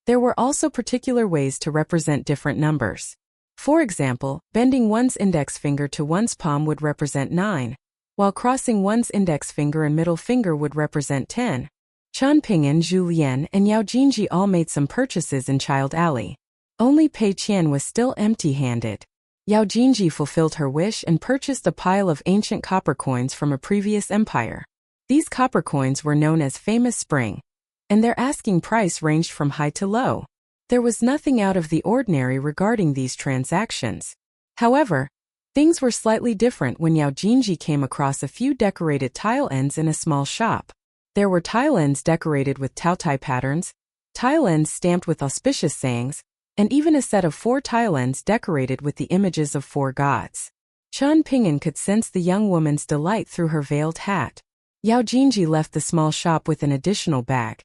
there were also particular ways to represent different numbers. For example, bending one's index finger to one's palm would represent 9, while crossing one's index finger and middle finger would represent 10. Qian Ping'an, Zhu Lian, and Yao Jinji all made some purchases in Child Alley. Only Pei Qian was still empty-handed. Yao Jinji fulfilled her wish and purchased a pile of ancient copper coins from a previous empire. These copper coins were known as Famous Spring, and their asking price ranged from high to low. There was nothing out of the ordinary regarding these transactions. However, things were slightly different when Yao Jinji came across a few decorated tile ends in a small shop. There were tile ends decorated with Taotai patterns, tile ends stamped with auspicious sayings, and even a set of 4 tile ends decorated with the images of 4 gods. Qian Ping'an could sense the young woman's delight through her veiled hat. Yao Jinji left the small shop with an additional bag,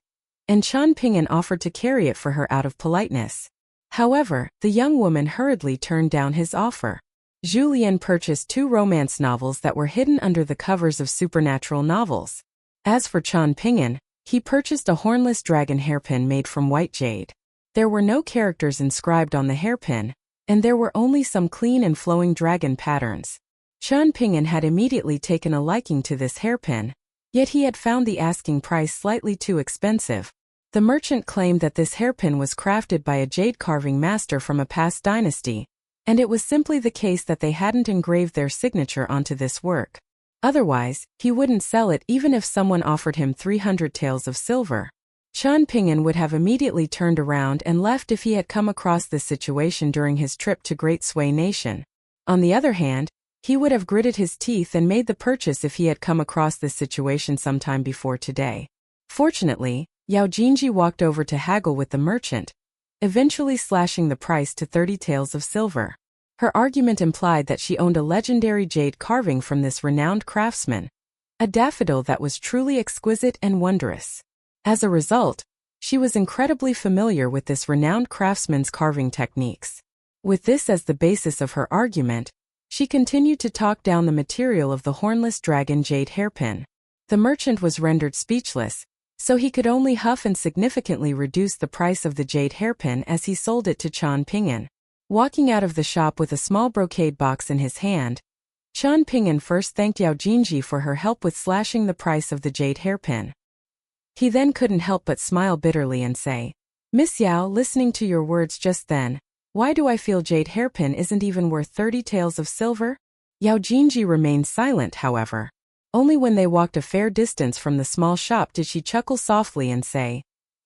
and Qian Ping'an offered to carry it for her out of politeness. However, the young woman hurriedly turned down his offer. Zhu Lian purchased 2 romance novels that were hidden under the covers of supernatural novels. As for Qian Ping'an, he purchased a hornless dragon hairpin made from white jade. There were no characters inscribed on the hairpin, and there were only some clean and flowing dragon patterns. Qian Ping'an had immediately taken a liking to this hairpin, yet he had found the asking price slightly too expensive. The merchant claimed that this hairpin was crafted by a jade carving master from a past dynasty, and it was simply the case that they hadn't engraved their signature onto this work. Otherwise, he wouldn't sell it even if someone offered him 300 taels of silver. Qian Ping'an would have immediately turned around and left if he had come across this situation during his trip to Great Sui Nation. On the other hand, he would have gritted his teeth and made the purchase if he had come across this situation sometime before today. Fortunately, Yao Jinji walked over to haggle with the merchant, eventually slashing the price to 30 taels of silver. Her argument implied that she owned a legendary jade carving from this renowned craftsman, a daffodil that was truly exquisite and wondrous. As a result, she was incredibly familiar with this renowned craftsman's carving techniques. With this as the basis of her argument, she continued to talk down the material of the hornless dragon jade hairpin. The merchant was rendered speechless, so he could only huff and significantly reduce the price of the jade hairpin as he sold it to Qian Ping'an. Walking out of the shop with a small brocade box in his hand, Qian Ping'an first thanked Yao Jinji for her help with slashing the price of the jade hairpin. He then couldn't help but smile bitterly and say, "Miss Yao, listening to your words just then, why do I feel jade hairpin isn't even worth 30 taels of silver?" Yao Jinji remained silent, however. Only when they walked a fair distance from the small shop did she chuckle softly and say,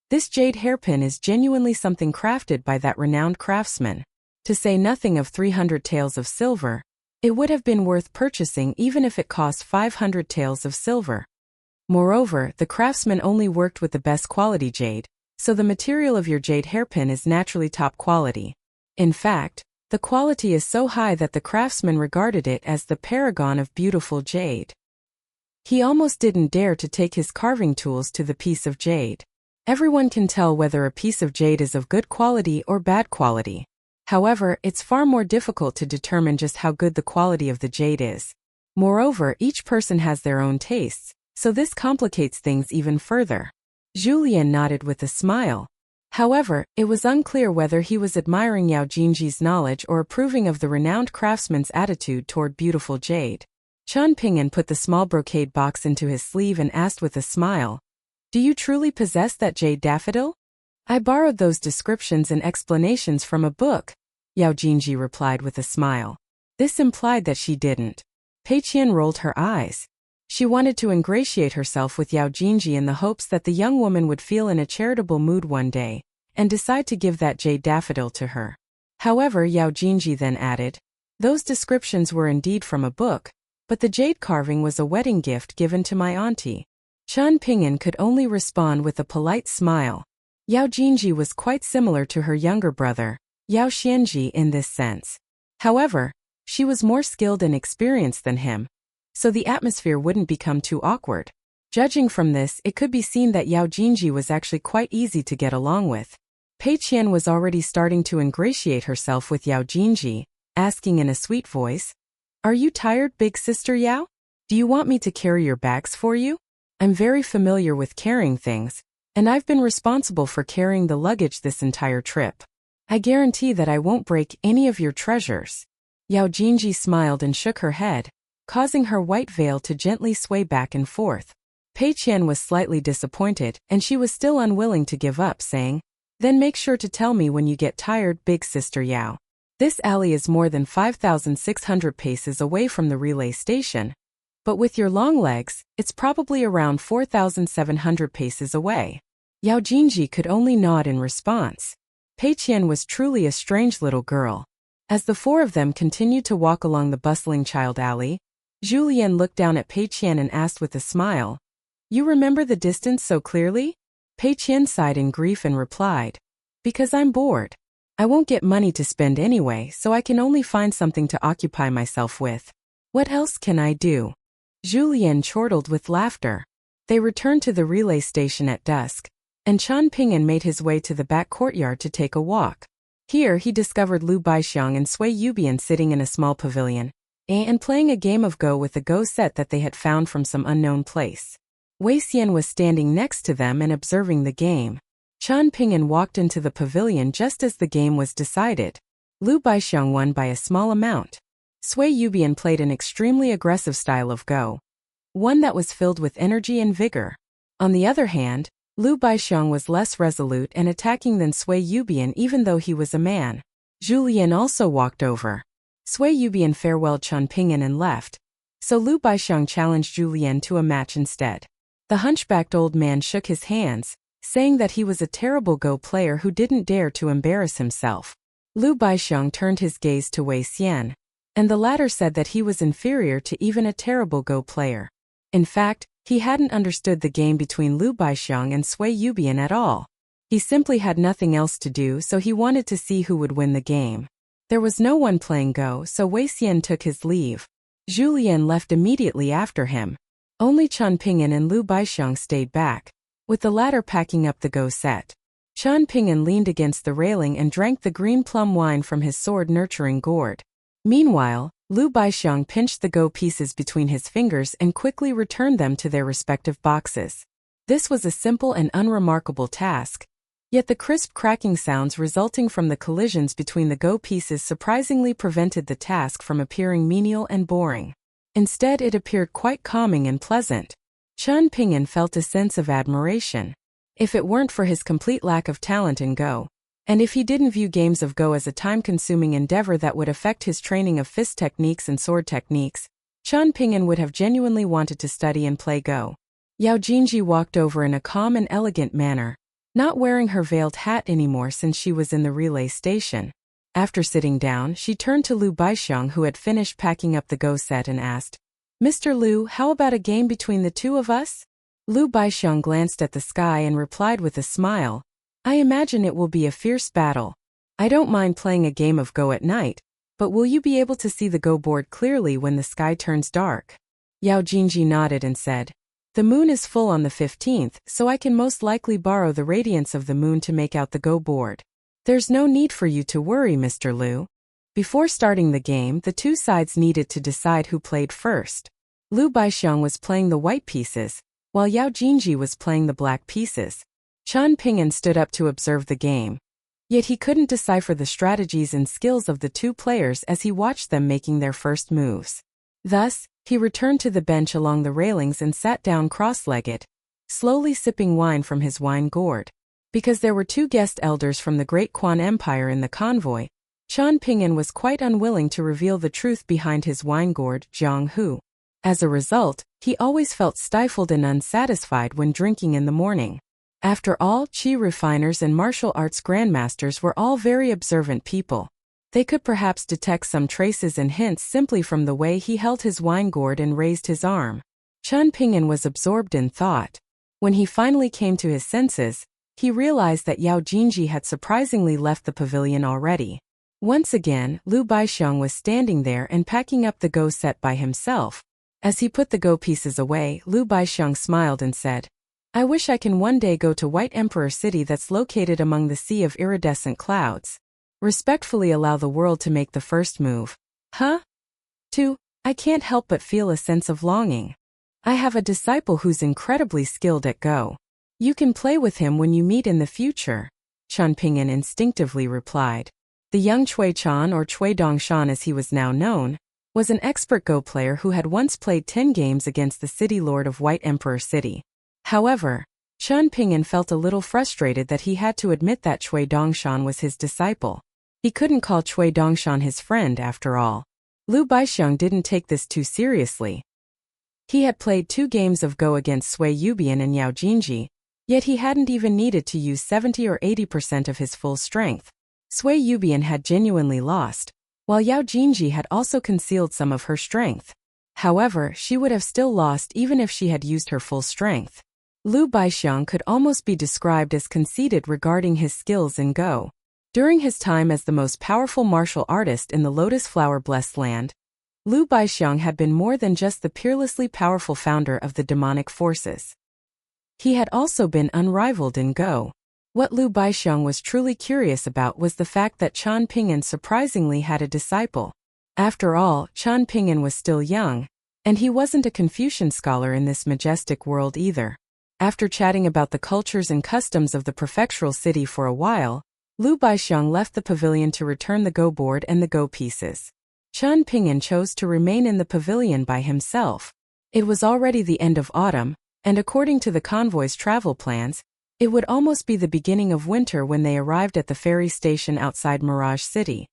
"This jade hairpin is genuinely something crafted by that renowned craftsman. To say nothing of 300 taels of silver, It would have been worth purchasing even if it cost 500 taels of silver. Moreover, the craftsman only worked with the best quality jade, so the material of your jade hairpin is naturally top quality. In fact, the quality is so high that the craftsman regarded it as the paragon of beautiful jade. He almost didn't dare to take his carving tools to the piece of jade. Everyone can tell whether a piece of jade is of good quality or bad quality. However, it's far more difficult to determine just how good the quality of the jade is. Moreover, each person has their own tastes, so this complicates things even further. Julien nodded with a smile. However, it was unclear whether he was admiring Yao Jinji's knowledge or approving of the renowned craftsman's attitude toward beautiful jade. Chen Ping'an put the small brocade box into his sleeve and asked with a smile, "Do you truly possess that jade daffodil?" "I borrowed those descriptions and explanations from a book," Yao Jinji replied with a smile. This implied that she didn't. Pei Qian rolled her eyes. She wanted to ingratiate herself with Yao Jinji in the hopes that the young woman would feel in a charitable mood one day and decide to give that jade daffodil to her. However, Yao Jinji then added, "Those descriptions were indeed from a book, but the jade carving was a wedding gift given to my auntie." Chen Ping'an could only respond with a polite smile. Yao Jinji was quite similar to her younger brother, Yao Xianji, in this sense. However, she was more skilled and experienced than him, so the atmosphere wouldn't become too awkward. Judging from this, it could be seen that Yao Jinji was actually quite easy to get along with. Pei Qian was already starting to ingratiate herself with Yao Jinji, asking in a sweet voice, "Are you tired, big sister Yao? Do you want me to carry your bags for you? I'm very familiar with carrying things, and I've been responsible for carrying the luggage this entire trip. I guarantee that I won't break any of your treasures." Yao Jinji smiled and shook her head, causing her white veil to gently sway back and forth. Pei Qian was slightly disappointed, and she was still unwilling to give up, saying, "Then make sure to tell me when you get tired, big sister Yao. This alley is more than 5,600 paces away from the relay station, but with your long legs, it's probably around 4,700 paces away." Yao Jinji could only nod in response. Pei Qian was truly a strange little girl. As the four of them continued to walk along the bustling child alley, Julien looked down at Pei Qian and asked with a smile, "You remember the distance so clearly?" Pei Qian sighed in grief and replied, "Because I'm bored. I won't get money to spend anyway, so I can only find something to occupy myself with. What else can I do?" Julien chortled with laughter. They returned to the relay station at dusk, and Chen Ping'an made his way to the back courtyard to take a walk. Here he discovered Lu Baixiang and Sui Yubian sitting in a small pavilion and playing a game of Go with a Go set that they had found from some unknown place. Wei Xian was standing next to them and observing the game. Chen Ping'an walked into the pavilion just as the game was decided. Lu Baixiang won by a small amount. Sui Yubian played an extremely aggressive style of Go, one that was filled with energy and vigor. On the other hand, Lu Baixiang was less resolute and attacking than Sui Yubian even though he was a man. Julien also walked over. Sui Yubian farewelled Chen Ping'an and left, so Lu Baixiang challenged Julien to a match instead. The hunchbacked old man shook his hands, saying that he was a terrible Go player who didn't dare to embarrass himself. Lu Baixiang turned his gaze to Wei Xian, and the latter said that he was inferior to even a terrible Go player. In fact, he hadn't understood the game between Lu Baixiang and Sui Yubian at all. He simply had nothing else to do, so he wanted to see who would win the game. There was no one playing Go, so Wei Xian took his leave. Julien left immediately after him. Only Chen Ping'an and Lu Baixiang stayed back, with the latter packing up the Go set. Chen Ping'an leaned against the railing and drank the green plum wine from his sword-nurturing gourd. Meanwhile, Lu Baixiang pinched the Go pieces between his fingers and quickly returned them to their respective boxes. This was a simple and unremarkable task, yet the crisp cracking sounds resulting from the collisions between the Go pieces surprisingly prevented the task from appearing menial and boring. Instead, it appeared quite calming and pleasant. Chen Ping'an felt a sense of admiration. If it weren't for his complete lack of talent in Go, and if he didn't view games of Go as a time-consuming endeavor that would affect his training of fist techniques and sword techniques, Chen Ping'an would have genuinely wanted to study and play Go. Yao Jinji walked over in a calm and elegant manner, not wearing her veiled hat anymore since she was in the relay station. After sitting down, she turned to Liu Baixiang, who had finished packing up the Go set, and asked, "Mr. Liu, how about a game between the two of us?" Liu Baixiang glanced at the sky and replied with a smile, "I imagine it will be a fierce battle. I don't mind playing a game of Go at night, but will you be able to see the Go board clearly when the sky turns dark?" Yao Jinji nodded and said, "The moon is full on the 15th, so I can most likely borrow the radiance of the moon to make out the Go board. There's no need for you to worry, Mr. Liu." Before starting the game, the two sides needed to decide who played first. Liu Baixiang was playing the white pieces, while Yao Jinji was playing the black pieces. Chen Ping'an stood up to observe the game. Yet he couldn't decipher the strategies and skills of the two players as he watched them making their first moves. Thus, he returned to the bench along the railings and sat down cross-legged, slowly sipping wine from his wine gourd. Because there were two guest elders from the Great Quan Empire in the convoy, Chen Ping'an was quite unwilling to reveal the truth behind his wine gourd, Jiang Hu. As a result, he always felt stifled and unsatisfied when drinking in the morning. After all, qi refiners and martial arts grandmasters were all very observant people. They could perhaps detect some traces and hints simply from the way he held his wine gourd and raised his arm. Chen Ping'an was absorbed in thought. When he finally came to his senses, he realized that Yao Jinji had surprisingly left the pavilion already. Once again, Liu Baixiang was standing there and packing up the Go set by himself. As he put the Go pieces away, Liu Baixiang smiled and said, "I wish I can one day go to White Emperor City that's located among the sea of iridescent clouds. Respectfully allow the world to make the first move." Huh? 2. I can't help but feel a sense of longing. I have a disciple who's incredibly skilled at Go. You can play with him when you meet in the future, Chen Ping'an instinctively replied. The young Cui Chan, or Cui Dongshan as he was now known, was an expert Go player who had once played 10 games against the city lord of White Emperor City. However, Chen Ping'an felt a little frustrated that he had to admit that Cui Dongshan was his disciple. He couldn't call Cui Dongshan his friend after all. Liu Baixiang didn't take this too seriously. He had played 2 games of Go against Sui Yubian and Yao Jinji, yet he hadn't even needed to use 70 or 80% of his full strength. Sui Yubian had genuinely lost, while Yao Jinji had also concealed some of her strength. However, she would have still lost even if she had used her full strength. Liu Baixiang could almost be described as conceited regarding his skills in Go. During his time as the most powerful martial artist in the Lotus Flower-blessed land, Liu Baixiang had been more than just the peerlessly powerful founder of the demonic forces. He had also been unrivaled in Go. What Liu Baixiang was truly curious about was the fact that Chen Ping'an surprisingly had a disciple. After all, Chen Ping'an was still young, and he wasn't a Confucian scholar in this majestic world either. After chatting about the cultures and customs of the prefectural city for a while, Liu Baixiang left the pavilion to return the Go board and the Go pieces. Chen Ping'an chose to remain in the pavilion by himself. It was already the end of autumn, and according to the convoy's travel plans, it would almost be the beginning of winter when they arrived at the ferry station outside Mirage City.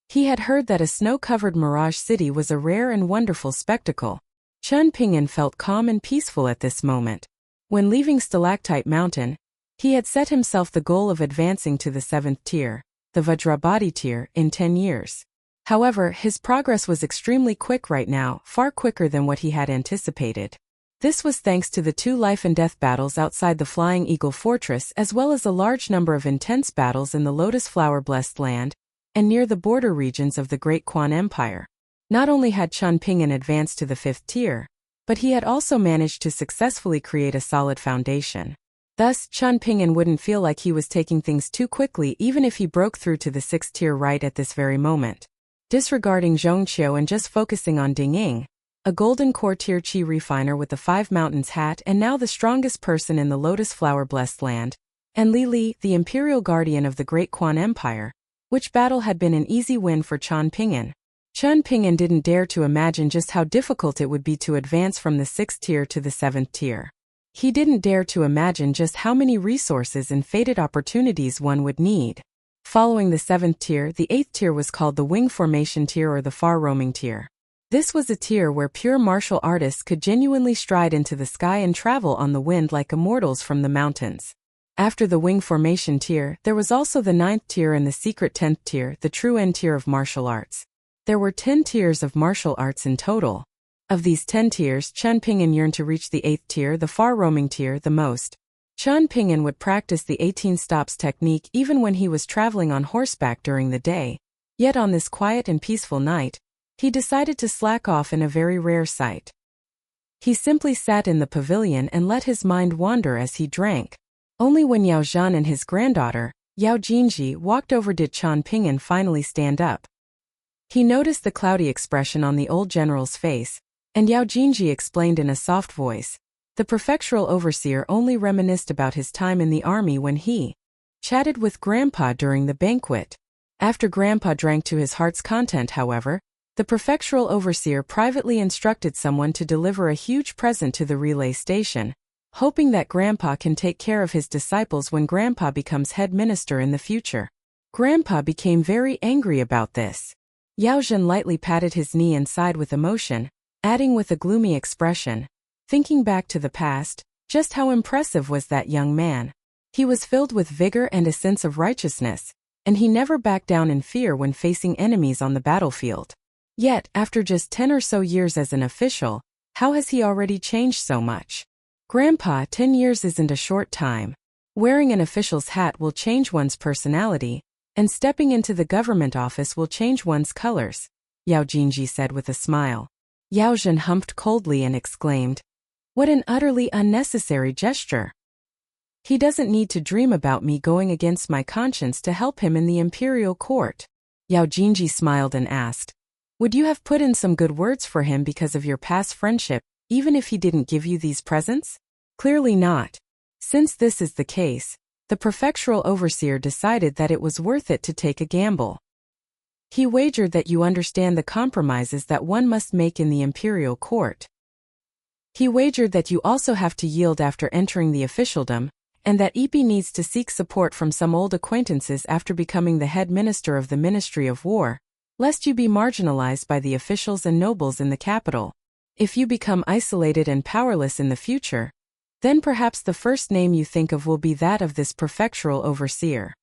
He had heard that a snow-covered Mirage City was a rare and wonderful spectacle. Chen Ping'an felt calm and peaceful at this moment. When leaving Stalactite Mountain, he had set himself the goal of advancing to the 7th tier, the Vajrabhati tier, in 10 years. However, his progress was extremely quick right now, far quicker than what he had anticipated. This was thanks to the 2 life-and-death battles outside the Flying Eagle Fortress as well as a large number of intense battles in the Lotus Flower-blessed land and near the border regions of the Great Quan Empire. Not only had Chen Ping'an advanced to the 5th tier, but he had also managed to successfully create a solid foundation. Thus, Chen Ping'an wouldn't feel like he was taking things too quickly even if he broke through to the 6th tier right at this very moment. Disregarding Zhongqiu and just focusing on Ding Ying, a golden core tier qi refiner with the 5 mountains hat and now the strongest person in the Lotus Flower-blessed land, and Li Li, the imperial guardian of the Great Quan Empire, which battle had been an easy win for Chen Ping'an. Chen Ping'an didn't dare to imagine just how difficult it would be to advance from the 6th tier to the 7th tier. He didn't dare to imagine just how many resources and fated opportunities one would need. Following the 7th tier, the 8th tier was called the Wing Formation tier or the Far-roaming tier. This was a tier where pure martial artists could genuinely stride into the sky and travel on the wind like immortals from the mountains. After the wing formation tier, there was also the 9th tier and the secret 10th tier, the true end tier of martial arts. There were 10 tiers of martial arts in total. Of these 10 tiers, Chen Ping'an yearned to reach the 8th tier, the far-roaming tier, the most. Chen Ping'an would practice the 18 stops technique even when he was traveling on horseback during the day. Yet on this quiet and peaceful night, he decided to slack off in a very rare sight. He simply sat in the pavilion and let his mind wander as he drank. Only when Yao Zhan and his granddaughter, Yao Jinji, walked over did Chen Ping'an finally stand up. He noticed the cloudy expression on the old general's face, and Yao Jinji explained in a soft voice. The prefectural overseer only reminisced about his time in the army when he chatted with Grandpa during the banquet. After Grandpa drank to his heart's content, however, the prefectural overseer privately instructed someone to deliver a huge present to the relay station, hoping that Grandpa can take care of his disciples when Grandpa becomes head minister in the future. Grandpa became very angry about this. Yao Zhan lightly patted his knee and sighed with emotion, adding with a gloomy expression, thinking back to the past, just how impressive was that young man. He was filled with vigor and a sense of righteousness, and he never backed down in fear when facing enemies on the battlefield. Yet, after just 10 or so years as an official, how has he already changed so much? Grandpa, 10 years isn't a short time. Wearing an official's hat will change one's personality, and stepping into the government office will change one's colors, Yao Jinji said with a smile. Yao Zhan humped coldly and exclaimed, "What an utterly unnecessary gesture! He doesn't need to dream about me going against my conscience to help him in the imperial court." Yao Jinji smiled and asked, "Would you have put in some good words for him because of your past friendship, even if he didn't give you these presents?" Clearly not. Since this is the case, the prefectural overseer decided that it was worth it to take a gamble. He wagered that you understand the compromises that one must make in the imperial court. He wagered that you also have to yield after entering the officialdom, and that Ipi needs to seek support from some old acquaintances after becoming the head minister of the Ministry of War, lest you be marginalized by the officials and nobles in the capital. If you become isolated and powerless in the future, then perhaps the first name you think of will be that of this prefectural overseer.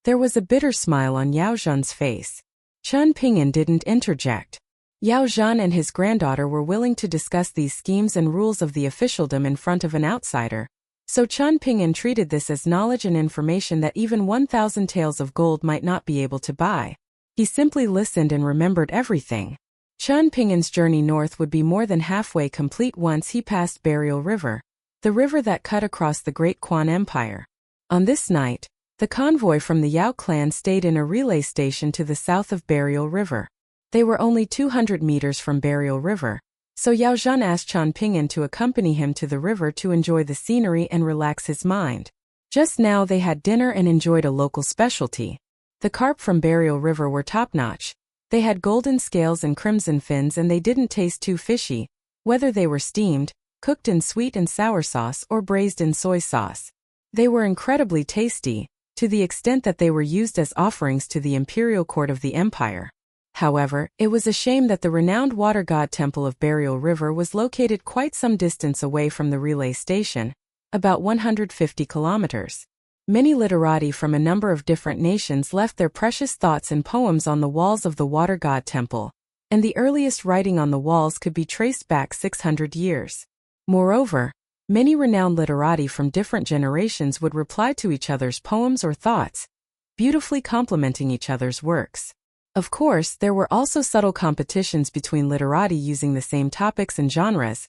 There was a bitter smile on Yao Zhan's face. Chen Ping'an didn't interject. Yao Zhan and his granddaughter were willing to discuss these schemes and rules of the officialdom in front of an outsider, so Chen Ping'an treated this as knowledge and information that even 1,000 taels of gold might not be able to buy. He simply listened and remembered everything. Chen Ping'an's journey north would be more than halfway complete once he passed Burial River, the river that cut across the Great Quan Empire. On this night, the convoy from the Yao clan stayed in a relay station to the south of Burial River. They were only 200 meters from Burial River, so Yao Zhan asked Chen Ping'an to accompany him to the river to enjoy the scenery and relax his mind. Just now they had dinner and enjoyed a local specialty. The carp from Burial River were top-notch. They had golden scales and crimson fins, and they didn't taste too fishy, whether they were steamed, cooked in sweet and sour sauce, or braised in soy sauce. They were incredibly tasty, to the extent that they were used as offerings to the imperial court of the empire. However, it was a shame that the renowned water god temple of Burial River was located quite some distance away from the relay station, about 150 kilometers. Many literati from a number of different nations left their precious thoughts and poems on the walls of the water god temple, and the earliest writing on the walls could be traced back 600 years. Moreover, many renowned literati from different generations would reply to each other's poems or thoughts, beautifully complementing each other's works. Of course, there were also subtle competitions between literati using the same topics and genres,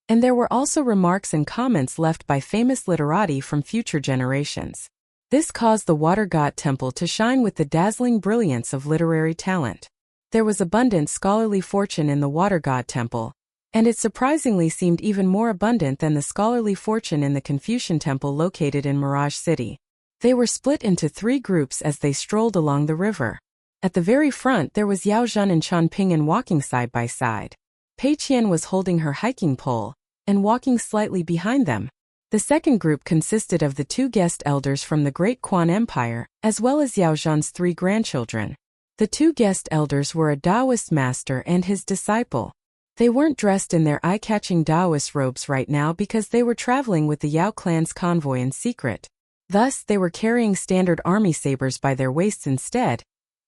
and there were also remarks and comments left by famous literati from future generations. This caused the water god temple to shine with the dazzling brilliance of literary talent. There was abundant scholarly fortune in the water god temple, and it surprisingly seemed even more abundant than the scholarly fortune in the Confucian temple located in Mirage City. They were split into 3 groups as they strolled along the river. At the very front there was Yao Zhan and Chen Ping'an walking side by side. Pei Qian was holding her hiking pole and walking slightly behind them. The second group consisted of the 2 guest elders from the Great Quan Empire, as well as Yao Zhan's 3 grandchildren. The 2 guest elders were a Taoist master and his disciple. They weren't dressed in their eye-catching Taoist robes right now because they were traveling with the Yao clan's convoy in secret. Thus, they were carrying standard army sabers by their waists instead,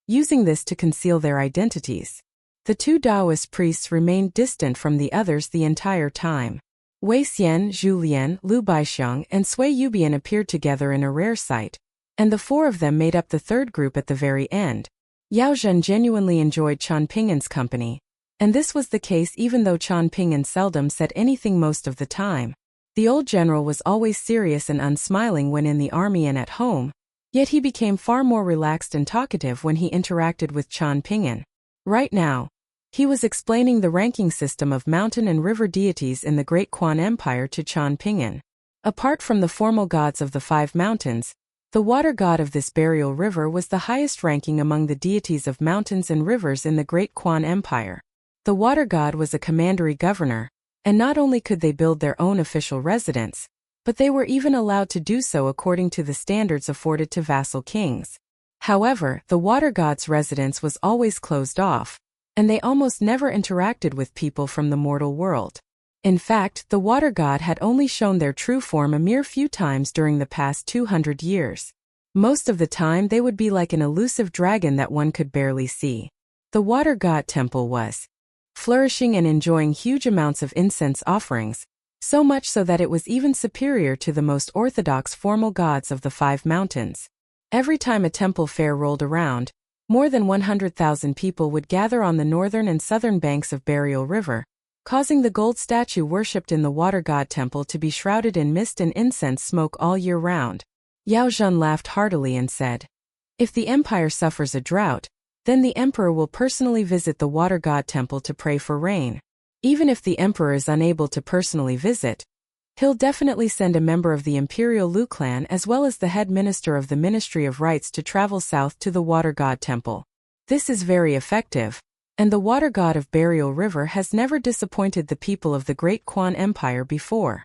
using this to conceal their identities. The two Taoist priests remained distant from the others the entire time. Wei Xian, Zhu Lian, Lu Baixiang, and Sui Yubian appeared together in a rare sight, and the four of them made up the third group at the very end. Yao Zhen genuinely enjoyed Qian Pingan's company, and this was the case even though Qian Pingan seldom said anything most of the time. The old general was always serious and unsmiling when in the army and at home, yet he became far more relaxed and talkative when he interacted with Qian Pingan. Right now, he was explaining the ranking system of mountain and river deities in the Great Quan Empire to Qian Pingan. Apart from the formal gods of the 5 mountains, the water god of this burial river was the highest ranking among the deities of mountains and rivers in the Great Quan Empire. The water god was a commandery governor, and not only could they build their own official residence, but they were even allowed to do so according to the standards afforded to vassal kings. However, the water god's residence was always closed off, and they almost never interacted with people from the mortal world. In fact, the water god had only shown their true form a mere few times during the past 200 years. Most of the time they would be like an elusive dragon that one could barely see. The water god temple was flourishing and enjoying huge amounts of incense offerings, so much so that it was even superior to the most orthodox formal gods of the 5 mountains. Every time a temple fair rolled around, more than 100,000 people would gather on the northern and southern banks of Burial River, causing the gold statue worshipped in the water god temple to be shrouded in mist and incense smoke all year round. Yao Zhen laughed heartily and said, "If the empire suffers a drought, then the emperor will personally visit the water god temple to pray for rain. Even if the emperor is unable to personally visit, he'll definitely send a member of the imperial Lu clan as well as the head minister of the Ministry of Rites to travel south to the water god temple. This is very effective, and the water god of Burial River has never disappointed the people of the Great Quan Empire before."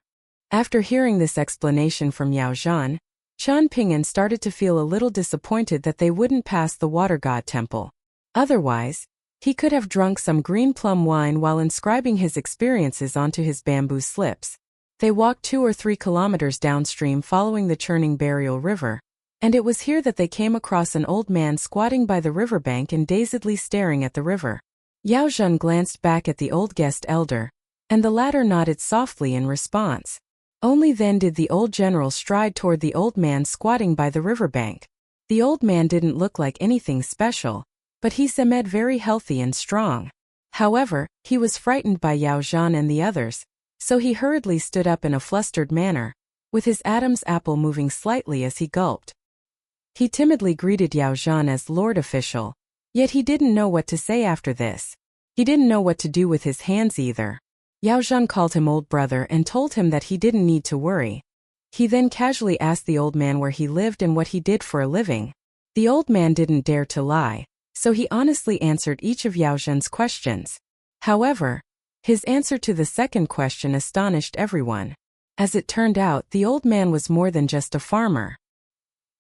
After hearing this explanation from Yao Zhen, Qian Pingan started to feel a little disappointed that they wouldn't pass the water god temple. Otherwise, he could have drunk some green plum wine while inscribing his experiences onto his bamboo slips. They walked 2 or 3 kilometers downstream following the churning Burial River, and it was here that they came across an old man squatting by the riverbank and dazedly staring at the river. Yao Zhen glanced back at the old guest elder, and the latter nodded softly in response. Only then did the old general stride toward the old man squatting by the riverbank. The old man didn't look like anything special, but he seemed very healthy and strong. However, he was frightened by Yao Zhen and the others, so he hurriedly stood up in a flustered manner, with his Adam's apple moving slightly as he gulped. He timidly greeted Yao Zhen as Lord Official, yet he didn't know what to say after this. He didn't know what to do with his hands either. Yao Zhen called him old brother and told him that he didn't need to worry. He then casually asked the old man where he lived and what he did for a living. The old man didn't dare to lie, so he honestly answered each of Yao Zhen's questions. However, his answer to the second question astonished everyone. As it turned out, the old man was more than just a farmer.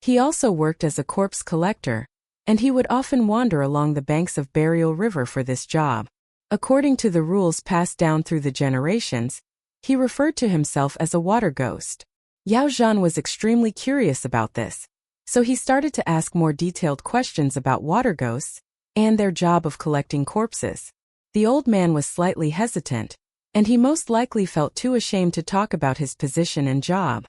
He also worked as a corpse collector, and he would often wander along the banks of Burial River for this job. According to the rules passed down through the generations, he referred to himself as a water ghost. Yao Zhen was extremely curious about this, so he started to ask more detailed questions about water ghosts and their job of collecting corpses. The old man was slightly hesitant, and he most likely felt too ashamed to talk about his position and job.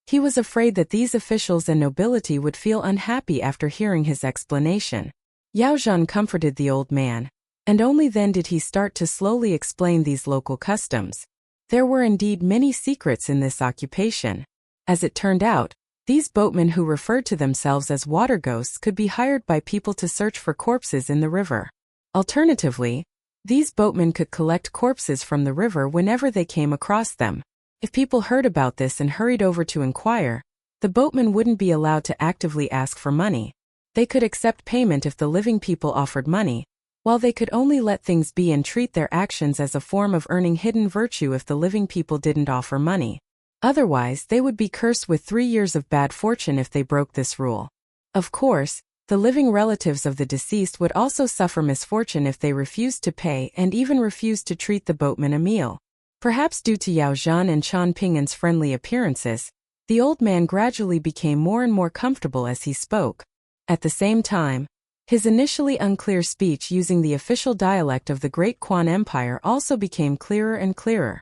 He was afraid that these officials and nobility would feel unhappy after hearing his explanation. Yao Zhen comforted the old man, and only then did he start to slowly explain these local customs. There were indeed many secrets in this occupation. As it turned out, these boatmen who referred to themselves as water ghosts could be hired by people to search for corpses in the river. Alternatively, these boatmen could collect corpses from the river whenever they came across them. If people heard about this and hurried over to inquire, the boatmen wouldn't be allowed to actively ask for money. They could accept payment if the living people offered money, while they could only let things be and treat their actions as a form of earning hidden virtue if the living people didn't offer money. Otherwise, they would be cursed with 3 years of bad fortune if they broke this rule. Of course, the living relatives of the deceased would also suffer misfortune if they refused to pay and even refused to treat the boatmen a meal. Perhaps due to Yao Zhen and Qian Pingan's friendly appearances, The old man gradually became more and more comfortable as he spoke. At the same time, his initially unclear speech using the official dialect of the Great Quan Empire also became clearer and clearer.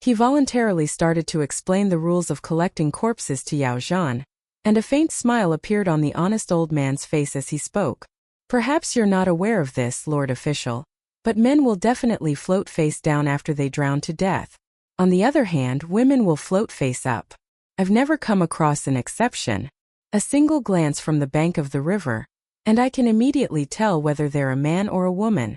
He voluntarily started to explain the rules of collecting corpses to Yao Zhan, and a faint smile appeared on the honest old man's face as he spoke. Perhaps you're not aware of this, Lord Official, but men will definitely float face down after they drown to death. On the other hand, women will float face up. I've never come across an exception. A single glance from the bank of the river, and I can immediately tell whether they're a man or a woman.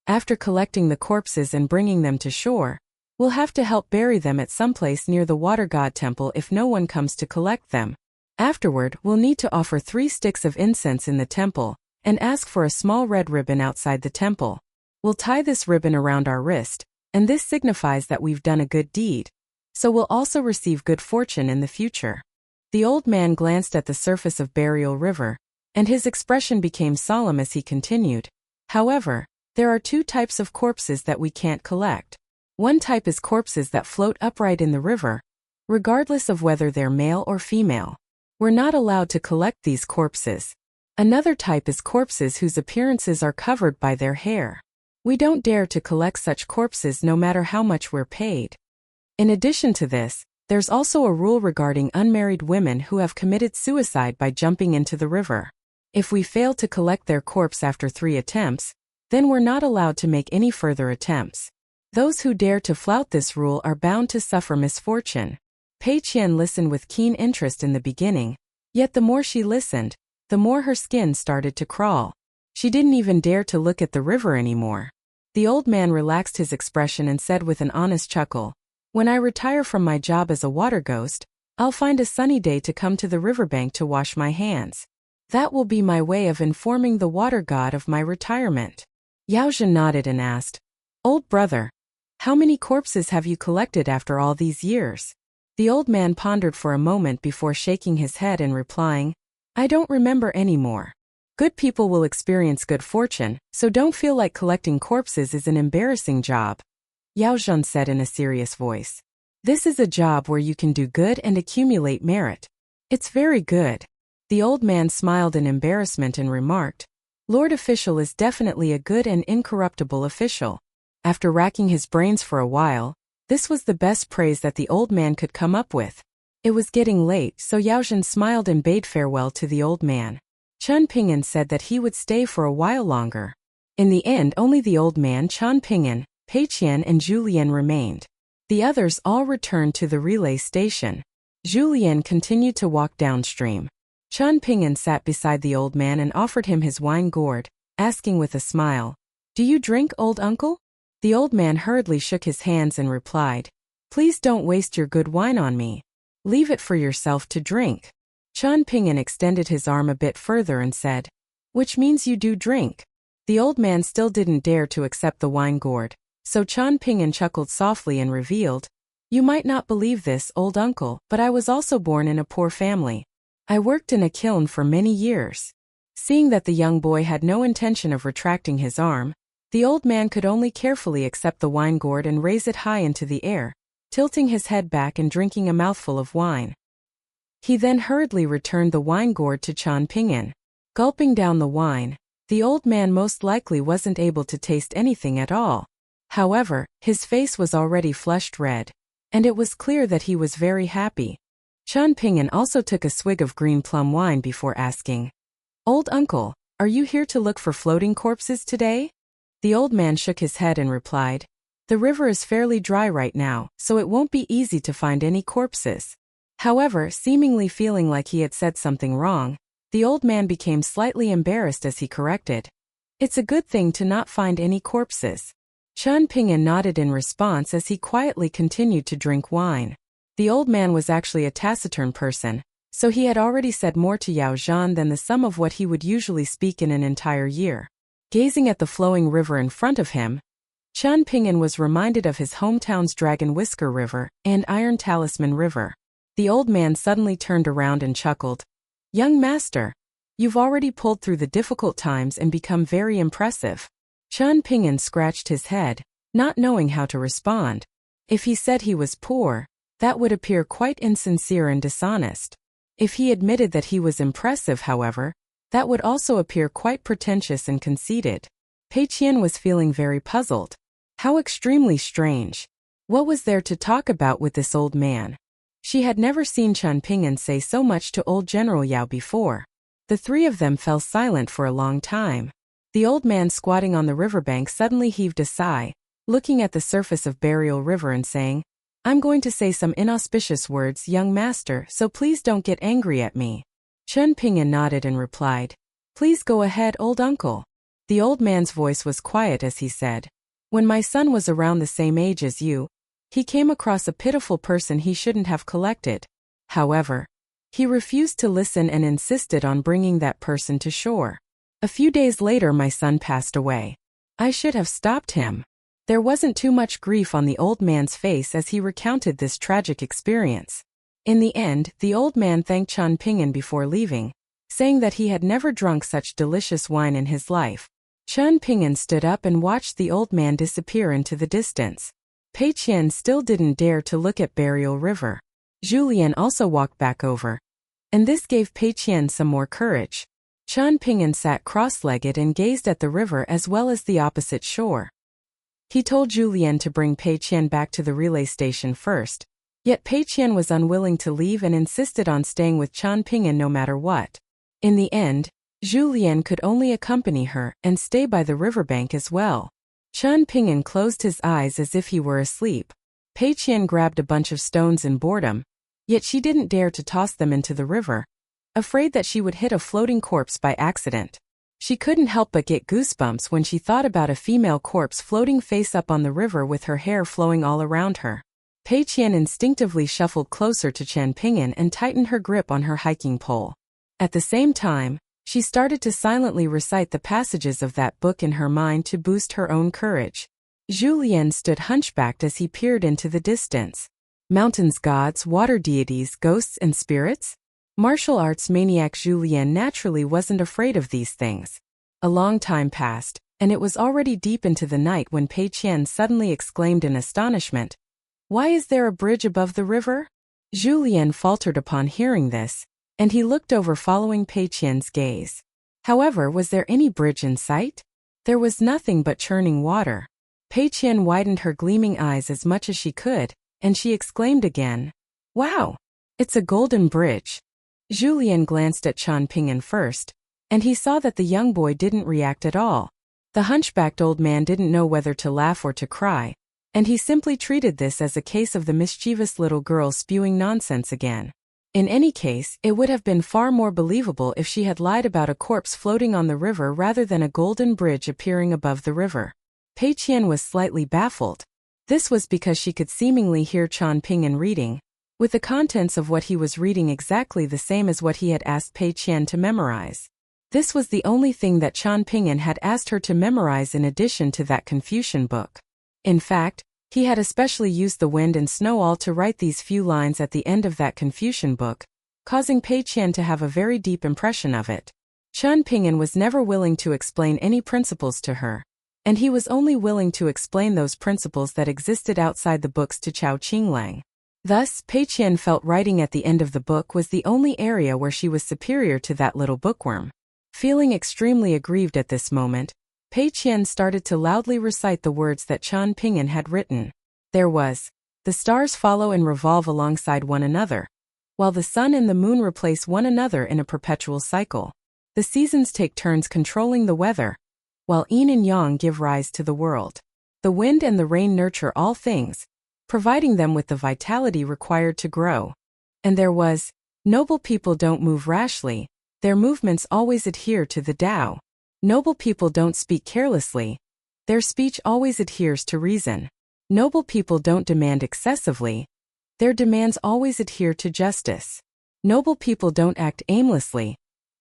After collecting the corpses and bringing them to shore, we'll have to help bury them at some place near the water god temple if no one comes to collect them. Afterward, we'll need to offer 3 sticks of incense in the temple, and ask for a small red ribbon outside the temple. We'll tie this ribbon around our wrist, and this signifies that we've done a good deed. So we'll also receive good fortune in the future. The old man glanced at the surface of Burial River, and his expression became solemn as he continued. However, there are 2 types of corpses that we can't collect. One type is corpses that float upright in the river, regardless of whether they're male or female. We're not allowed to collect these corpses. Another type is corpses whose appearances are covered by their hair. We don't dare to collect such corpses no matter how much we're paid. In addition to this, there's also a rule regarding unmarried women who have committed suicide by jumping into the river. If we fail to collect their corpse after 3 attempts, then we're not allowed to make any further attempts. Those who dare to flout this rule are bound to suffer misfortune. Pei Qian listened with keen interest in the beginning, yet the more she listened, the more her skin started to crawl. She didn't even dare to look at the river anymore. The old man relaxed his expression and said with an honest chuckle, "When I retire from my job as a water ghost, I'll find a sunny day to come to the riverbank to wash my hands. That will be my way of informing the water god of my retirement." Yao Zhan nodded and asked, "Old brother, how many corpses have you collected after all these years?" The old man pondered for a moment before shaking his head and replying, "I don't remember anymore. Good people will experience good fortune, so don't feel like collecting corpses is an embarrassing job," Yao Zhan said in a serious voice. "This is a job where you can do good and accumulate merit. It's very good." The old man smiled in embarrassment and remarked, "Lord Official is definitely a good and incorruptible official." After racking his brains for a while, this was the best praise that the old man could come up with. It was getting late, so Yao Zhan smiled and bade farewell to the old man. Chen Ping'an said that he would stay for a while longer. In the end, only the old man, Chen Ping'an, Pei Qian and Julien remained. The others all returned to the relay station. Julien continued to walk downstream. Chen Ping'an sat beside the old man and offered him his wine gourd, asking with a smile, "Do you drink, old uncle?" The old man hurriedly shook his hands and replied, "Please don't waste your good wine on me. Leave it for yourself to drink." Chen Ping'an extended his arm a bit further and said, "Which means you do drink." The old man still didn't dare to accept the wine gourd, so Chen Ping'an chuckled softly and revealed, "You might not believe this, old uncle, but I was also born in a poor family. I worked in a kiln for many years." Seeing that the young boy had no intention of retracting his arm, the old man could only carefully accept the wine gourd and raise it high into the air, tilting his head back and drinking a mouthful of wine. He then hurriedly returned the wine gourd to Chen Ping'an. Gulping down the wine, the old man most likely wasn't able to taste anything at all. However, his face was already flushed red, and it was clear that he was very happy. Chen Ping'an also took a swig of green plum wine before asking, "Old uncle, are you here to look for floating corpses today?" The old man shook his head and replied, "The river is fairly dry right now, so it won't be easy to find any corpses." However, seemingly feeling like he had said something wrong, the old man became slightly embarrassed as he corrected, "It's a good thing to not find any corpses." Chen Ping'an nodded in response as he quietly continued to drink wine. The old man was actually a taciturn person, so he had already said more to Yao Zhan than the sum of what he would usually speak in an entire year. Gazing at the flowing river in front of him, Chen Ping'an was reminded of his hometown's Dragon Whisker River and Iron Talisman River. The old man suddenly turned around and chuckled, "Young master, you've already pulled through the difficult times and become very impressive." Chen Ping'an scratched his head, not knowing how to respond. If he said he was poor, That would appear quite insincere and dishonest. If he admitted that he was impressive, however, that would also appear quite pretentious and conceited. Pei Qian was feeling very puzzled. How extremely strange. What was there to talk about with this old man? She had never seen Chen Ping'an say so much to old General Yao before. The three of them fell silent for a long time. The old man squatting on the riverbank suddenly heaved a sigh, looking at the surface of Burial River and saying, "I'm going to say some inauspicious words, young master, so please don't get angry at me." Chen Ping'an nodded and replied, "Please go ahead, old uncle." The old man's voice was quiet as he said, "When my son was around the same age as you, he came across a pitiful person he shouldn't have collected. However, he refused to listen and insisted on bringing that person to shore. A few days later my son passed away. I should have stopped him." There wasn't too much grief on the old man's face as he recounted this tragic experience. In the end, the old man thanked Chen Ping'an before leaving, saying that he had never drunk such delicious wine in his life. Chen Ping'an stood up and watched the old man disappear into the distance. Pei Qian still didn't dare to look at Burial River. Julien also walked back over, and this gave Pei Qian some more courage. Chen Ping'an sat cross-legged and gazed at the river as well as the opposite shore. He told Julien to bring Pei Qian back to the relay station first, yet Pei Qian was unwilling to leave and insisted on staying with Chen Ping'an no matter what. In the end, Julien could only accompany her and stay by the riverbank as well. Chen Ping'an closed his eyes as if he were asleep. Pei Qian grabbed a bunch of stones in boredom, yet she didn't dare to toss them into the river, afraid that she would hit a floating corpse by accident. She couldn't help but get goosebumps when she thought about a female corpse floating face up on the river with her hair flowing all around her. Pei Qian instinctively shuffled closer to Chen Ping'an and tightened her grip on her hiking pole. At the same time, she started to silently recite the passages of that book in her mind to boost her own courage. Julien stood hunchbacked as he peered into the distance. Mountains, gods, water deities, ghosts, and spirits? Martial arts maniac Julien naturally wasn't afraid of these things. A long time passed, and it was already deep into the night when Pei Qian suddenly exclaimed in astonishment, "Why is there a bridge above the river?" Julien faltered upon hearing this, and he looked over following Pei Qian's gaze. However, was there any bridge in sight? There was nothing but churning water. Pei Qian widened her gleaming eyes as much as she could, and she exclaimed again, "Wow! It's a golden bridge." Julien glanced at Chen Ping'an first, and he saw that the young boy didn't react at all. The hunchbacked old man didn't know whether to laugh or to cry, and he simply treated this as a case of the mischievous little girl spewing nonsense again. In any case, it would have been far more believable if she had lied about a corpse floating on the river rather than a golden bridge appearing above the river. Pei Qian was slightly baffled. This was because she could seemingly hear Chen Ping'an reading, with the contents of what he was reading exactly the same as what he had asked Pei Qian to memorize. This was the only thing that Chen Ping'an had asked her to memorize in addition to that Confucian book. In fact, he had especially used the wind and snow all to write these few lines at the end of that Confucian book, causing Pei Qian to have a very deep impression of it. Chen Ping'an was never willing to explain any principles to her, and he was only willing to explain those principles that existed outside the books to Chao Qinglang. Thus, Pei Qian felt writing at the end of the book was the only area where she was superior to that little bookworm. Feeling extremely aggrieved at this moment, Pei Qian started to loudly recite the words that Chen Ping'an had written. There was, "The stars follow and revolve alongside one another, while the sun and the moon replace one another in a perpetual cycle. The seasons take turns controlling the weather, while yin and yang give rise to the world. The wind and the rain nurture all things, providing them with the vitality required to grow." And there was, "Noble people don't move rashly, their movements always adhere to the Tao. Noble people don't speak carelessly, their speech always adheres to reason. Noble people don't demand excessively, their demands always adhere to justice. Noble people don't act aimlessly,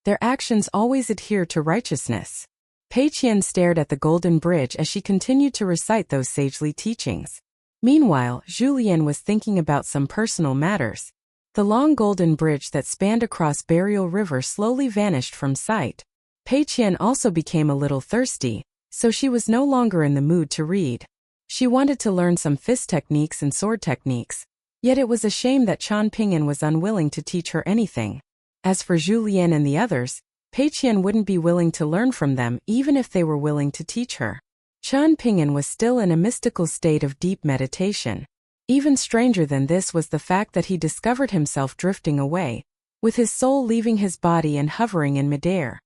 their actions always adhere to righteousness." Pei Qian stared at the golden bridge as she continued to recite those sagely teachings. Meanwhile, Julien was thinking about some personal matters. The long golden bridge that spanned across Burial River slowly vanished from sight. Pei Qian also became a little thirsty, so she was no longer in the mood to read. She wanted to learn some fist techniques and sword techniques. Yet it was a shame that Qian Pingyan was unwilling to teach her anything. As for Zhu Lian and the others, Pei Qian wouldn't be willing to learn from them even if they were willing to teach her. Qian Pingyan was still in a mystical state of deep meditation. Even stranger than this was the fact that he discovered himself drifting away, with his soul leaving his body and hovering in midair.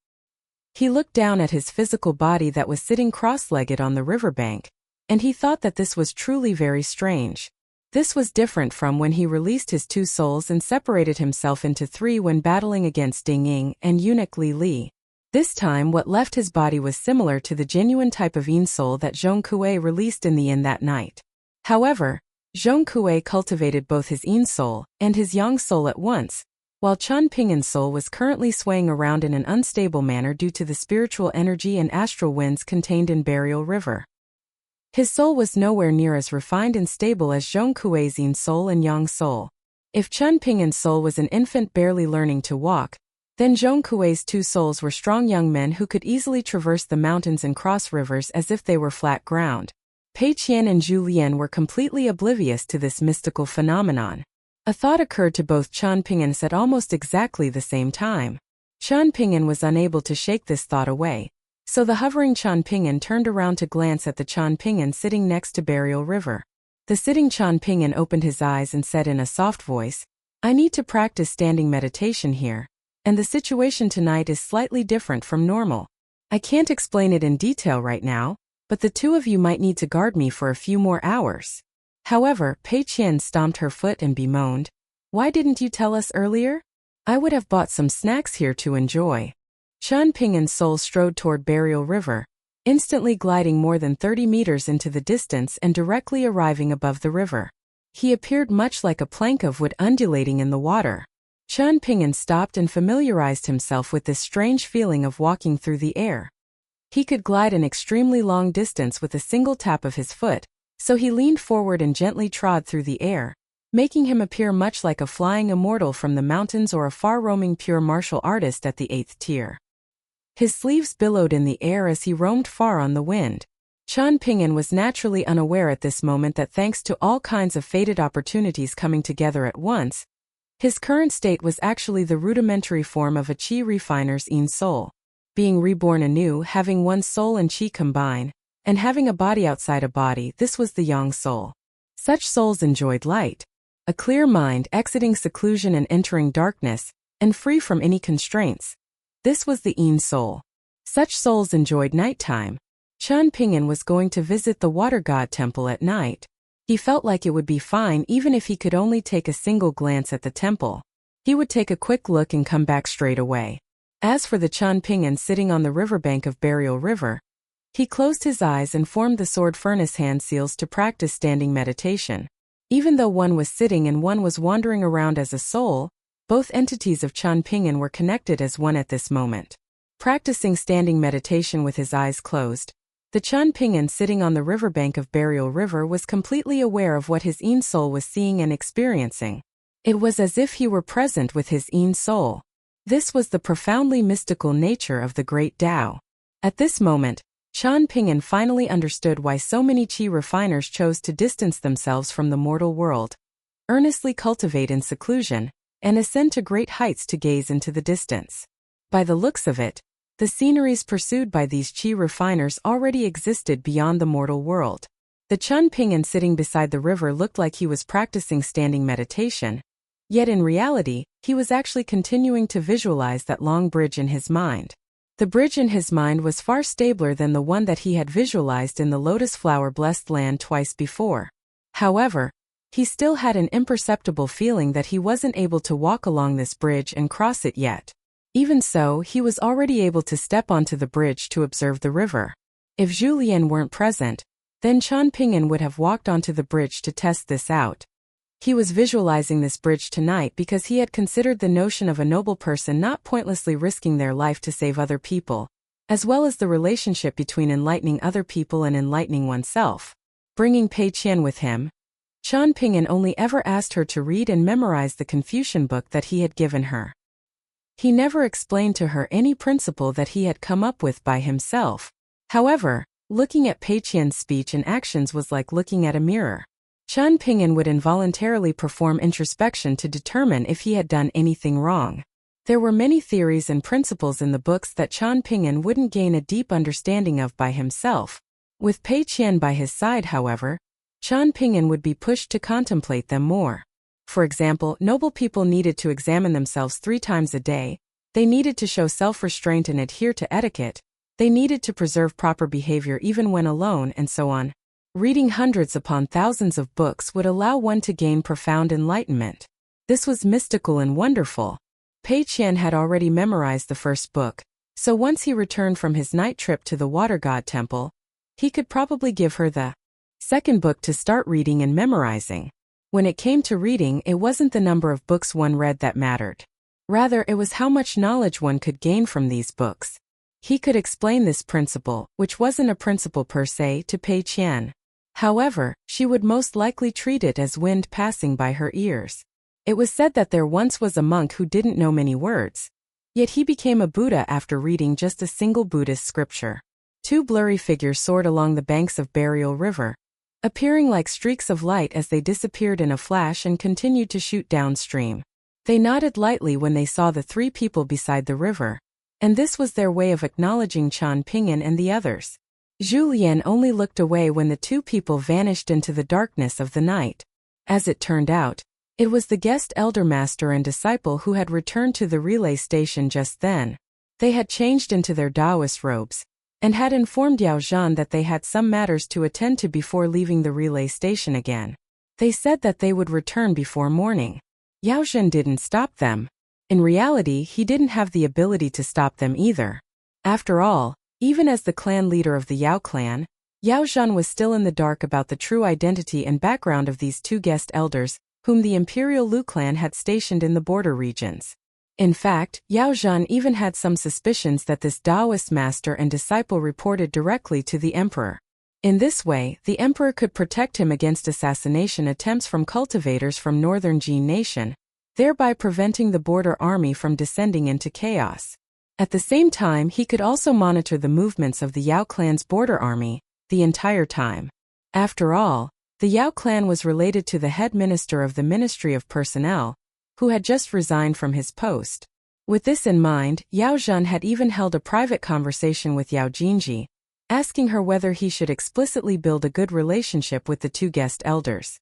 He looked down at his physical body that was sitting cross-legged on the riverbank, and he thought that this was truly very strange. This was different from when he released his two souls and separated himself into three when battling against Ding Ying and eunuch Li Li. This time what left his body was similar to the genuine type of yin soul that Zhong Kuei released in the inn that night. However, Zhong Kuei cultivated both his yin soul and his yang soul at once, while Qian Pingyan's soul was currently swaying around in an unstable manner due to the spiritual energy and astral winds contained in Burial River. His soul was nowhere near as refined and stable as Zhong Kuei's yin soul and yang soul. If Qian Pingyan's soul was an infant barely learning to walk, then Zhong Kuei's two souls were strong young men who could easily traverse the mountains and cross rivers as if they were flat ground. Pei Qian and Zhu Lian were completely oblivious to this mystical phenomenon. A thought occurred to both Qian Pingyan at almost exactly the same time. Qian Pingyan was unable to shake this thought away, so the hovering Qian Pingyan turned around to glance at the Qian Pingyan sitting next to Burial River. The sitting Qian Pingyan opened his eyes and said in a soft voice, "I need to practice standing meditation here, and the situation tonight is slightly different from normal. I can't explain it in detail right now, but the two of you might need to guard me for a few more hours." However, Pei Qian stomped her foot and bemoaned, "Why didn't you tell us earlier? I would have bought some snacks here to enjoy." Qian Pingyan's soul strode toward Burial River, instantly gliding more than 30 meters into the distance and directly arriving above the river. He appeared much like a plank of wood undulating in the water. Qian Pingyan stopped and familiarized himself with this strange feeling of walking through the air. He could glide an extremely long distance with a single tap of his foot, so he leaned forward and gently trod through the air, making him appear much like a flying immortal from the mountains or a far-roaming pure martial artist at the 8th tier. His sleeves billowed in the air as he roamed far on the wind. Qian Pingyan was naturally unaware at this moment that thanks to all kinds of fated opportunities coming together at once, his current state was actually the rudimentary form of a qi refiner's yin soul. Being reborn anew, having one's soul and qi combine, and having a body outside a body, this was the yang soul. Such souls enjoyed light, a clear mind exiting seclusion and entering darkness, and free from any constraints. This was the yin soul. Such souls enjoyed nighttime. Qian Pingyan was going to visit the water god temple at night. He felt like it would be fine even if he could only take a single glance at the temple. He would take a quick look and come back straight away. As for the Qian Pingyan sitting on the riverbank of Burial River, he closed his eyes and formed the sword furnace hand seals to practice standing meditation. Even though one was sitting and one was wandering around as a soul, both entities of Qian Pingyan were connected as one at this moment. Practicing standing meditation with his eyes closed, the Qian Pingyan sitting on the riverbank of Burial River was completely aware of what his yin soul was seeing and experiencing. It was as if he were present with his yin soul. This was the profoundly mystical nature of the great Tao. At this moment, Qian Pingyan finally understood why so many qi refiners chose to distance themselves from the mortal world, earnestly cultivate in seclusion, and ascend to great heights to gaze into the distance. By the looks of it, the sceneries pursued by these qi refiners already existed beyond the mortal world. The Qian Pingyan sitting beside the river looked like he was practicing standing meditation, yet in reality, he was actually continuing to visualize that long bridge in his mind. The bridge in his mind was far stabler than the one that he had visualized in the lotus flower-blessed land twice before. However, he still had an imperceptible feeling that he wasn't able to walk along this bridge and cross it yet. Even so, he was already able to step onto the bridge to observe the river. If Zhu Lian weren't present, then Qian Pingyan would have walked onto the bridge to test this out. He was visualizing this bridge tonight because he had considered the notion of a noble person not pointlessly risking their life to save other people, as well as the relationship between enlightening other people and enlightening oneself. Bringing Pei Qian with him, Qian Pingyan only ever asked her to read and memorize the Confucian book that he had given her. He never explained to her any principle that he had come up with by himself. However, looking at Pei Qian's speech and actions was like looking at a mirror. Qian Ping'an would involuntarily perform introspection to determine if he had done anything wrong. There were many theories and principles in the books that Qian Ping'an wouldn't gain a deep understanding of by himself. With Pei Qian by his side, however, Qian Ping'an would be pushed to contemplate them more. For example, noble people needed to examine themselves 3 times a day, they needed to show self-restraint and adhere to etiquette, they needed to preserve proper behavior even when alone, and so on. Reading hundreds upon thousands of books would allow one to gain profound enlightenment. This was mystical and wonderful. Pei Qian had already memorized the first book, so once he returned from his night trip to the water god temple, he could probably give her the second book to start reading and memorizing. When it came to reading, it wasn't the number of books one read that mattered. Rather, it was how much knowledge one could gain from these books. He could explain this principle, which wasn't a principle per se, to Pei Qian. However, she would most likely treat it as wind passing by her ears. It was said that there once was a monk who didn't know many words. Yet he became a Buddha after reading just a single Buddhist scripture. 2 blurry figures soared along the banks of Burial River, appearing like streaks of light as they disappeared in a flash and continued to shoot downstream. They nodded lightly when they saw the 3 people beside the river, and this was their way of acknowledging Qian Ping'an and the others. Zhu Lian only looked away when the 2 people vanished into the darkness of the night. As it turned out, it was the guest elder master and disciple who had returned to the relay station just then. They had changed into their Taoist robes, and had informed Yao Zhan that they had some matters to attend to before leaving the relay station again. They said that they would return before morning. Yao Zhan didn't stop them. In reality, he didn't have the ability to stop them either. After all, even as the clan leader of the Yao clan, Yao Zhan was still in the dark about the true identity and background of these 2 guest elders, whom the Imperial Lu clan had stationed in the border regions. In fact, Yao Zhan even had some suspicions that this Taoist master and disciple reported directly to the emperor. In this way, the emperor could protect him against assassination attempts from cultivators from northern Jin nation, thereby preventing the border army from descending into chaos. At the same time, he could also monitor the movements of the Yao clan's border army the entire time. After all, the Yao clan was related to the head minister of the Ministry of Personnel, who had just resigned from his post. With this in mind, Yao Zhan had even held a private conversation with Yao Jinji, asking her whether he should explicitly build a good relationship with the 2 guest elders.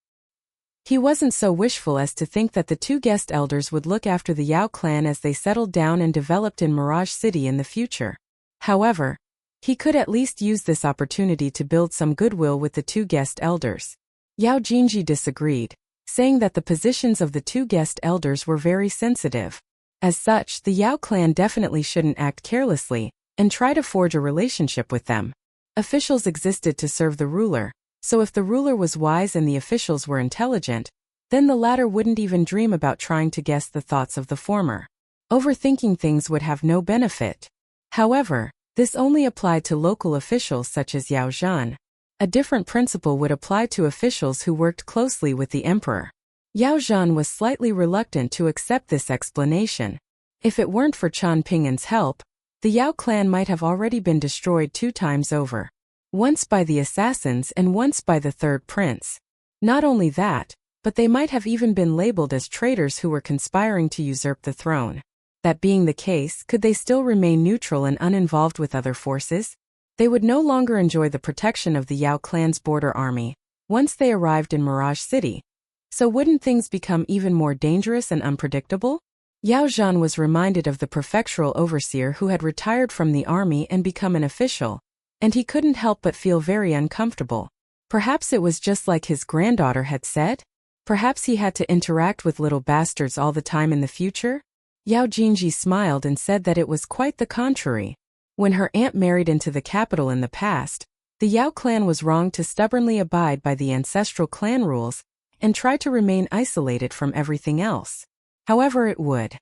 He wasn't so wishful as to think that the 2 guest elders would look after the Yao clan as they settled down and developed in Mirage City in the future. However, he could at least use this opportunity to build some goodwill with the 2 guest elders. Yao Jinji disagreed, saying that the positions of the 2 guest elders were very sensitive. As such, the Yao clan definitely shouldn't act carelessly and try to forge a relationship with them. Officials existed to serve the ruler, so if the ruler was wise and the officials were intelligent, then the latter wouldn't even dream about trying to guess the thoughts of the former. Overthinking things would have no benefit. However, this only applied to local officials such as Yao Zhan. A different principle would apply to officials who worked closely with the emperor. Yao Zhan was slightly reluctant to accept this explanation. If it weren't for Qian Ping'an's help, the Yao clan might have already been destroyed 2 times over. Once by the assassins and once by the 3rd prince. Not only that, but they might have even been labeled as traitors who were conspiring to usurp the throne. That being the case, could they still remain neutral and uninvolved with other forces? They would no longer enjoy the protection of the Yao clan's border army once they arrived in Mirage City. So wouldn't things become even more dangerous and unpredictable? Yao Zhan was reminded of the prefectural overseer who had retired from the army and become an official, and he couldn't help but feel very uncomfortable. Perhaps it was just like his granddaughter had said? Perhaps he had to interact with little bastards all the time in the future? Yao Jinji smiled and said that it was quite the contrary. When her aunt married into the capital in the past, the Yao clan was wrong to stubbornly abide by the ancestral clan rules and try to remain isolated from everything else. However, it would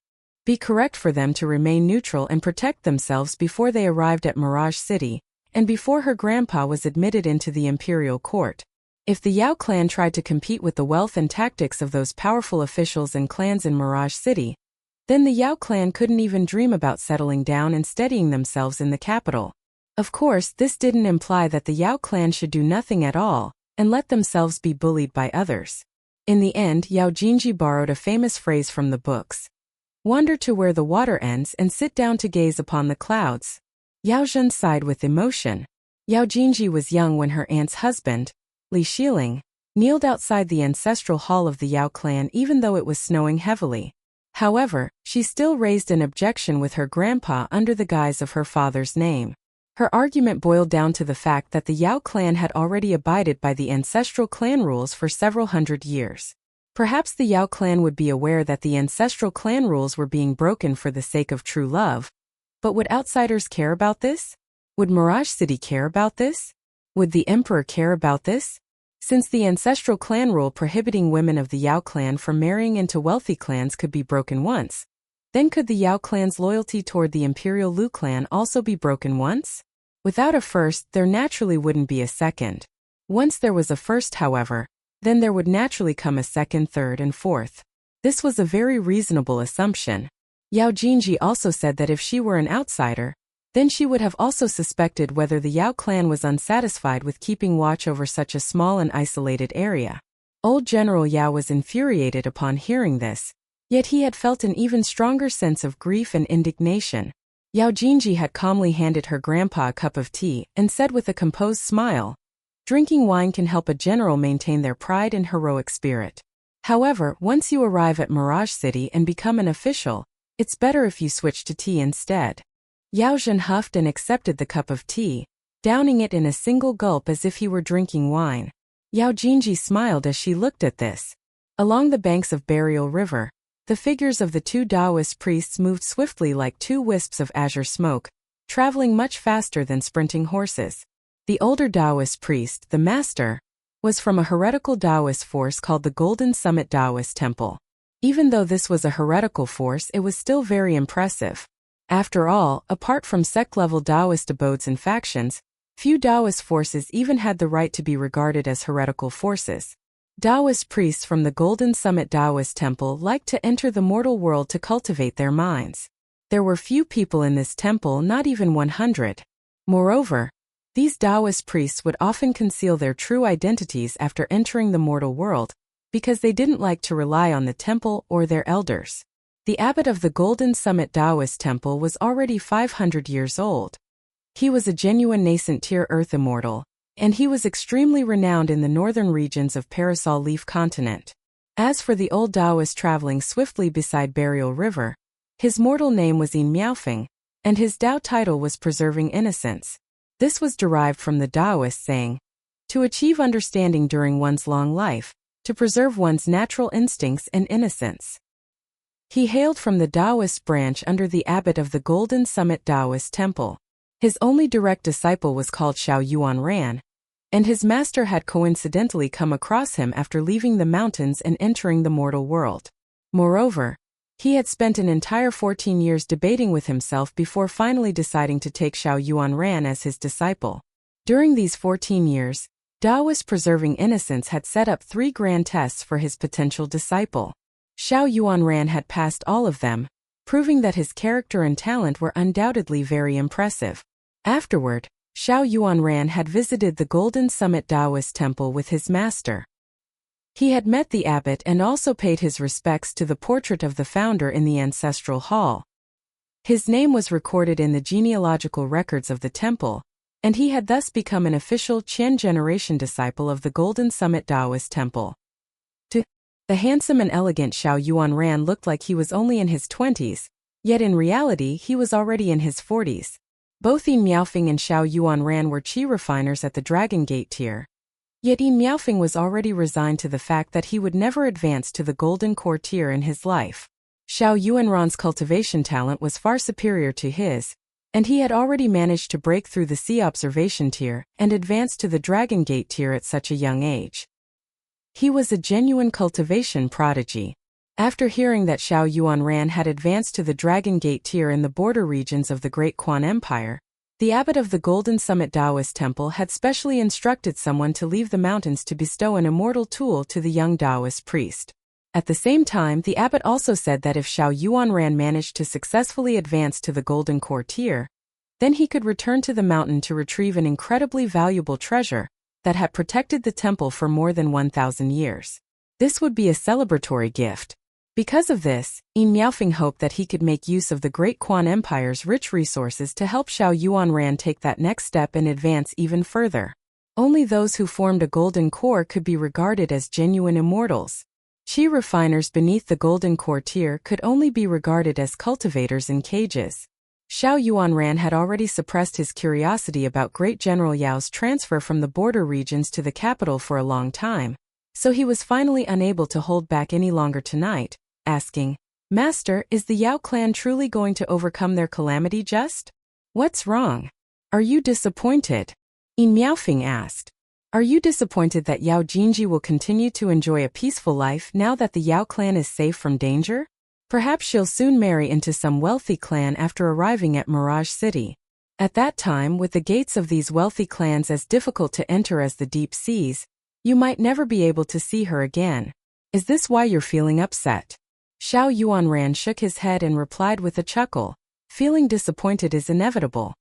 be correct for them to remain neutral and protect themselves before they arrived at Mirage City, and before her grandpa was admitted into the imperial court. If the Yao clan tried to compete with the wealth and tactics of those powerful officials and clans in Mirage City, then the Yao clan couldn't even dream about settling down and steadying themselves in the capital. Of course, this didn't imply that the Yao clan should do nothing at all, and let themselves be bullied by others. In the end, Yao Jinji borrowed a famous phrase from the books. Wander to where the water ends and sit down to gaze upon the clouds. Yao Zhen sighed with emotion. Yao Jinji was young when her aunt's husband, Li Xiling, kneeled outside the ancestral hall of the Yao clan even though it was snowing heavily. However, she still raised an objection with her grandpa under the guise of her father's name. Her argument boiled down to the fact that the Yao clan had already abided by the ancestral clan rules for several hundred years. Perhaps the Yao clan would be aware that the ancestral clan rules were being broken for the sake of true love. But would outsiders care about this? Would Mirage City care about this? Would the emperor care about this? Since the ancestral clan rule prohibiting women of the Yao clan from marrying into wealthy clans could be broken once, then could the Yao clan's loyalty toward the imperial Lu clan also be broken once? Without a first, there naturally wouldn't be a second. Once there was a first, however, then there would naturally come a second, third, and fourth. This was a very reasonable assumption. Yao Jinji also said that if she were an outsider, then she would have also suspected whether the Yao clan was unsatisfied with keeping watch over such a small and isolated area. Old General Yao was infuriated upon hearing this, yet he had felt an even stronger sense of grief and indignation. Yao Jinji had calmly handed her grandpa a cup of tea and said with a composed smile, "Drinking wine can help a general maintain their pride and heroic spirit. However, once you arrive at Mirage City and become an official, it's better if you switch to tea instead." Yao Zhen huffed and accepted the cup of tea, downing it in a single gulp as if he were drinking wine. Yao Jinji smiled as she looked at this. Along the banks of Burial River, the figures of the two Taoist priests moved swiftly like two wisps of azure smoke, traveling much faster than sprinting horses. The older Taoist priest, the master, was from a heretical Taoist force called the Golden Summit Taoist Temple. Even though this was a heretical force, it was still very impressive. After all, apart from sect-level Taoist abodes and factions, few Taoist forces even had the right to be regarded as heretical forces. Taoist priests from the Golden Summit Taoist Temple liked to enter the mortal world to cultivate their minds. There were few people in this temple, not even 100. Moreover, these Taoist priests would often conceal their true identities after entering the mortal world, because they didn't like to rely on the temple or their elders. The abbot of the Golden Summit Taoist Temple was already 500 years old. He was a genuine nascent tier earth immortal, and he was extremely renowned in the northern regions of Parasol Leaf Continent. As for the old Taoist traveling swiftly beside Burial River, his mortal name was Yin Miaofeng, and his Tao title was Preserving Innocence. This was derived from the Taoist saying, to achieve understanding during one's long life, to preserve one's natural instincts and innocence. He hailed from the Taoist branch under the abbot of the Golden Summit Taoist Temple. His only direct disciple was called Xiao Yuanran, and his master had coincidentally come across him after leaving the mountains and entering the mortal world. Moreover, he had spent an entire 14 years debating with himself before finally deciding to take Xiao Yuanran as his disciple. During these 14 years, Taoist Preserving Innocence had set up 3 grand tests for his potential disciple. Xiao Yuanran had passed all of them, proving that his character and talent were undoubtedly very impressive. Afterward, Xiao Yuanran had visited the Golden Summit Taoist Temple with his master. He had met the abbot and also paid his respects to the portrait of the founder in the ancestral hall. His name was recorded in the genealogical records of the temple, and he had thus become an official Qian generation disciple of the Golden Summit Taoist Temple. The handsome and elegant Xiao Yuanran looked like he was only in his 20s, yet in reality he was already in his 40s. Both Yin Miaofeng and Xiao Yuanran were qi refiners at the Dragon Gate tier. Yet Yin Miaofeng was already resigned to the fact that he would never advance to the Golden Core tier in his life. Xiao Yuanran's cultivation talent was far superior to his, and he had already managed to break through the Sea Observation tier and advance to the Dragon Gate tier at such a young age. He was a genuine cultivation prodigy. After hearing that Xiao Yuanran had advanced to the Dragon Gate tier in the border regions of the Great Quan Empire, the abbot of the Golden Summit Taoist Temple had specially instructed someone to leave the mountains to bestow an immortal tool to the young Taoist priest. At the same time, the abbot also said that if Xiao Yuanran managed to successfully advance to the Golden Core tier, then he could return to the mountain to retrieve an incredibly valuable treasure that had protected the temple for more than 1,000 years. This would be a celebratory gift. Because of this, Miaofeng hoped that he could make use of the Great Quan Empire's rich resources to help Xiao Yuanran take that next step and advance even further. Only those who formed a golden core could be regarded as genuine immortals. Qi refiners beneath the golden core tier could only be regarded as cultivators in cages. Xiao Yuanran had already suppressed his curiosity about Great General Yao's transfer from the border regions to the capital for a long time, so he was finally unable to hold back any longer tonight, asking, "Master, is the Yao clan truly going to overcome their calamity just? What's wrong? Are you disappointed?" Miaofeng asked. "Are you disappointed that Yao Jinji will continue to enjoy a peaceful life now that the Yao clan is safe from danger? Perhaps she'll soon marry into some wealthy clan after arriving at Mirage City. At that time, with the gates of these wealthy clans as difficult to enter as the deep seas, you might never be able to see her again. Is this why you're feeling upset?" Xiao Yuanran shook his head and replied with a chuckle. Feeling disappointed is inevitable.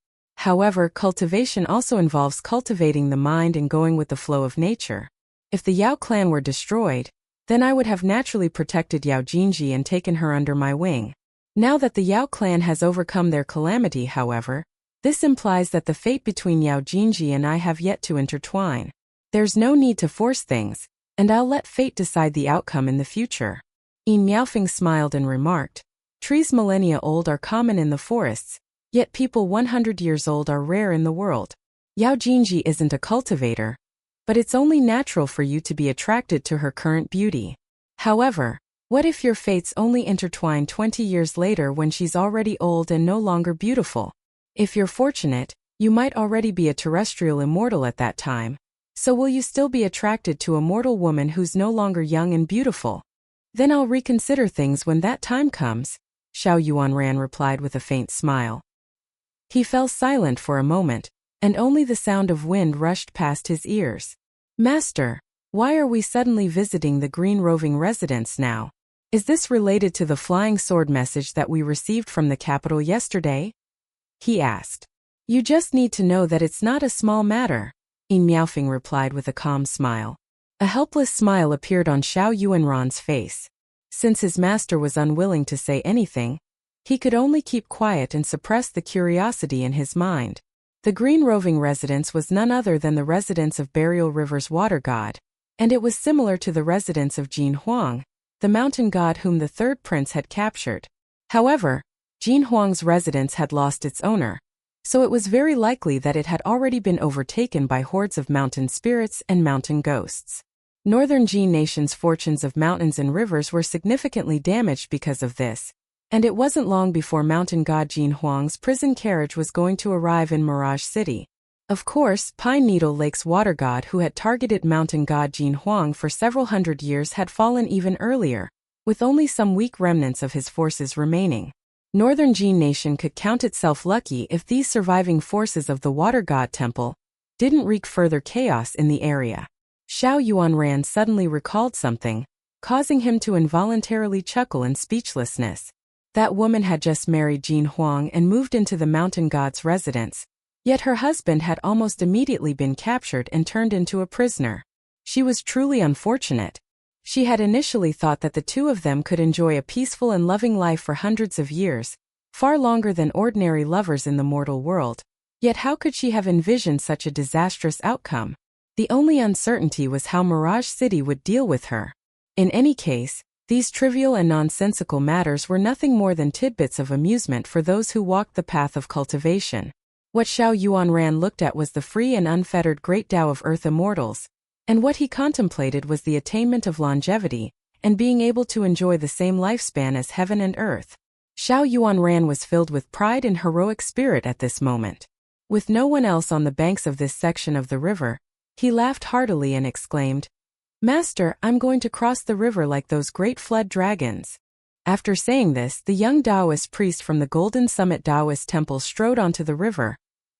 However, cultivation also involves cultivating the mind and going with the flow of nature. If the Yao clan were destroyed, then I would have naturally protected Yao Jinji and taken her under my wing. Now that the Yao clan has overcome their calamity, however, this implies that the fate between Yao Jinji and I have yet to intertwine. There's no need to force things, and I'll let fate decide the outcome in the future. Miaofeng smiled and remarked, "Trees millennia old are common in the forests, yet people 100 years old are rare in the world. Yao Jinji isn't a cultivator, but it's only natural for you to be attracted to her current beauty. However, what if your fates only intertwine 20 years later when she's already old and no longer beautiful? If you're fortunate, you might already be a terrestrial immortal at that time. So will you still be attracted to a mortal woman who's no longer young and beautiful? Then I'll reconsider things when that time comes," Xiao Yuanran replied with a faint smile. He fell silent for a moment, and only the sound of wind rushed past his ears. "Master, why are we suddenly visiting the green roving residence now? Is this related to the flying sword message that we received from the capital yesterday?" he asked. "You just need to know that it's not a small matter," Miaofeng replied with a calm smile. A helpless smile appeared on Xiao Yuanran's face. Since his master was unwilling to say anything, he could only keep quiet and suppress the curiosity in his mind. The green roving residence was none other than the residence of Burial River's water god, and it was similar to the residence of Jin Huang, the mountain god whom the third prince had captured. However, Jin Huang's residence had lost its owner, so it was very likely that it had already been overtaken by hordes of mountain spirits and mountain ghosts. Northern Jin Nation's fortunes of mountains and rivers were significantly damaged because of this, and it wasn't long before mountain god Jin Huang's prison carriage was going to arrive in Mirage City. Of course, Pine Needle Lake's water god who had targeted mountain god Jin Huang for several hundred years had fallen even earlier, with only some weak remnants of his forces remaining. Northern Jin Nation could count itself lucky if these surviving forces of the water god temple didn't wreak further chaos in the area. Xiao Yuanran suddenly recalled something, causing him to involuntarily chuckle in speechlessness. That woman had just married Jin Huang and moved into the mountain god's residence, yet her husband had almost immediately been captured and turned into a prisoner. She was truly unfortunate. She had initially thought that the two of them could enjoy a peaceful and loving life for hundreds of years, far longer than ordinary lovers in the mortal world. Yet how could she have envisioned such a disastrous outcome? The only uncertainty was how Mirage City would deal with her. In any case, these trivial and nonsensical matters were nothing more than tidbits of amusement for those who walked the path of cultivation. What Xiao Yuanran looked at was the free and unfettered great Tao of Earth immortals, and what he contemplated was the attainment of longevity, and being able to enjoy the same lifespan as heaven and earth. Xiao Yuanran was filled with pride and heroic spirit at this moment. With no one else on the banks of this section of the river, he laughed heartily and exclaimed, "Master, I'm going to cross the river like those great flood dragons." After saying this, the young Taoist priest from the Golden Summit Taoist Temple strode onto the river,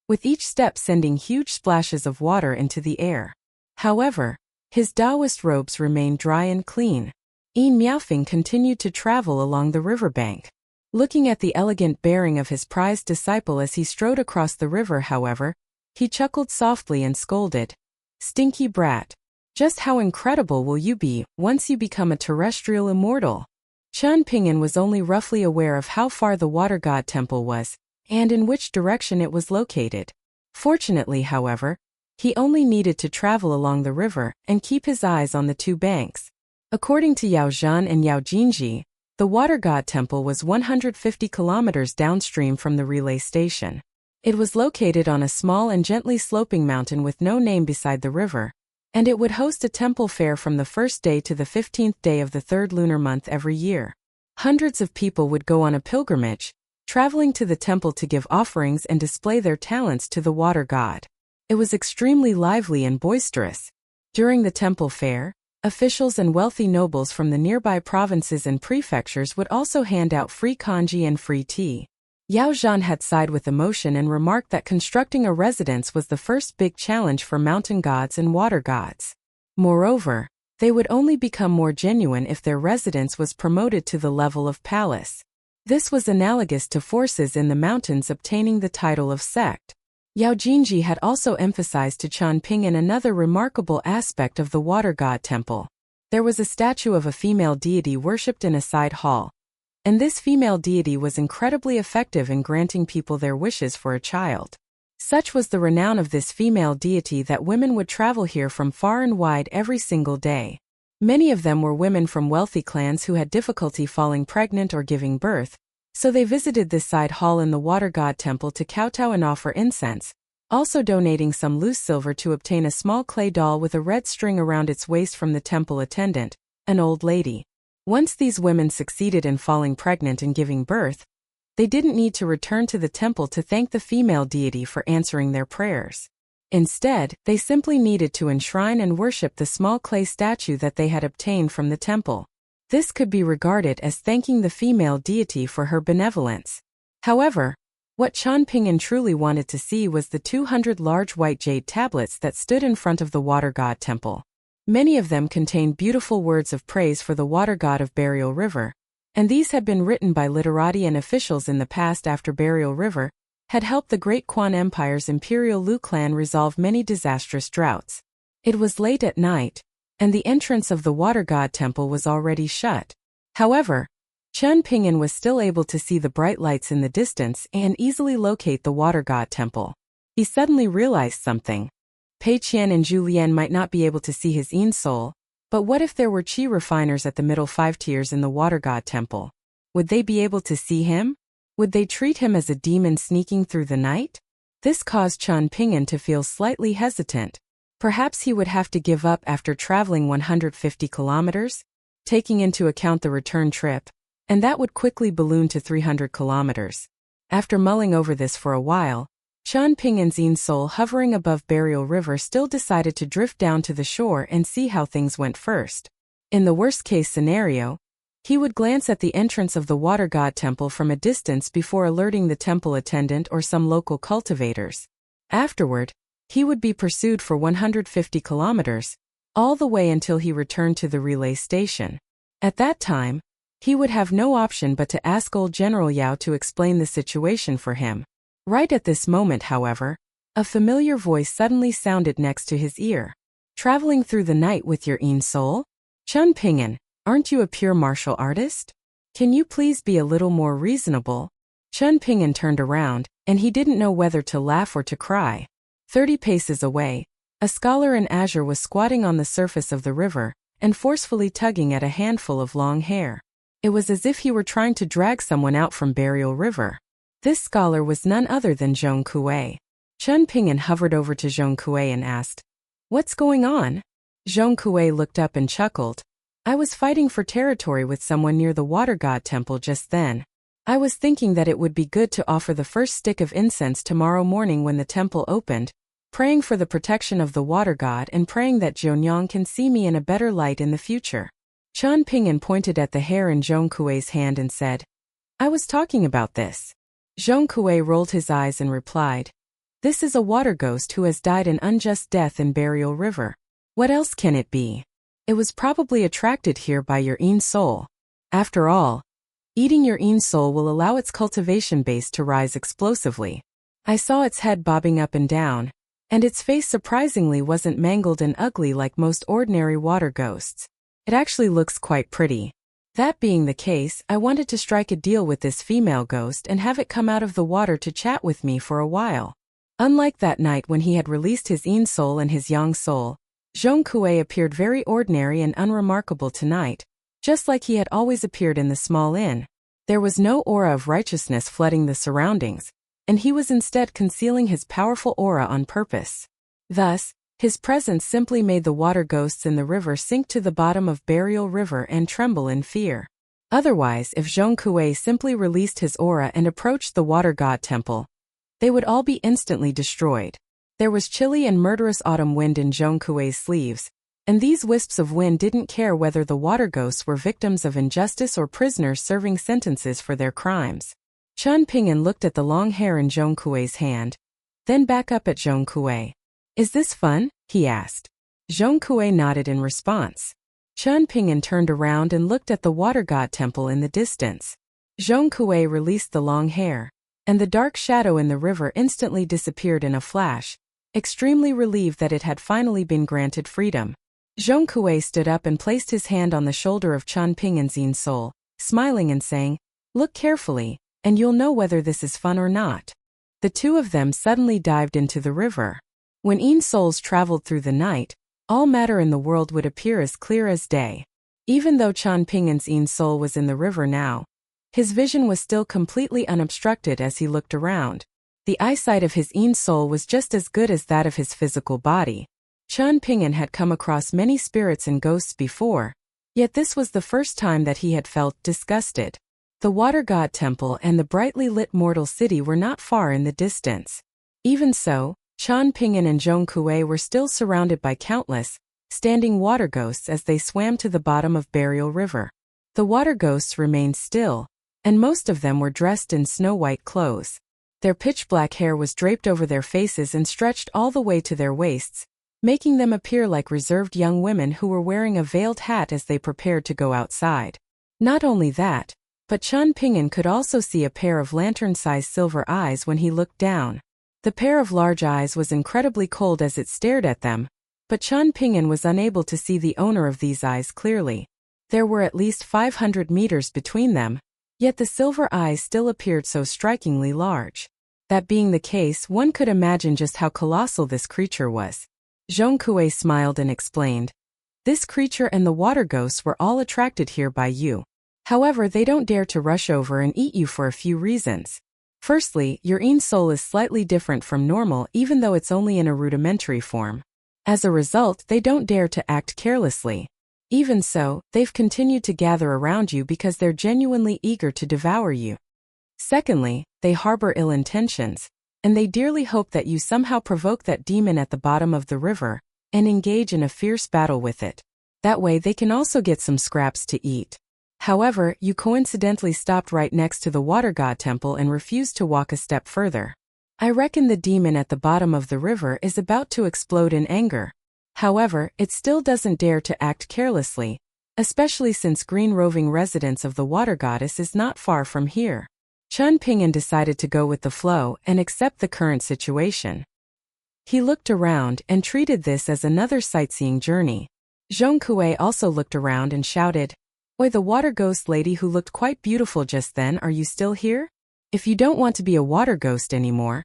with each step sending huge splashes of water into the air. However, his Taoist robes remained dry and clean. Miaofeng continued to travel along the riverbank. Looking at the elegant bearing of his prized disciple as he strode across the river, however, he chuckled softly and scolded, Stinky brat. Just how incredible will you be once you become a terrestrial immortal? Chen Ping'an was only roughly aware of how far the water god temple was, and in which direction it was located. Fortunately, however, he only needed to travel along the river and keep his eyes on the two banks. According to Yao Zhan and Yao Jinji, the water god temple was 150 kilometers downstream from the relay station. It was located on a small and gently sloping mountain with no name beside the river, and it would host a temple fair from the first day to the 15th day of the third lunar month every year. Hundreds of people would go on a pilgrimage, traveling to the temple to give offerings and display their talents to the water god. It was extremely lively and boisterous. During the temple fair, officials and wealthy nobles from the nearby provinces and prefectures would also hand out free congee and free tea. Yao Zhan had sighed with emotion and remarked that constructing a residence was the first big challenge for mountain gods and water gods. Moreover, they would only become more genuine if their residence was promoted to the level of palace. This was analogous to forces in the mountains obtaining the title of sect. Yao Jinji had also emphasized to Chen Ping'an another remarkable aspect of the water god temple. There was a statue of a female deity worshipped in a side hall, and this female deity was incredibly effective in granting people their wishes for a child. Such was the renown of this female deity that women would travel here from far and wide every single day. Many of them were women from wealthy clans who had difficulty falling pregnant or giving birth, so they visited this side hall in the water god temple to kowtow and offer incense, also donating some loose silver to obtain a small clay doll with a red string around its waist from the temple attendant, an old lady. Once these women succeeded in falling pregnant and giving birth, they didn't need to return to the temple to thank the female deity for answering their prayers. Instead, they simply needed to enshrine and worship the small clay statue that they had obtained from the temple. This could be regarded as thanking the female deity for her benevolence. However, what Chen Ping'an truly wanted to see was the 200 large white jade tablets that stood in front of the water god temple. Many of them contained beautiful words of praise for the water god of Burial River, and these had been written by literati and officials in the past after Burial River had helped the Great Quan Empire's Imperial Lu clan resolve many disastrous droughts. It was late at night, and the entrance of the water god temple was already shut. However, Chen Ping'an was still able to see the bright lights in the distance and easily locate the water god temple. He suddenly realized something. Pei Qian and Zhu Lian might not be able to see his own soul, but what if there were qi refiners at the middle 5 tiers in the water god temple? Would they be able to see him? Would they treat him as a demon sneaking through the night? This caused Chen Ping'an to feel slightly hesitant. Perhaps he would have to give up after traveling 150 kilometers, taking into account the return trip, and that would quickly balloon to 300 kilometers. After mulling over this for a while, Chen Ping'an's own soul hovering above Burial River still decided to drift down to the shore and see how things went first. In the worst-case scenario, he would glance at the entrance of the water god temple from a distance before alerting the temple attendant or some local cultivators. Afterward, he would be pursued for 150 kilometers, all the way until he returned to the relay station. At that time, he would have no option but to ask old General Yao to explain the situation for him. Right at this moment, however, a familiar voice suddenly sounded next to his ear. Traveling through the night with your own soul? Chen Ping'an, aren't you a pure martial artist? Can you please be a little more reasonable? Chen Ping'an turned around, and he didn't know whether to laugh or to cry. 30 paces away, a scholar in azure was squatting on the surface of the river and forcefully tugging at a handful of long hair. It was as if he were trying to drag someone out from Burial River. This scholar was none other than Zhong Kuei. Chen Ping'an hovered over to Zhong Kuei and asked, "What's going on?" Zhong Kuei looked up and chuckled. "I was fighting for territory with someone near the water god temple just then. I was thinking that it would be good to offer the first stick of incense tomorrow morning when the temple opened, praying for the protection of the water god and praying that Zhongyang can see me in a better light in the future." Chen Ping'an pointed at the hair in Zhong Kuei's hand and said, "I was talking about this." Zhong Kuei rolled his eyes and replied, "This is a water ghost who has died an unjust death in Burial River. What else can it be? It was probably attracted here by your own soul. After all, eating your own soul will allow its cultivation base to rise explosively. I saw its head bobbing up and down, And its face surprisingly wasn't mangled and ugly like most ordinary water ghosts. It actually looks quite pretty. That being the case, I wanted to strike a deal with this female ghost and have it come out of the water to chat with me for a while. Unlike that night when he had released his yin soul and his yang soul, Zhong Kuei appeared very ordinary and unremarkable tonight, just like he had always appeared in the small inn. There was no aura of righteousness flooding the surroundings, and he was instead concealing his powerful aura on purpose. Thus, his presence simply made the water ghosts in the river sink to the bottom of Burial River and tremble in fear. Otherwise, if Zhong Kuei simply released his aura and approached the water god temple, they would all be instantly destroyed. There was chilly and murderous autumn wind in Zhong Kuei's sleeves, and these wisps of wind didn't care whether the water ghosts were victims of injustice or prisoners serving sentences for their crimes. Chen Ping'an looked at the long hair in Zhong Kuei's hand, then back up at Zhong Kuei. "Is this fun?" he asked. Zhong Kuei nodded in response. Chen Ping'an turned around and looked at the water god temple in the distance. Zhong Kuei released the long hair, and the dark shadow in the river instantly disappeared in a flash, extremely relieved that it had finally been granted freedom. Zhong Kuei stood up and placed his hand on the shoulder of Chen Ping'an's yin soul, smiling and saying, "Look carefully, and you'll know whether this is fun or not." The two of them suddenly dived into the river. When yin souls traveled through the night, all matter in the world would appear as clear as day. Even though Chen Ping'an's yin soul was in the river now, his vision was still completely unobstructed as he looked around. The eyesight of his yin soul was just as good as that of his physical body. Chen Ping'an had come across many spirits and ghosts before, yet this was the first time that he had felt disgusted. The water god temple and the brightly lit mortal city were not far in the distance. Even so, Chen Ping'an and Zhong Kuei were still surrounded by countless, standing water ghosts as they swam to the bottom of Burial River. The water ghosts remained still, and most of them were dressed in snow-white clothes. Their pitch-black hair was draped over their faces and stretched all the way to their waists, making them appear like reserved young women who were wearing a veiled hat as they prepared to go outside. Not only that, but Chen Ping'an could also see a pair of lantern-sized silver eyes when he looked down. The pair of large eyes was incredibly cold as it stared at them, but Chen Ping'an was unable to see the owner of these eyes clearly. There were at least 500 meters between them, yet the silver eyes still appeared so strikingly large. That being the case, one could imagine just how colossal this creature was. Zhong Kuei smiled and explained, "This creature and the water ghosts were all attracted here by you. However, they don't dare to rush over and eat you for a few reasons. Firstly, your yin soul is slightly different from normal even though it's only in a rudimentary form. As a result, they don't dare to act carelessly. Even so, they've continued to gather around you because they're genuinely eager to devour you. Secondly, they harbor ill intentions, and they dearly hope that you somehow provoke that demon at the bottom of the river and engage in a fierce battle with it. That way they can also get some scraps to eat. However, you coincidentally stopped right next to the water god temple and refused to walk a step further. I reckon the demon at the bottom of the river is about to explode in anger. However, it still doesn't dare to act carelessly, especially since green roving residence of the water goddess is not far from here." Chen Ping'an decided to go with the flow and accept the current situation. He looked around and treated this as another sightseeing journey. Zhong Kuei also looked around and shouted, "Oi, the water ghost lady who looked quite beautiful just then, are you still here? If you don't want to be a water ghost anymore,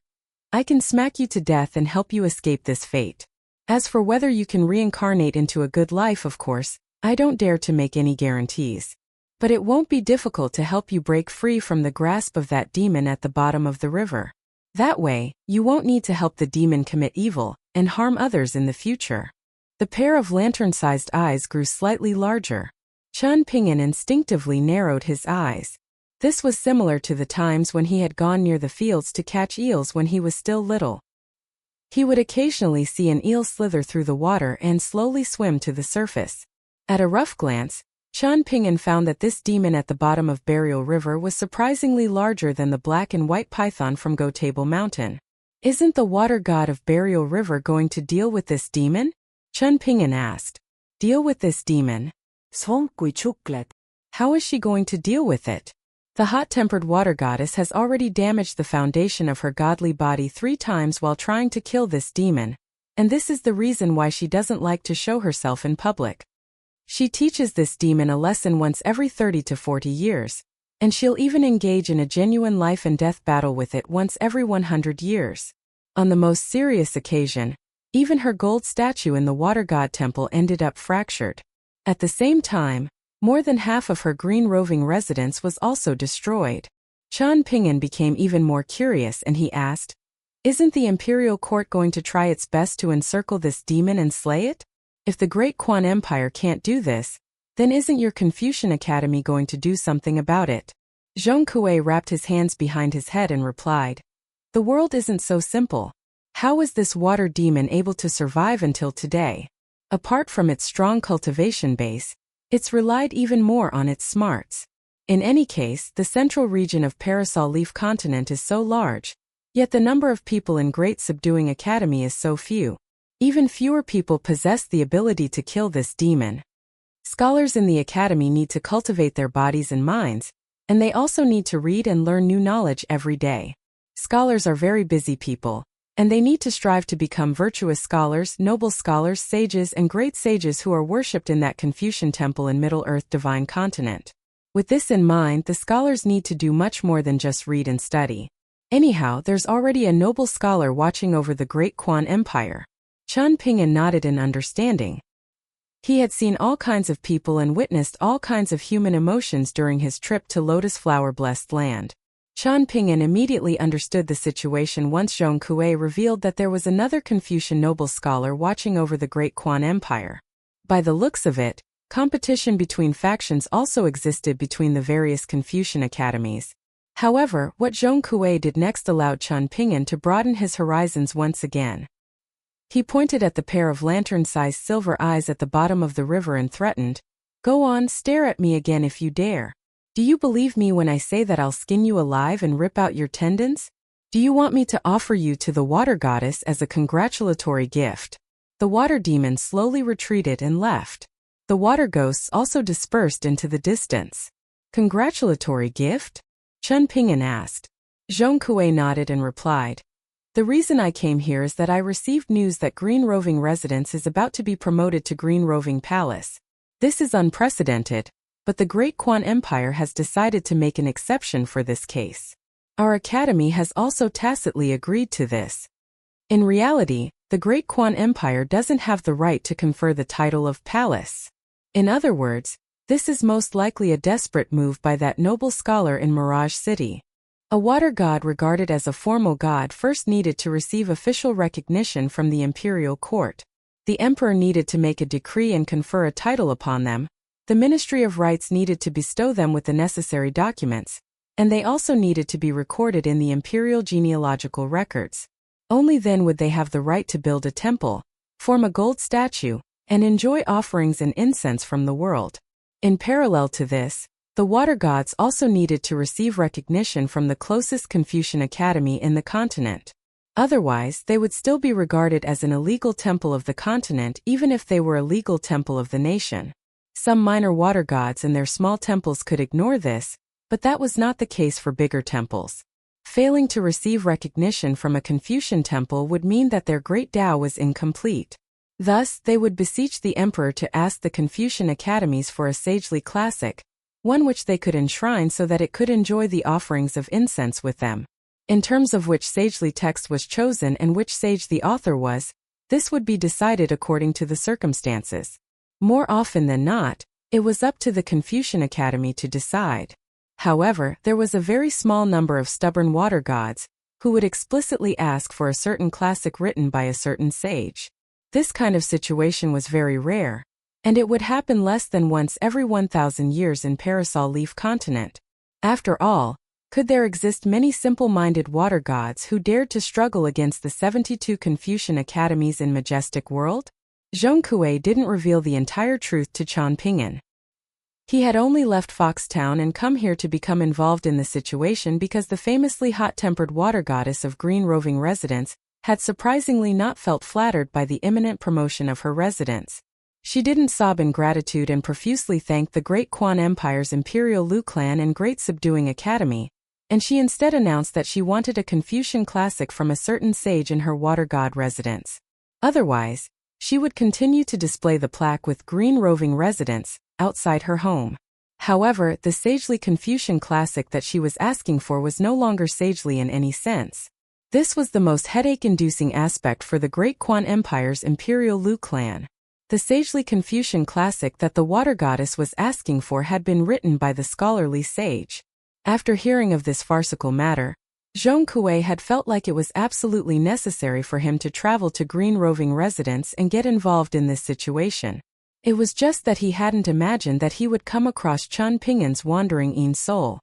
I can smack you to death and help you escape this fate. As for whether you can reincarnate into a good life, of course, I don't dare to make any guarantees. But it won't be difficult to help you break free from the grasp of that demon at the bottom of the river. That way, you won't need to help the demon commit evil and harm others in the future." The pair of lantern-sized eyes grew slightly larger. Chen Ping'an instinctively narrowed his eyes. This was similar to the times when he had gone near the fields to catch eels when he was still little. He would occasionally see an eel slither through the water and slowly swim to the surface. At a rough glance, Chen Ping'an found that this demon at the bottom of Burial River was surprisingly larger than the black and white python from Go Table Mountain. "Isn't the water god of Burial River going to deal with this demon?" Chen Ping'an asked. "Deal with this demon? Zhong Kui chukled. How is she going to deal with it?" The hot-tempered water goddess has already damaged the foundation of her godly body 3 times while trying to kill this demon, and this is the reason why she doesn't like to show herself in public. She teaches this demon a lesson once every 30 to 40 years, and she'll even engage in a genuine life and death battle with it once every 100 years. On the most serious occasion, even her gold statue in the water god temple ended up fractured. At the same time, more than half of her green roving residence was also destroyed. Qian Ping'an became even more curious and he asked, "Isn't the imperial court going to try its best to encircle this demon and slay it? If the Great Quan Empire can't do this, then isn't your Confucian Academy going to do something about it?" Zhong Kuei wrapped his hands behind his head and replied, "The world isn't so simple. How was this water demon able to survive until today? Apart from its strong cultivation base, it's relied even more on its smarts. In any case, the central region of Parasol Leaf Continent is so large, yet the number of people in Great Subduing Academy is so few. Even fewer people possess the ability to kill this demon. Scholars in the academy need to cultivate their bodies and minds, and they also need to read and learn new knowledge every day. Scholars are very busy people, and they need to strive to become virtuous scholars, noble scholars, sages, and great sages who are worshipped in that Confucian temple in Middle-earth Divine Continent. With this in mind, the scholars need to do much more than just read and study. Anyhow, there's already a noble scholar watching over the Great Quan Empire." Qian Ping'an nodded in understanding. He had seen all kinds of people and witnessed all kinds of human emotions during his trip to Lotus Flower-blessed land. Qian Ping'an immediately understood the situation once Zhong Kuei revealed that there was another Confucian noble scholar watching over the Great Quan Empire. By the looks of it, competition between factions also existed between the various Confucian academies. However, what Zhong Kuei did next allowed Qian Ping'an to broaden his horizons once again. He pointed at the pair of lantern-sized silver eyes at the bottom of the river and threatened, "Go on, stare at me again if you dare. Do you believe me when I say that I'll skin you alive and rip out your tendons? Do you want me to offer you to the water goddess as a congratulatory gift?" The water demon slowly retreated and left. The water ghosts also dispersed into the distance. "Congratulatory gift?" Qian Ping'an asked. Zhong Kuei nodded and replied, "The reason I came here is that I received news that Green Roving Residence is about to be promoted to Green Roving Palace. This is unprecedented, but the Great Quan Empire has decided to make an exception for this case. Our academy has also tacitly agreed to this. In reality, the Great Quan Empire doesn't have the right to confer the title of palace. In other words, this is most likely a desperate move by that noble scholar in Mirage City. A water god regarded as a formal god first needed to receive official recognition from the imperial court. The emperor needed to make a decree and confer a title upon them. The Ministry of Rights needed to bestow them with the necessary documents, and they also needed to be recorded in the imperial genealogical records. Only then would they have the right to build a temple, form a gold statue, and enjoy offerings and incense from the world. In parallel to this, the water gods also needed to receive recognition from the closest Confucian academy in the continent. Otherwise, they would still be regarded as an illegal temple of the continent even if they were a legal temple of the nation. Some minor water gods and their small temples could ignore this, but that was not the case for bigger temples. Failing to receive recognition from a Confucian temple would mean that their great Tao was incomplete. Thus, they would beseech the emperor to ask the Confucian academies for a sagely classic, one which they could enshrine so that it could enjoy the offerings of incense with them. In terms of which sagely text was chosen and which sage the author was, this would be decided according to the circumstances. More often than not, it was up to the Confucian Academy to decide. However, there was a very small number of stubborn water gods, who would explicitly ask for a certain classic written by a certain sage. This kind of situation was very rare, and it would happen less than once every 1,000 years in Parasol Leaf Continent. After all, could there exist many simple-minded water gods who dared to struggle against the 72 Confucian academies in Majestic World? Zhong Kuei didn't reveal the entire truth to Qian Ping'an. He had only left Foxtown and come here to become involved in the situation because the famously hot-tempered water goddess of Green Roving Residence had surprisingly not felt flattered by the imminent promotion of her residence. She didn't sob in gratitude and profusely thank the Great Quan Empire's Imperial Lu Clan and Great Subduing Academy, and she instead announced that she wanted a Confucian classic from a certain sage in her water god residence. Otherwise, she would continue to display the plaque with green roving residence outside her home. However, the sagely Confucian classic that she was asking for was no longer sagely in any sense. This was the most headache-inducing aspect for the Great Quan Empire's Imperial Lu Clan. The sagely Confucian classic that the water goddess was asking for had been written by the scholarly sage. After hearing of this farcical matter, Zhong Kuei had felt like it was absolutely necessary for him to travel to Green Roving Residence and get involved in this situation. It was just that he hadn't imagined that he would come across Chun Ping'an's wandering Yin soul.